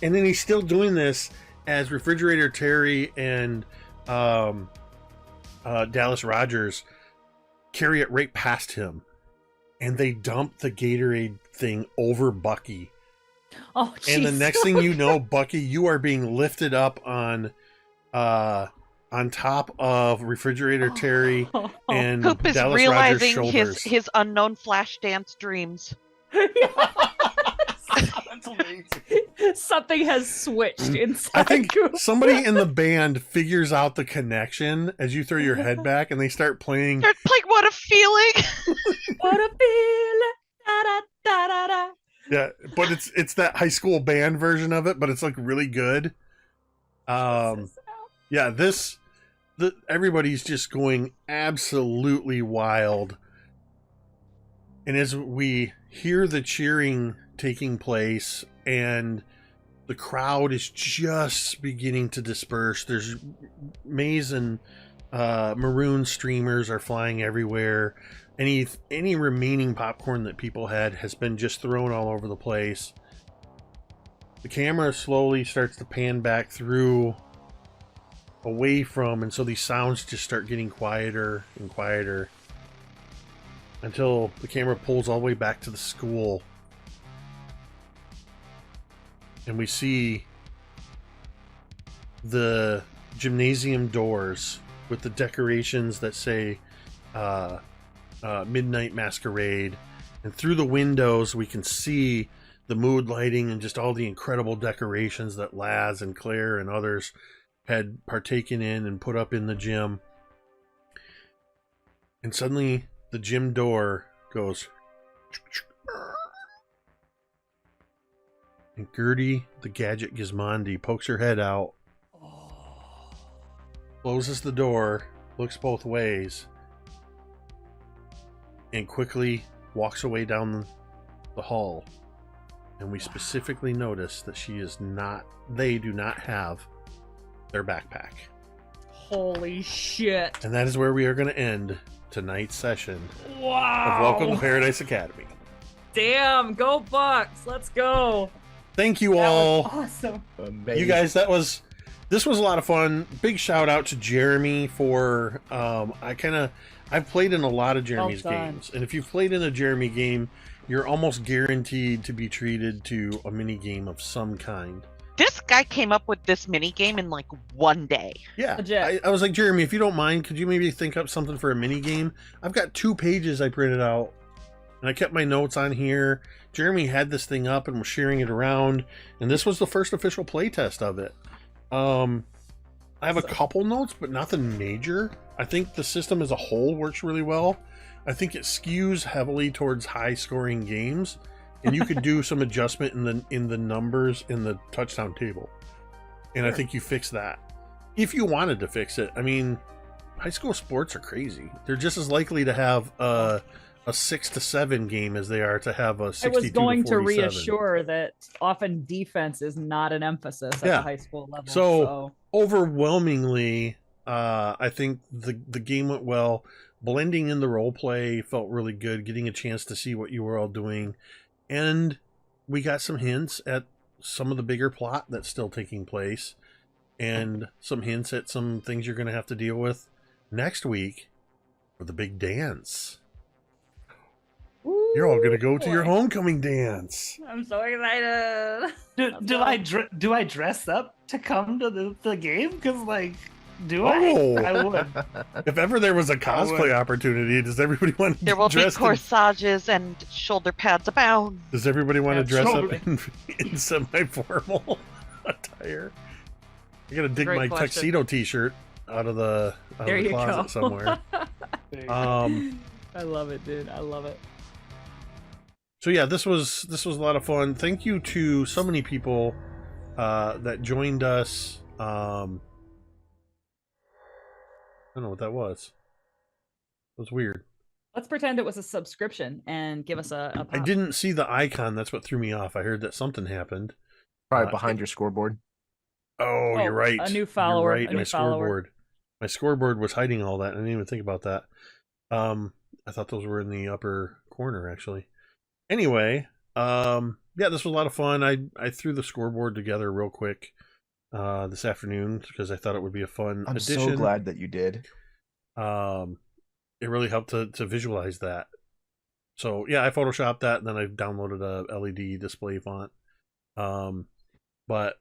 And then he's still doing this as Refrigerator Terry and Dallas Rogers carry it right past him. And they dump the Gatorade thing over Bucky. Oh, geez. And the next thing you know, Bucky, you are being lifted up on top of Refrigerator Terry and Coop is Dallas realizing Rogers' his unknown flash dance dreams. That's amazing. Something has switched inside. I think Coop. somebody in the band figures out the connection as you throw your head back and they start playing. Start playing What a Feeling. What a feeling. Da, da, da, da, da. Yeah, but it's that high school band version of it, but it's like really good. Yeah, everybody's just going absolutely wild. And as we hear the cheering taking place and the crowd is just beginning to disperse, there's maize and maroon streamers are flying everywhere. Any remaining popcorn that people had has been just thrown all over the place. The camera slowly starts to pan back through away from, and so these sounds just start getting quieter and quieter until the camera pulls all the way back to the school, and we see the gymnasium doors with the decorations that say Midnight Masquerade, and through the windows we can see the mood lighting and just all the incredible decorations that Laz and Claire and others had partaken in and put up in the gym. And suddenly the gym door goes, and Gertie the Gadget Gizmondi pokes her head out, closes the door, looks both ways, and quickly walks away down the hall. And we specifically notice that they do not have their backpack. Holy shit. And that is where we are going to end tonight's session Wow. of Welcome to Paradise Academy. Damn, go Bucks. Let's go. Thank you That all. was awesome. Amazing. You guys, this was a lot of fun. Big shout out to Jeremy for I've played in a lot of Jeremy's Well done. games. And if you've played in a Jeremy game, you're almost guaranteed to be treated to a mini game of some kind. This guy came up with this mini game in like one day. Yeah, Legit. I was like, Jeremy, if you don't mind, could you maybe think up something for a mini game? I've got 2 pages I printed out, and I kept my notes on here. Jeremy had this thing up and was sharing it around, and this was the first official playtest of it. I have a couple notes, but nothing major. I think the system as a whole works really well. I think it skews heavily towards high-scoring games, and you could do some adjustment in the numbers in the touchdown table. And I think you fix that if you wanted to fix it. I mean, high school sports are crazy. They're just as likely to have a 6-7 game as they are to have a 62 I was going to 47. reassure that often defense is not an emphasis at the high school level. So overwhelmingly, I think the game went well. Blending in the role play felt really good. Getting a chance to see what you were all doing, and we got some hints at some of the bigger plot that's still taking place, and some hints at some things you're going to have to deal with next week for the big dance. You're all going to go to your homecoming dance. I'm so excited. Do I dress up to come to the game? Because like, do Oh. I would. If ever there was a cosplay opportunity, does everybody want to There will be dress corsages and shoulder pads abound. Does everybody want to dress up Absolutely. in semi-formal attire? I gotta dig Great my question. tuxedo T-shirt out of the There you closet go. somewhere. I love it, dude. I love it. So yeah, this was a lot of fun. Thank you to so many people that joined us. I don't know what that was. It was weird. Let's pretend it was a subscription and give us a pop. I didn't see the icon. That's what threw me off. I heard that something happened. Probably behind your scoreboard. Oh, you're right. a new You're follower, right. a new My follower. scoreboard. My scoreboard was hiding all that. I didn't even think about that. I thought those were in the upper corner, actually. Anyway, yeah, this was a lot of fun. I threw the scoreboard together real quick this afternoon because I thought it would be a fun I'm addition. so glad that you did. It really helped to visualize that. So yeah, I photoshopped that and then I downloaded a LED display font. But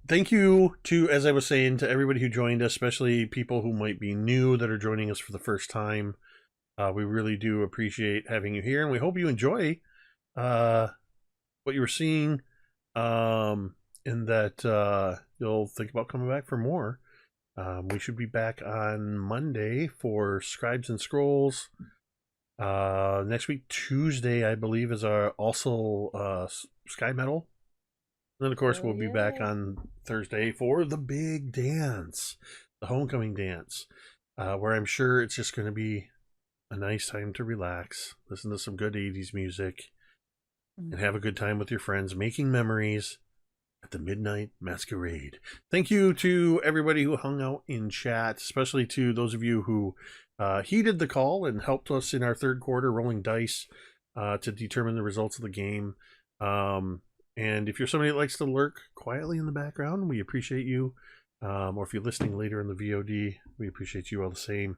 thank you to, as I was saying, to everybody who joined us, especially people who might be new that are joining us for the first time. We really do appreciate having you here, and we hope you enjoy what you were seeing, and that you'll think about coming back for more. We should be back on Monday for Scribes and Scrolls. Next week, Tuesday, I believe, is our also Sky Metal. And then, of course, we'll be back on Thursday for the big dance, the homecoming dance, where I'm sure it's just going to be a nice time to relax, listen to some good 80s music, and have a good time with your friends, making memories at the Midnight Masquerade. Thank you to everybody who hung out in chat, especially to those of you who heeded the call and helped us in our third quarter rolling dice to determine the results of the game. And if you're somebody that likes to lurk quietly in the background, we appreciate you. Or if you're listening later in the VOD, we appreciate you all the same.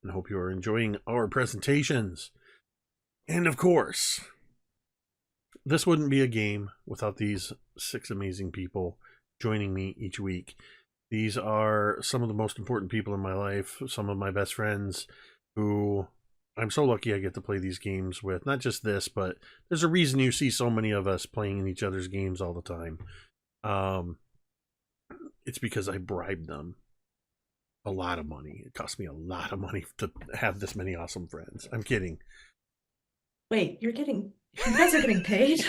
And hope you are enjoying our presentations. And of course, this wouldn't be a game without these 6 amazing people joining me each week. These are some of the most important people in my life, some of my best friends who I'm so lucky I get to play these games with. Not just this, but there's a reason you see so many of us playing in each other's games all the time. It's because I bribed them a lot of money. It cost me a lot of money to have this many awesome friends. I'm kidding. Wait, you guys are getting paid?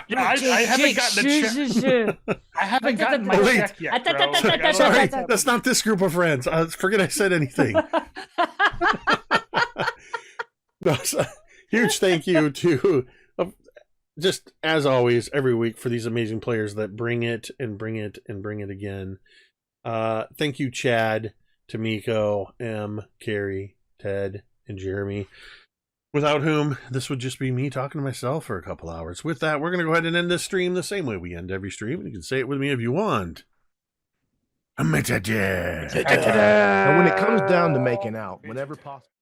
Yeah, I haven't gotten a check. I haven't gotten my Wait. check yet, bro. Sorry, that's not this group of friends. Forget I said anything. No, so, huge thank you to, just as always, every week for these amazing players that bring it and bring it and bring it again. Thank you, Chad, Tamiko, M, Carrie, Ted, and Jeremy. Without whom, this would just be me talking to myself for a couple hours. With that, we're going to go ahead and end this stream the same way we end every stream. You can say it with me if you want. And when it comes down to making out, whenever possible.